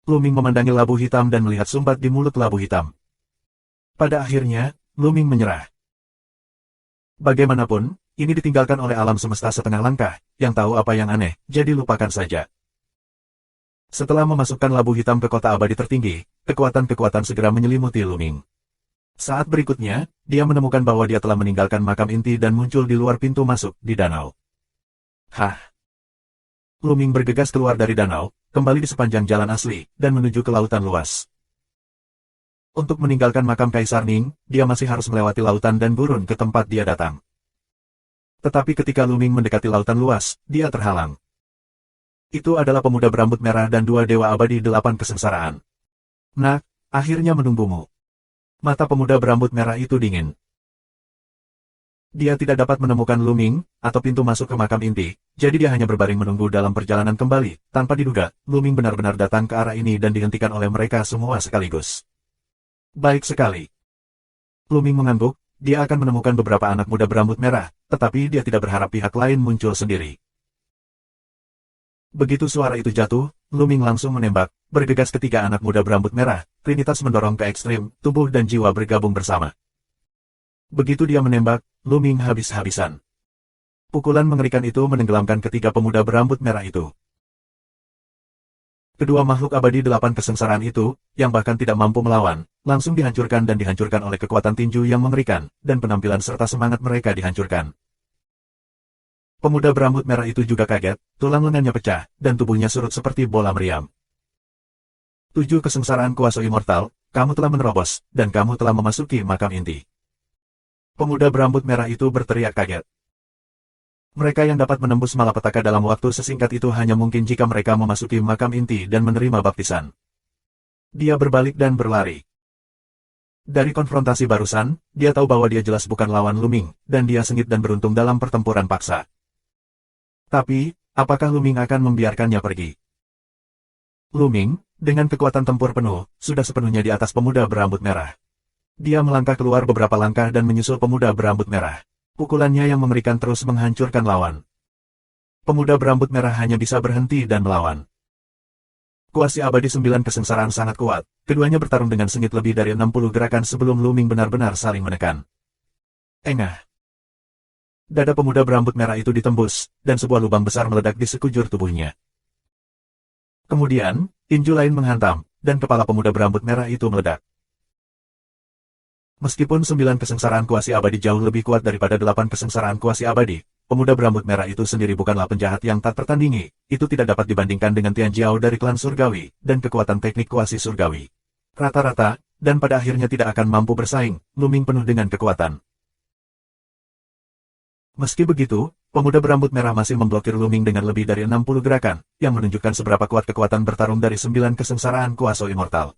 Luming memandangi labu hitam dan melihat sumbat di mulut labu hitam. Pada akhirnya, Luming menyerah. Bagaimanapun, ini ditinggalkan oleh alam semesta setengah langkah, yang tahu apa yang aneh, jadi lupakan saja. Setelah memasukkan labu hitam ke kota abadi tertinggi, kekuatan-kekuatan segera menyelimuti Luming. Saat berikutnya, dia menemukan bahwa dia telah meninggalkan makam inti dan muncul di luar pintu masuk, di danau. Hah! Luming bergegas keluar dari danau, kembali di sepanjang jalan asli, dan menuju ke lautan luas. Untuk meninggalkan makam Kaisar Ning, dia masih harus melewati lautan dan gurun ke tempat dia datang. Tetapi ketika Luming mendekati lautan luas, dia terhalang. Itu adalah pemuda berambut merah dan dua dewa abadi 8 kesengsaraan. Nak, akhirnya menunggumu. Mata pemuda berambut merah itu dingin. Dia tidak dapat menemukan Luming, atau pintu masuk ke makam inti, jadi dia hanya berbaring menunggu dalam perjalanan kembali. Tanpa diduga, Luming benar-benar datang ke arah ini dan dihentikan oleh mereka semua sekaligus. Baik sekali. Luming mengangguk, dia akan menemukan beberapa anak muda berambut merah, tetapi dia tidak berharap pihak lain muncul sendiri. Begitu suara itu jatuh, Luming langsung menembak, bergegas ketiga anak muda berambut merah, Trinitas mendorong ke ekstrim, tubuh dan jiwa bergabung bersama. Begitu dia menembak, Luming habis-habisan. Pukulan mengerikan itu menenggelamkan ketiga pemuda berambut merah itu. Kedua makhluk abadi 8 kesengsaraan itu, yang bahkan tidak mampu melawan, langsung dihancurkan dan dihancurkan oleh kekuatan tinju yang mengerikan, dan penampilan serta semangat mereka dihancurkan. Pemuda berambut merah itu juga kaget, tulang lengannya pecah, dan tubuhnya surut seperti bola meriam. 7 kesengsaraan kuasa immortal, kamu telah menerobos, dan kamu telah memasuki makam inti. Pemuda berambut merah itu berteriak kaget. Mereka yang dapat menembus malapetaka dalam waktu sesingkat itu hanya mungkin jika mereka memasuki makam inti dan menerima baptisan. Dia berbalik dan berlari. Dari konfrontasi barusan, dia tahu bahwa dia jelas bukan lawan Luming, dan dia sengit dan beruntung dalam pertempuran paksa. Tapi, apakah Luming akan membiarkannya pergi? Luming, dengan kekuatan tempur penuh, sudah sepenuhnya di atas pemuda berambut merah. Dia melangkah keluar beberapa langkah dan menyusul pemuda berambut merah. Pukulannya yang mengerikan terus menghancurkan lawan. Pemuda berambut merah hanya bisa berhenti dan melawan. Kuasi abadi 9 kesengsaraan sangat kuat, keduanya bertarung dengan sengit lebih dari 60 gerakan sebelum Luming benar-benar saling menekan. Engah. Dada pemuda berambut merah itu ditembus, dan sebuah lubang besar meledak di sekujur tubuhnya. Kemudian, tinju lain menghantam, dan kepala pemuda berambut merah itu meledak. Meskipun 9 kesengsaraan kuasi abadi jauh lebih kuat daripada 8 kesengsaraan kuasi abadi, pemuda berambut merah itu sendiri bukanlah penjahat yang tak tertandingi, itu tidak dapat dibandingkan dengan Tian Jiao dari klan surgawi, dan kekuatan teknik kuasi surgawi. Rata-rata, dan pada akhirnya tidak akan mampu bersaing, Luming penuh dengan kekuatan. Meski begitu, pemuda berambut merah masih memblokir Luming dengan lebih dari 60 gerakan, yang menunjukkan seberapa kuat kekuatan bertarung dari 9 kesengsaraan kuasa immortal.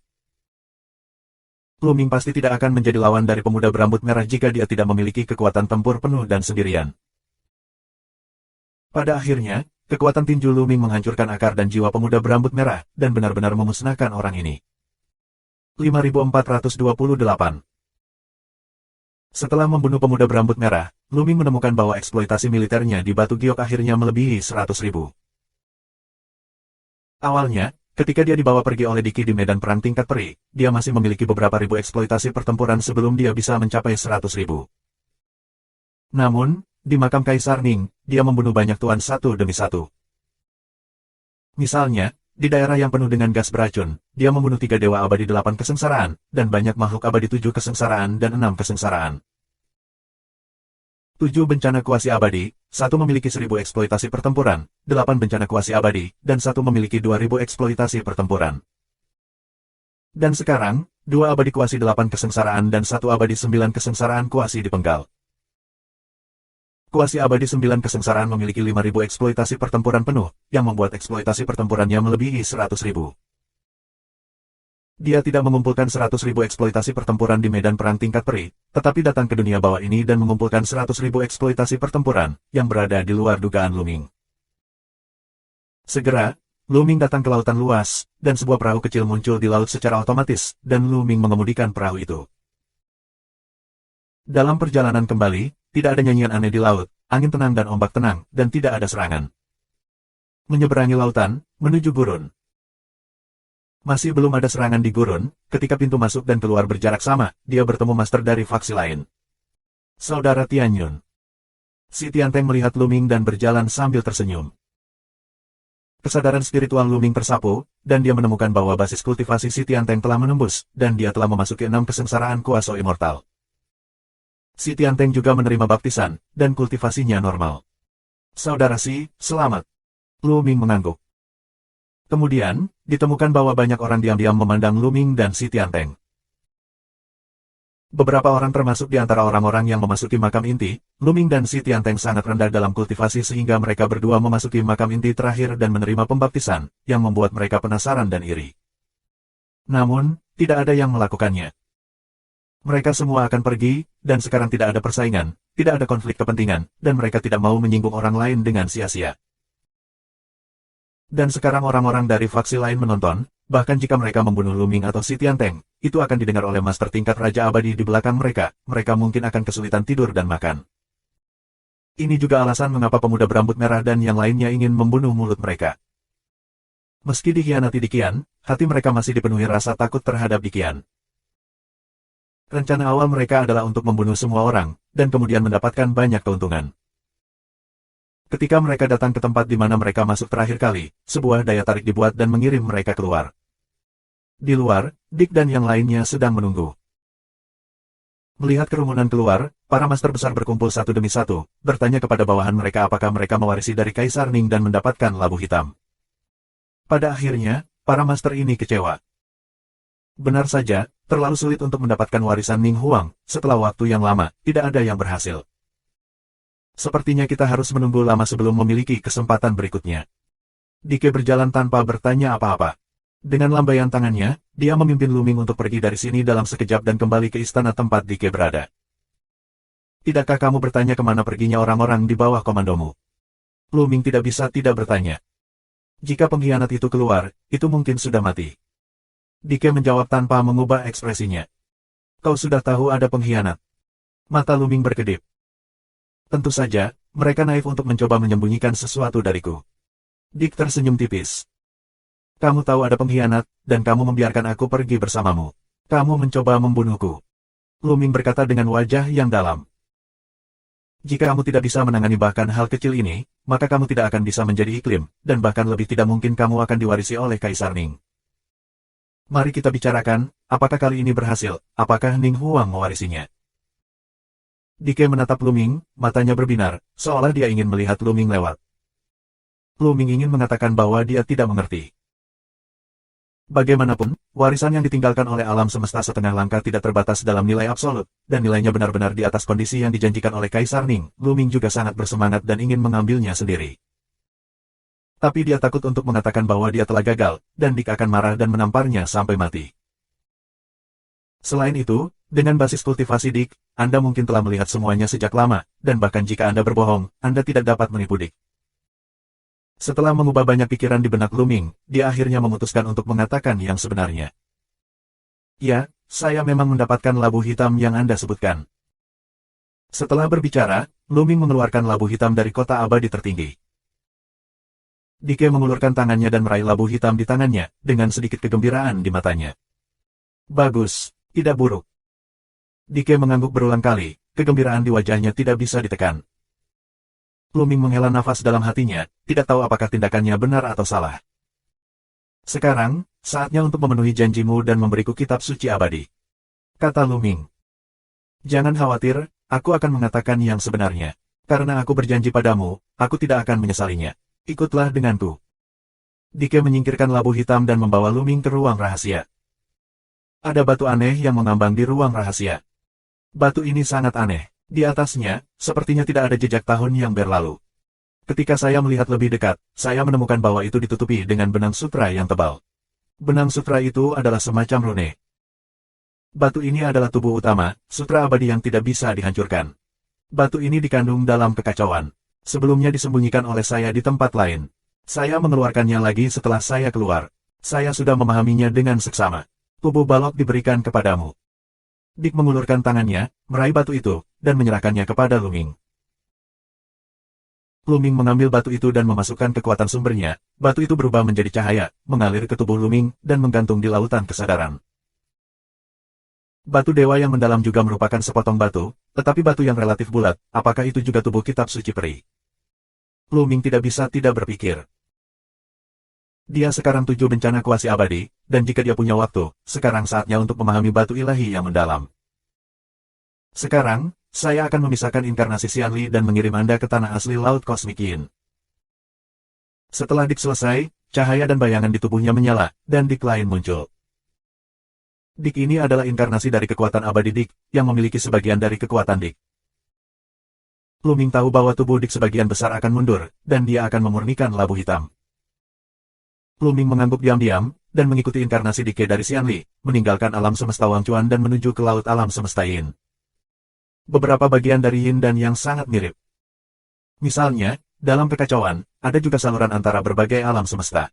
Luming pasti tidak akan menjadi lawan dari pemuda berambut merah jika dia tidak memiliki kekuatan tempur penuh dan sendirian. Pada akhirnya, kekuatan tinju Luming menghancurkan akar dan jiwa pemuda berambut merah, dan benar-benar memusnahkan orang ini. 5428. Setelah membunuh pemuda berambut merah, Luming menemukan bahwa eksploitasi militernya di Batu Giok akhirnya melebihi 100.000. Awalnya, ketika dia dibawa pergi oleh Diki di medan perang tingkat peri, dia masih memiliki beberapa ribu eksploitasi pertempuran sebelum dia bisa mencapai 100.000. Namun, di makam Kaisar Ning, dia membunuh banyak tuan satu demi satu. Misalnya, di daerah yang penuh dengan gas beracun, dia membunuh 3 dewa abadi 8 kesengsaraan, dan banyak makhluk abadi 7 kesengsaraan dan 6 kesengsaraan. 7 bencana kuasi abadi, 1 memiliki 1000 eksploitasi pertempuran, 8 bencana kuasi abadi, dan 1 memiliki 2000 eksploitasi pertempuran. Dan sekarang, 2 abadi kuasi 8 kesengsaraan dan 1 abadi 9 kesengsaraan kuasi dipenggal. Kuasi abadi 9 kesengsaraan memiliki 5000 eksploitasi pertempuran penuh, yang membuat eksploitasi pertempurannya melebihi 100.000. Dia tidak mengumpulkan 100.000 eksploitasi pertempuran di medan perang tingkat peri, tetapi datang ke dunia bawah ini dan mengumpulkan 100.000 eksploitasi pertempuran, yang berada di luar dugaan Luming. Segera, Luming datang ke lautan luas, dan sebuah perahu kecil muncul di laut secara otomatis, dan Luming mengemudikan perahu itu. Dalam perjalanan kembali, tidak ada nyanyian aneh di laut, angin tenang dan ombak tenang, dan tidak ada serangan. Menyeberangi lautan, menuju gurun. Masih belum ada serangan di gurun, ketika pintu masuk dan keluar berjarak sama, dia bertemu master dari faksi lain. Saudara Tianyun. Si Tianteng melihat Luming dan berjalan sambil tersenyum. Kesadaran spiritual Luming tersapu, dan dia menemukan bahwa basis kultivasi si Tianteng telah menembus, dan dia telah memasuki 6 kesengsaraan kuasa immortal. Si Tianteng juga menerima baptisan, dan kultivasinya normal. Saudara Si, selamat. Luming mengangguk. Kemudian, ditemukan bahwa banyak orang diam-diam memandang Luming dan si Tianteng. Beberapa orang termasuk di antara orang-orang yang memasuki makam inti, Luming dan si Tianteng sangat rendah dalam kultivasi sehingga mereka berdua memasuki makam inti terakhir dan menerima pembaptisan, yang membuat mereka penasaran dan iri. Namun, tidak ada yang melakukannya. Mereka semua akan pergi, dan sekarang tidak ada persaingan, tidak ada konflik kepentingan, dan mereka tidak mau menyinggung orang lain dengan sia-sia. Dan sekarang orang-orang dari faksi lain menonton, bahkan jika mereka membunuh Luming atau si Tianteng, itu akan didengar oleh master tingkat Raja Abadi di belakang mereka mungkin akan kesulitan tidur dan makan. Ini juga alasan mengapa pemuda berambut merah dan yang lainnya ingin membunuh mulut mereka. Meski dikhianati Dikian, hati mereka masih dipenuhi rasa takut terhadap Dikian. Rencana awal mereka adalah untuk membunuh semua orang, dan kemudian mendapatkan banyak keuntungan. Ketika mereka datang ke tempat di mana mereka masuk terakhir kali, sebuah daya tarik dibuat dan mengirim mereka keluar. Di luar, Dick dan yang lainnya sedang menunggu. Melihat kerumunan keluar, para master besar berkumpul satu demi satu, bertanya kepada bawahan mereka apakah mereka mewarisi dari Kaisar Ning dan mendapatkan labu hitam. Pada akhirnya, para master ini kecewa. Benar saja, terlalu sulit untuk mendapatkan warisan Ning Huang, setelah waktu yang lama, tidak ada yang berhasil. Sepertinya kita harus menunggu lama sebelum memiliki kesempatan berikutnya. Dike berjalan tanpa bertanya apa-apa. Dengan lambaian tangannya, dia memimpin Luming untuk pergi dari sini dalam sekejap dan kembali ke istana tempat Dike berada. Tidakkah kamu bertanya kemana perginya orang-orang di bawah komandomu? Luming tidak bisa tidak bertanya. Jika pengkhianat itu keluar, itu mungkin sudah mati. Dike menjawab tanpa mengubah ekspresinya. Kau sudah tahu ada pengkhianat. Mata Luming berkedip. Tentu saja, mereka naif untuk mencoba menyembunyikan sesuatu dariku. Dick tersenyum tipis. Kamu tahu ada pengkhianat, dan kamu membiarkan aku pergi bersamamu. Kamu mencoba membunuhku. Luming berkata dengan wajah yang dalam. Jika kamu tidak bisa menangani bahkan hal kecil ini, maka kamu tidak akan bisa menjadi iklim, dan bahkan lebih tidak mungkin kamu akan diwarisi oleh Kaisar Ning. Mari kita bicarakan, apakah kali ini berhasil, apakah Ning Huang mewarisinya? Dike menatap Luming, matanya berbinar, seolah dia ingin melihat Luming lewat. Lu Ming ingin mengatakan bahwa dia tidak mengerti. Bagaimanapun, warisan yang ditinggalkan oleh alam semesta setengah langkah tidak terbatas dalam nilai absolut, dan nilainya benar-benar di atas kondisi yang dijanjikan oleh Kaisar Ning. Lu Ming juga sangat bersemangat dan ingin mengambilnya sendiri. Tapi dia takut untuk mengatakan bahwa dia telah gagal, dan Dick akan marah dan menamparnya sampai mati. Selain itu, dengan basis kultivasi Dick, Anda mungkin telah melihat semuanya sejak lama, dan bahkan jika Anda berbohong, Anda tidak dapat menipu Dick. Setelah mengubah banyak pikiran di benak Lu Ming, dia akhirnya memutuskan untuk mengatakan yang sebenarnya. Ya, saya memang mendapatkan labu hitam yang Anda sebutkan. Setelah berbicara, Lu Ming mengeluarkan labu hitam dari kota abadi tertinggi. Dike mengulurkan tangannya dan meraih labu hitam di tangannya, dengan sedikit kegembiraan di matanya. Bagus, tidak buruk. Dike mengangguk berulang kali, kegembiraan di wajahnya tidak bisa ditekan. Lu Ming menghela nafas dalam hatinya, tidak tahu apakah tindakannya benar atau salah. Sekarang, saatnya untuk memenuhi janjimu dan memberiku kitab suci abadi. Kata Lu Ming. Jangan khawatir, aku akan mengatakan yang sebenarnya. Karena aku berjanji padamu, aku tidak akan menyesalinya. Ikutlah denganku. Dike menyingkirkan labu hitam dan membawa Lu Ming ke ruang rahasia. Ada batu aneh yang mengambang di ruang rahasia. Batu ini sangat aneh. Di atasnya, sepertinya tidak ada jejak tahun yang berlalu. Ketika saya melihat lebih dekat, saya menemukan bahwa itu ditutupi dengan benang sutra yang tebal. Benang sutra itu adalah semacam rune. Batu ini adalah tubuh utama, sutra abadi yang tidak bisa dihancurkan. Batu ini dikandung dalam kekacauan. Sebelumnya disembunyikan oleh saya di tempat lain. Saya mengeluarkannya lagi setelah saya keluar. Saya sudah memahaminya dengan seksama. Tubuh balok diberikan kepadamu. Dick mengulurkan tangannya, meraih batu itu, dan menyerahkannya kepada Lu Ming. Lu Ming mengambil batu itu dan memasukkan kekuatan sumbernya, batu itu berubah menjadi cahaya, mengalir ke tubuh Lu Ming, dan menggantung di lautan kesadaran. Batu dewa yang mendalam juga merupakan sepotong batu, tetapi batu yang relatif bulat, apakah itu juga tubuh kitab suci peri? Lu Ming tidak bisa tidak berpikir. Dia sekarang 7 bencana kuasi abadi, dan jika dia punya waktu, sekarang saatnya untuk memahami batu ilahi yang mendalam. Sekarang, saya akan memisahkan inkarnasi Xianli dan mengirim Anda ke tanah asli Laut Kosmik Yin. Setelah Dick selesai, cahaya dan bayangan di tubuhnya menyala, dan Dick lain muncul. Dick ini adalah inkarnasi dari kekuatan abadi Dick, yang memiliki sebagian dari kekuatan Dick. Lu Ming tahu bahwa tubuh Dick sebagian besar akan mundur, dan dia akan memurnikan labu hitam. Lu Ming mengangguk diam-diam, dan mengikuti inkarnasi Dike dari Xianli, meninggalkan alam semesta Wangchuan dan menuju ke laut alam semesta Yin. Beberapa bagian dari Yin dan Yang sangat mirip. Misalnya, dalam kekacauan, ada juga saluran antara berbagai alam semesta.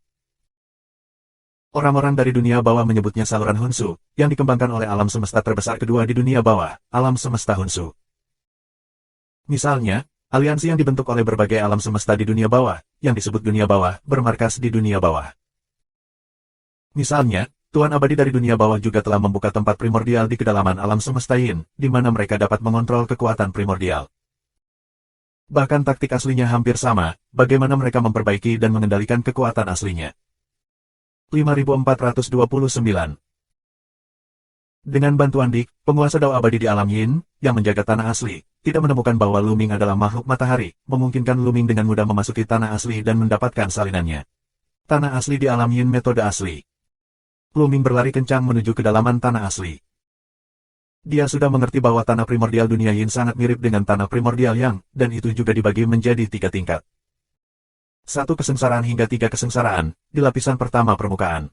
Orang-orang dari dunia bawah menyebutnya saluran Hunsu, yang dikembangkan oleh alam semesta terbesar kedua di dunia bawah, alam semesta Hunsu. Misalnya, aliansi yang dibentuk oleh berbagai alam semesta di dunia bawah, yang disebut dunia bawah, bermarkas di dunia bawah. Misalnya, Tuan Abadi dari dunia bawah juga telah membuka tempat primordial di kedalaman alam semesta Yin, di mana mereka dapat mengontrol kekuatan primordial. Bahkan taktik aslinya hampir sama, bagaimana mereka memperbaiki dan mengendalikan kekuatan aslinya. 5429. Dengan bantuan Dick, penguasa Dao Abadi di alam Yin, yang menjaga tanah asli, tidak menemukan bahwa Lu Ming adalah makhluk matahari, memungkinkan Lu Ming dengan mudah memasuki tanah asli dan mendapatkan salinannya. Tanah asli di alam Yin metode asli. Lu Ming berlari kencang menuju kedalaman tanah asli. Dia sudah mengerti bahwa tanah primordial dunia Yin sangat mirip dengan tanah primordial Yang, dan itu juga dibagi menjadi 3 tingkat. 1 kesengsaraan hingga 3 kesengsaraan, di lapisan pertama permukaan.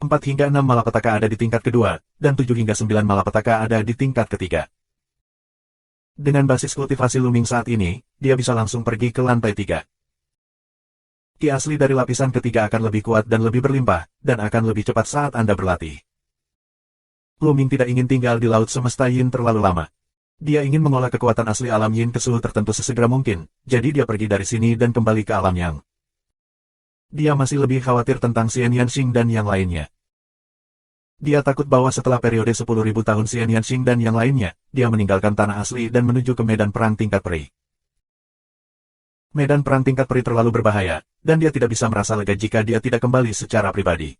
4 hingga 6 malapetaka ada di tingkat kedua, dan 7 hingga 9 malapetaka ada di tingkat ketiga. Dengan basis kultivasi Lu Ming saat ini, dia bisa langsung pergi ke lantai 3. Ki asli dari lapisan ketiga akan lebih kuat dan lebih berlimpah, dan akan lebih cepat saat Anda berlatih. Lu Ming tidak ingin tinggal di laut semesta Yin terlalu lama. Dia ingin mengolah kekuatan asli alam Yin ke suhu tertentu sesegera mungkin, jadi dia pergi dari sini dan kembali ke alam Yang. Dia masih lebih khawatir tentang Xian Yanxing dan yang lainnya. Dia takut bahwa setelah periode 10.000 tahun Xian Yanxing dan yang lainnya, dia meninggalkan tanah asli dan menuju ke medan perang tingkat peri. Medan perang tingkat peri terlalu berbahaya, dan dia tidak bisa merasa lega jika dia tidak kembali secara pribadi.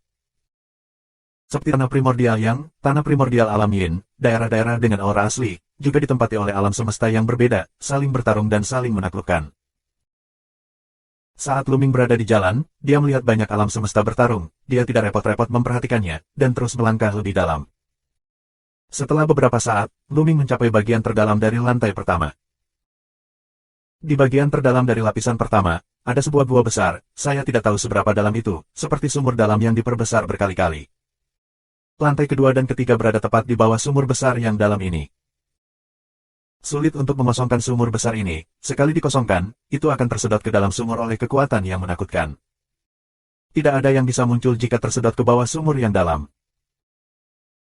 Seperti tanah primordial Yang, tanah primordial alam Yin, daerah-daerah dengan aura asli, juga ditempati oleh alam semesta yang berbeda, saling bertarung dan saling menaklukkan. Saat Luming berada di jalan, dia melihat banyak alam semesta bertarung, dia tidak repot-repot memperhatikannya, dan terus melangkah lebih dalam. Setelah beberapa saat, Luming mencapai bagian terdalam dari lantai pertama. Di bagian terdalam dari lapisan pertama, ada sebuah gua besar, saya tidak tahu seberapa dalam itu, seperti sumur dalam yang diperbesar berkali-kali. Lantai kedua dan ketiga berada tepat di bawah sumur besar yang dalam ini. Sulit untuk mengosongkan sumur besar ini, sekali dikosongkan, itu akan tersedot ke dalam sumur oleh kekuatan yang menakutkan. Tidak ada yang bisa muncul jika tersedot ke bawah sumur yang dalam.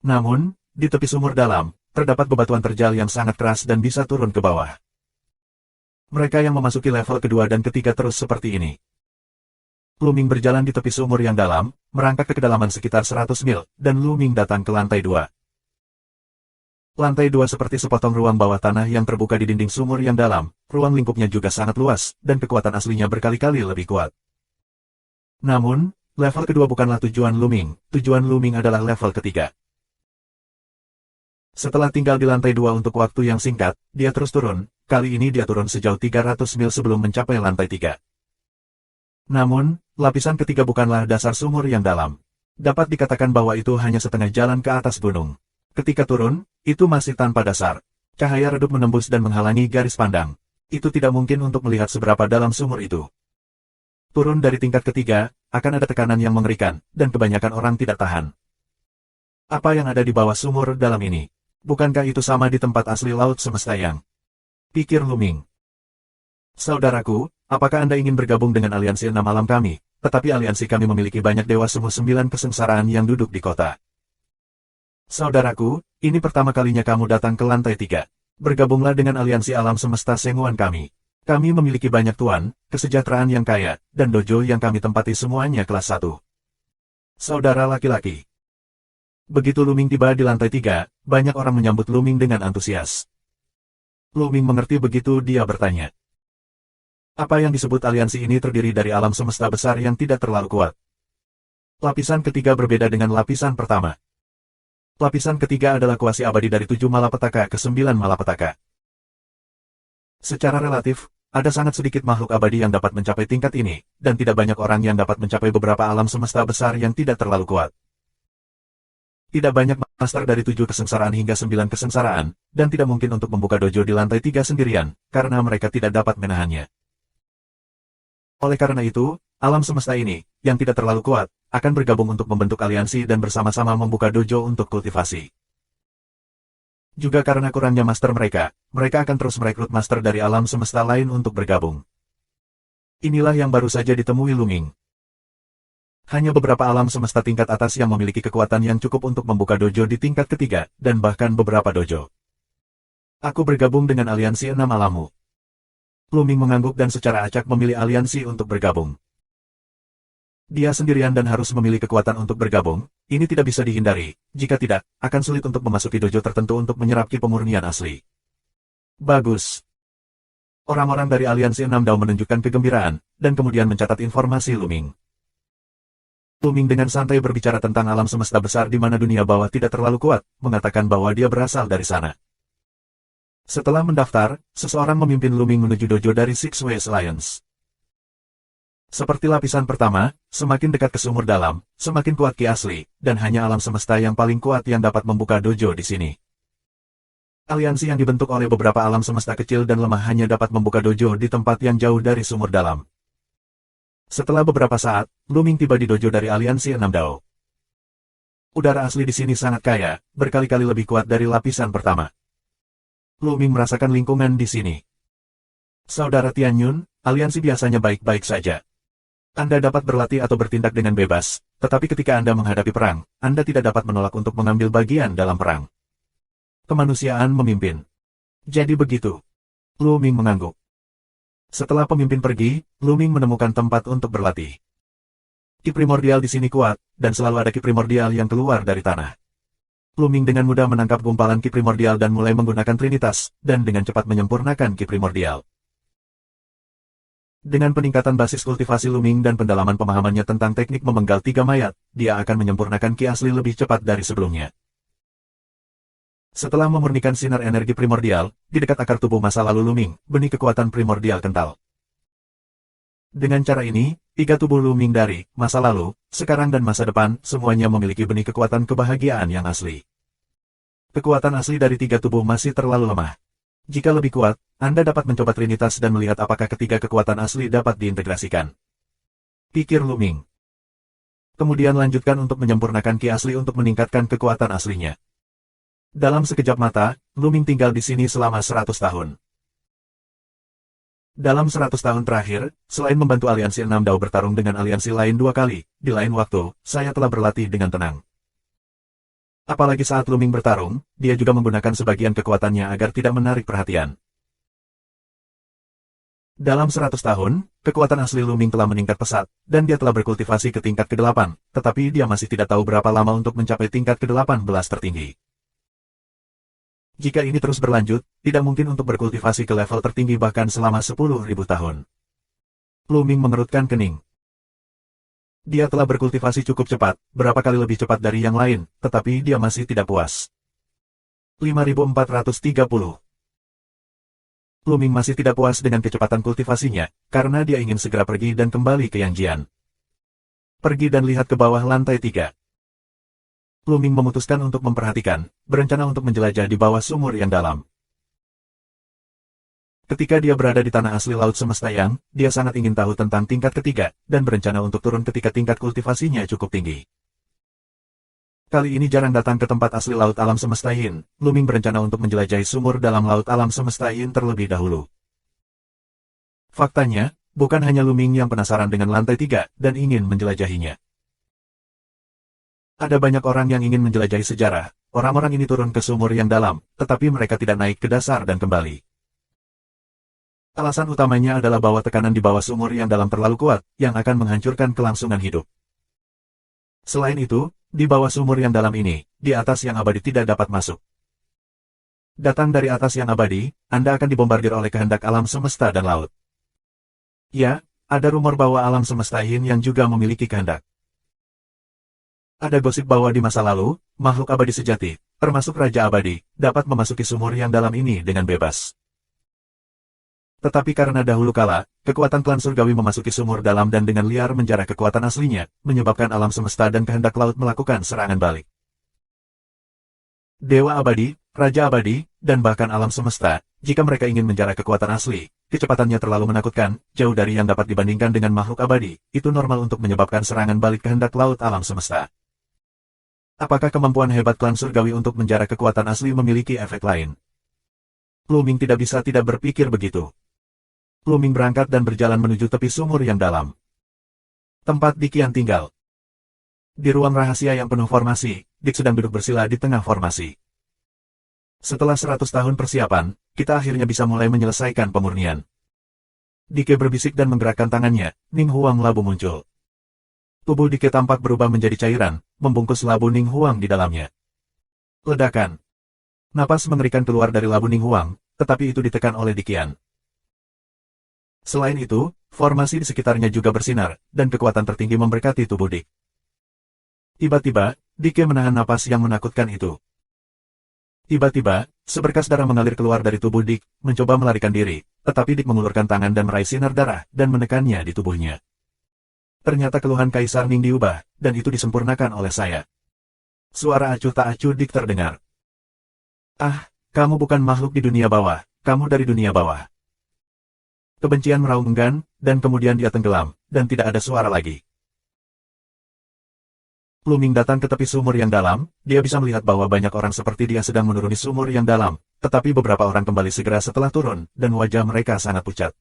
Namun, di tepi sumur dalam, terdapat bebatuan terjal yang sangat keras dan bisa turun ke bawah. Mereka yang memasuki level kedua dan ketiga terus seperti ini. Luming berjalan di tepi sumur yang dalam, merangkak ke kedalaman sekitar 100 mil, dan Luming datang ke lantai 2. Lantai 2 seperti sepotong ruang bawah tanah yang terbuka di dinding sumur yang dalam, ruang lingkupnya juga sangat luas, dan kekuatan aslinya berkali-kali lebih kuat. Namun, level kedua bukanlah tujuan Luming adalah level ketiga. Setelah tinggal di lantai 2 untuk waktu yang singkat, dia terus turun, kali ini dia turun sejauh 300 mil sebelum mencapai lantai 3. Namun, lapisan ketiga bukanlah dasar sumur yang dalam. Dapat dikatakan bahwa itu hanya setengah jalan ke atas gunung. Ketika turun, itu masih tanpa dasar. Cahaya redup menembus dan menghalangi garis pandang. Itu tidak mungkin untuk melihat seberapa dalam sumur itu. Turun dari tingkat ketiga, akan ada tekanan yang mengerikan, dan kebanyakan orang tidak tahan. Apa yang ada di bawah sumur dalam ini? Bukankah itu sama di tempat asli laut semesta yang? Pikir Luming. Saudaraku, apakah Anda ingin bergabung dengan aliansi 6 alam kami? Tetapi aliansi kami memiliki banyak dewa semu 9 kesengsaraan yang duduk di kota. Saudaraku, ini pertama kalinya kamu datang ke lantai 3. Bergabunglah dengan aliansi alam semesta senguan kami. Kami memiliki banyak tuan, kesejahteraan yang kaya, dan dojo yang kami tempati semuanya kelas 1. Saudara laki-laki. Begitu Luming tiba di lantai 3, banyak orang menyambut Luming dengan antusias. Luming mengerti begitu dia bertanya. Apa yang disebut aliansi ini terdiri dari alam semesta besar yang tidak terlalu kuat. Lapisan ketiga berbeda dengan lapisan pertama. Lapisan ketiga adalah kuasi abadi dari 7 malapetaka ke 9 malapetaka. Secara relatif, ada sangat sedikit makhluk abadi yang dapat mencapai tingkat ini, dan tidak banyak orang yang dapat mencapai beberapa alam semesta besar yang tidak terlalu kuat. Tidak banyak master dari 7 kesengsaraan hingga 9 kesengsaraan, dan tidak mungkin untuk membuka dojo di lantai 3 sendirian, karena mereka tidak dapat menahannya. Oleh karena itu, alam semesta ini, yang tidak terlalu kuat, akan bergabung untuk membentuk aliansi dan bersama-sama membuka dojo untuk kultivasi. Juga karena kurangnya master mereka akan terus merekrut master dari alam semesta lain untuk bergabung. Inilah yang baru saja ditemui Luming. Hanya beberapa alam semesta tingkat atas yang memiliki kekuatan yang cukup untuk membuka dojo di tingkat ketiga, dan bahkan beberapa dojo. Aku bergabung dengan aliansi 6 alammu. Luming mengangguk dan secara acak memilih aliansi untuk bergabung. Dia sendirian dan harus memilih kekuatan untuk bergabung, ini tidak bisa dihindari, jika tidak, akan sulit untuk memasuki dojo tertentu untuk menyerap ki pemurnian asli. Bagus. Orang-orang dari aliansi 6 Dao menunjukkan kegembiraan, dan kemudian mencatat informasi Luming. Luming dengan santai berbicara tentang alam semesta besar di mana dunia bawah tidak terlalu kuat, mengatakan bahwa dia berasal dari sana. Setelah mendaftar, seseorang memimpin Luming menuju dojo dari Six Ways Alliance. Seperti lapisan pertama, semakin dekat ke sumur dalam, semakin kuat ki asli, dan hanya alam semesta yang paling kuat yang dapat membuka dojo di sini. Aliansi yang dibentuk oleh beberapa alam semesta kecil dan lemah hanya dapat membuka dojo di tempat yang jauh dari sumur dalam. Setelah beberapa saat, Luming tiba di dojo dari aliansi 6 Dao. Udara asli di sini sangat kaya, berkali-kali lebih kuat dari lapisan pertama. Luming merasakan lingkungan di sini. Saudara Tianyun, aliansi biasanya baik-baik saja. Anda dapat berlatih atau bertindak dengan bebas, tetapi ketika Anda menghadapi perang, Anda tidak dapat menolak untuk mengambil bagian dalam perang. Kemanusiaan memimpin. Jadi begitu. Luming mengangguk. Setelah pemimpin pergi, Luming menemukan tempat untuk berlatih. Ki primordial di sini kuat, dan selalu ada ki primordial yang keluar dari tanah. Luming dengan mudah menangkap gumpalan ki primordial dan mulai menggunakan trinitas, dan dengan cepat menyempurnakan ki primordial. Dengan peningkatan basis kultivasi Luming dan pendalaman pemahamannya tentang teknik memenggal 3 mayat, dia akan menyempurnakan ki asli lebih cepat dari sebelumnya. Setelah memurnikan sinar energi primordial, di dekat akar tubuh masa lalu Luming, benih kekuatan primordial kental. Dengan cara ini, tiga tubuh Luming dari masa lalu, sekarang dan masa depan, semuanya memiliki benih kekuatan kebahagiaan yang asli. Kekuatan asli dari tiga tubuh masih terlalu lemah. Jika lebih kuat, Anda dapat mencoba Trinitas dan melihat apakah ketiga kekuatan asli dapat diintegrasikan. Pikir Luming. Kemudian lanjutkan untuk menyempurnakan ki asli untuk meningkatkan kekuatan aslinya. Dalam sekejap mata, Luming tinggal di sini selama 100 tahun. Dalam 100 tahun terakhir, selain membantu aliansi 6 Dao bertarung dengan aliansi lain 2 kali, di lain waktu, saya telah berlatih dengan tenang. Apalagi saat Luming bertarung, dia juga menggunakan sebagian kekuatannya agar tidak menarik perhatian. Dalam 100 tahun, kekuatan asli Luming telah meningkat pesat, dan dia telah berkultivasi ke tingkat ke-8, tetapi dia masih tidak tahu berapa lama untuk mencapai tingkat ke-18 tertinggi. Jika ini terus berlanjut, tidak mungkin untuk berkultivasi ke level tertinggi bahkan selama 10.000 tahun. Luming mengerutkan kening. Dia telah berkultivasi cukup cepat, berapa kali lebih cepat dari yang lain, tetapi dia masih tidak puas. 5430. Luming masih tidak puas dengan kecepatan kultivasinya, karena dia ingin segera pergi dan kembali ke Yangjian. Pergi dan lihat ke bawah lantai 3. Luming memutuskan untuk memperhatikan, berencana untuk menjelajah di bawah sumur yang dalam. Ketika dia berada di tanah asli Laut Semesta Yang, dia sangat ingin tahu tentang tingkat ketiga, dan berencana untuk turun ketika tingkat kultivasinya cukup tinggi. Kali ini jarang datang ke tempat asli Laut Alam Semesta Yin, Luming berencana untuk menjelajahi sumur dalam Laut Alam Semesta Yin terlebih dahulu. Faktanya, bukan hanya Luming yang penasaran dengan lantai 3, dan ingin menjelajahinya. Ada banyak orang yang ingin menjelajahi sejarah, orang-orang ini turun ke sumur yang dalam, tetapi mereka tidak naik ke dasar dan kembali. Alasan utamanya adalah bahwa tekanan di bawah sumur yang dalam terlalu kuat, yang akan menghancurkan kelangsungan hidup. Selain itu, di bawah sumur yang dalam ini, di atas yang abadi tidak dapat masuk. Datang dari atas yang abadi, Anda akan dibombardir oleh kehendak alam semesta dan laut. Ya, ada rumor bahwa alam semesta Yin yang juga memiliki kehendak. Ada gosip bahwa di masa lalu, makhluk abadi sejati, termasuk Raja Abadi, dapat memasuki sumur yang dalam ini dengan bebas. Tetapi karena dahulu kala, kekuatan klan surgawi memasuki sumur dalam dan dengan liar menjarah kekuatan aslinya, menyebabkan alam semesta dan kehendak laut melakukan serangan balik. Dewa Abadi, Raja Abadi, dan bahkan alam semesta, jika mereka ingin menjarah kekuatan asli, kecepatannya terlalu menakutkan, jauh dari yang dapat dibandingkan dengan makhluk abadi, itu normal untuk menyebabkan serangan balik kehendak laut alam semesta. Apakah kemampuan hebat klan surgawi untuk menjarah kekuatan asli memiliki efek lain? Luming tidak bisa tidak berpikir begitu. Luming berangkat dan berjalan menuju tepi sumur yang dalam. Tempat Dikian tinggal. Di ruang rahasia yang penuh formasi, Dik sedang duduk bersila di tengah formasi. Setelah 100 tahun persiapan, kita akhirnya bisa mulai menyelesaikan pemurnian. Dike berbisik dan menggerakkan tangannya, Ning Huang labu muncul. Tubuh Dike tampak berubah menjadi cairan, membungkus labu Ning Huang di dalamnya. Ledakan. Napas mengerikan keluar dari labu Ning Huang, tetapi itu ditekan oleh Dikian. Selain itu, formasi di sekitarnya juga bersinar, dan kekuatan tertinggi memberkati tubuh Dik. Tiba-tiba, Dike menahan napas yang menakutkan itu. Tiba-tiba, seberkas darah mengalir keluar dari tubuh Dik, mencoba melarikan diri, tetapi Dik mengulurkan tangan dan meraih sinar darah, dan menekannya di tubuhnya. Ternyata keluhan Kaisar Ning diubah, dan itu disempurnakan oleh saya. Suara acuh tak acuh Dik terdengar. Ah, kamu bukan makhluk di dunia bawah, kamu dari dunia bawah. Kebencian meraung enggan, dan kemudian dia tenggelam, dan tidak ada suara lagi. Luming datang ke tepi sumur yang dalam, dia bisa melihat bahwa banyak orang seperti dia sedang menuruni sumur yang dalam, tetapi beberapa orang kembali segera setelah turun, dan wajah mereka sangat pucat.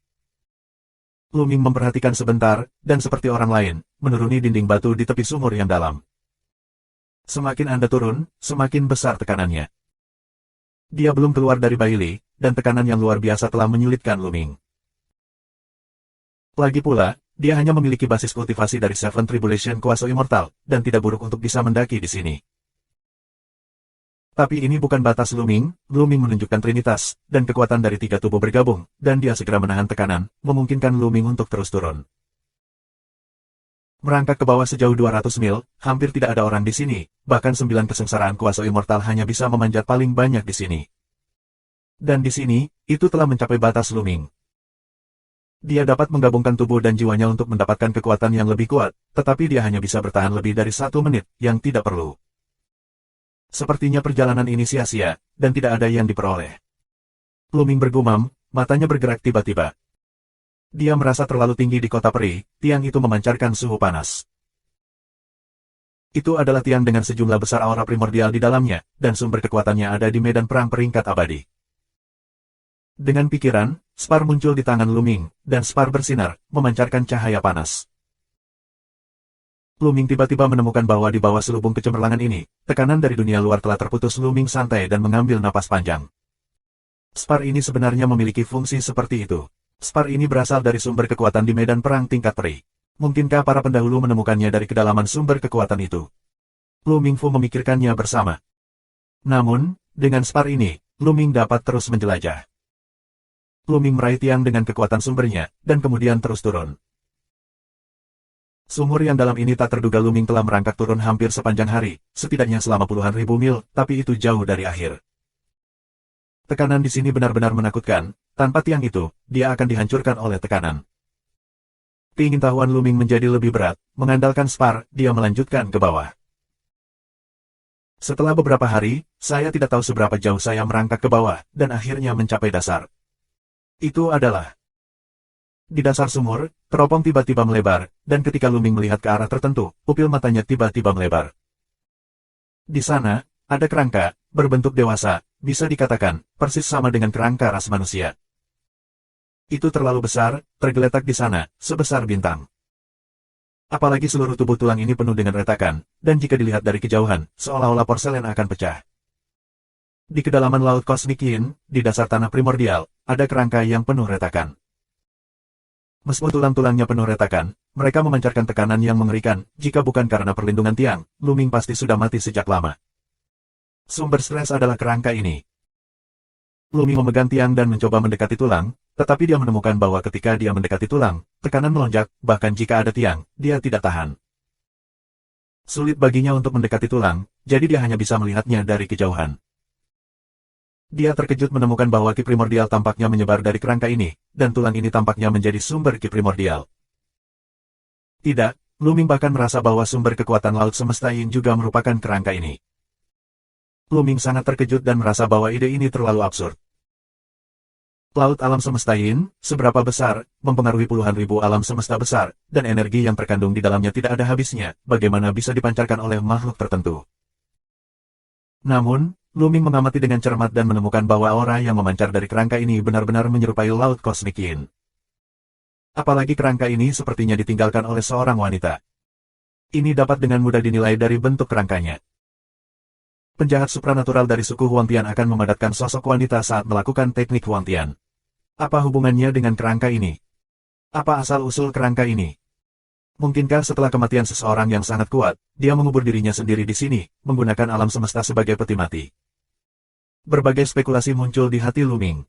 Luming memperhatikan sebentar, dan seperti orang lain, menuruni dinding batu di tepi sumur yang dalam. Semakin Anda turun, semakin besar tekanannya. Dia belum keluar dari Baili, dan tekanan yang luar biasa telah menyulitkan Luming. Lagi pula, dia hanya memiliki basis kultivasi dari Seven Tribulation Kuaso Immortal, dan tidak buruk untuk bisa mendaki di sini. Tapi ini bukan batas Luming, Luming menunjukkan Trinitas, dan kekuatan dari tiga tubuh bergabung, dan dia segera menahan tekanan, memungkinkan Luming untuk terus turun. Merangkak ke bawah sejauh 200 mil, hampir tidak ada orang di sini, bahkan 9 kesengsaraan Kuaso Immortal hanya bisa memanjat paling banyak di sini. Dan di sini, itu telah mencapai batas Luming. Dia dapat menggabungkan tubuh dan jiwanya untuk mendapatkan kekuatan yang lebih kuat, tetapi dia hanya bisa bertahan lebih dari 1 menit, yang tidak perlu. Sepertinya perjalanan ini sia-sia, dan tidak ada yang diperoleh. Luming bergumam, matanya bergerak tiba-tiba. Dia merasa terlalu tinggi di kota peri, tiang itu memancarkan suhu panas. Itu adalah tiang dengan sejumlah besar aura primordial di dalamnya, dan sumber kekuatannya ada di medan perang peringkat abadi. Dengan pikiran, Spar muncul di tangan Luming, dan Spar bersinar, memancarkan cahaya panas. Luming tiba-tiba menemukan bahwa di bawah selubung kecemerlangan ini, tekanan dari dunia luar telah terputus. Luming santai dan mengambil napas panjang. Spar ini sebenarnya memiliki fungsi seperti itu. Spar ini berasal dari sumber kekuatan di medan perang tingkat peri. Mungkinkah para pendahulu menemukannya dari kedalaman sumber kekuatan itu? Luming Fu memikirkannya bersama. Namun, dengan Spar ini, Luming dapat terus menjelajah. Luming meraih tiang dengan kekuatan sumbernya, dan kemudian terus turun. Sumur yang dalam ini tak terduga. Luming telah merangkak turun hampir sepanjang hari, setidaknya selama puluhan ribu mil, tapi itu jauh dari akhir. Tekanan di sini benar-benar menakutkan, tanpa tiang itu, dia akan dihancurkan oleh tekanan. Keingintahuan Luming menjadi lebih berat, mengandalkan Spar, dia melanjutkan ke bawah. Setelah beberapa hari, saya tidak tahu seberapa jauh saya merangkak ke bawah, dan akhirnya mencapai dasar. Itu adalah di dasar sumur, teropong tiba-tiba melebar, dan ketika Luming melihat ke arah tertentu, pupil matanya tiba-tiba melebar. Di sana, ada kerangka, berbentuk dewasa, bisa dikatakan, persis sama dengan kerangka ras manusia. Itu terlalu besar, tergeletak di sana, sebesar bintang. Apalagi seluruh tubuh tulang ini penuh dengan retakan, dan jika dilihat dari kejauhan, seolah-olah porselen akan pecah. Di kedalaman laut kosmik Yin, di dasar tanah primordial, ada kerangka yang penuh retakan. Meskipun tulang-tulangnya penuh retakan, mereka memancarkan tekanan yang mengerikan. Jika bukan karena perlindungan tiang, Luming pasti sudah mati sejak lama. Sumber stres adalah kerangka ini. Luming memegang tiang dan mencoba mendekati tulang, tetapi dia menemukan bahwa ketika dia mendekati tulang, tekanan melonjak, bahkan jika ada tiang, dia tidak tahan. Sulit baginya untuk mendekati tulang, jadi dia hanya bisa melihatnya dari kejauhan. Dia terkejut menemukan bahwa ki primordial tampaknya menyebar dari kerangka ini, dan tulang ini tampaknya menjadi sumber ki primordial. Tidak, Luming bahkan merasa bahwa sumber kekuatan laut semesta Yin juga merupakan kerangka ini. Luming sangat terkejut dan merasa bahwa ide ini terlalu absurd. Laut alam semesta Yin, seberapa besar, mempengaruhi puluhan ribu alam semesta besar, dan energi yang terkandung di dalamnya tidak ada habisnya, bagaimana bisa dipancarkan oleh makhluk tertentu. Namun, Luming mengamati dengan cermat dan menemukan bahwa aura yang memancar dari kerangka ini benar-benar menyerupai laut kosmik Yin. Apalagi kerangka ini sepertinya ditinggalkan oleh seorang wanita. Ini dapat dengan mudah dinilai dari bentuk kerangkanya. Penjahat supranatural dari suku Huangtian akan memadatkan sosok wanita saat melakukan teknik Huangtian. Apa hubungannya dengan kerangka ini? Apa asal-usul kerangka ini? Mungkinkah setelah kematian seseorang yang sangat kuat, dia mengubur dirinya sendiri di sini, menggunakan alam semesta sebagai peti mati? Berbagai spekulasi muncul di hati Luming.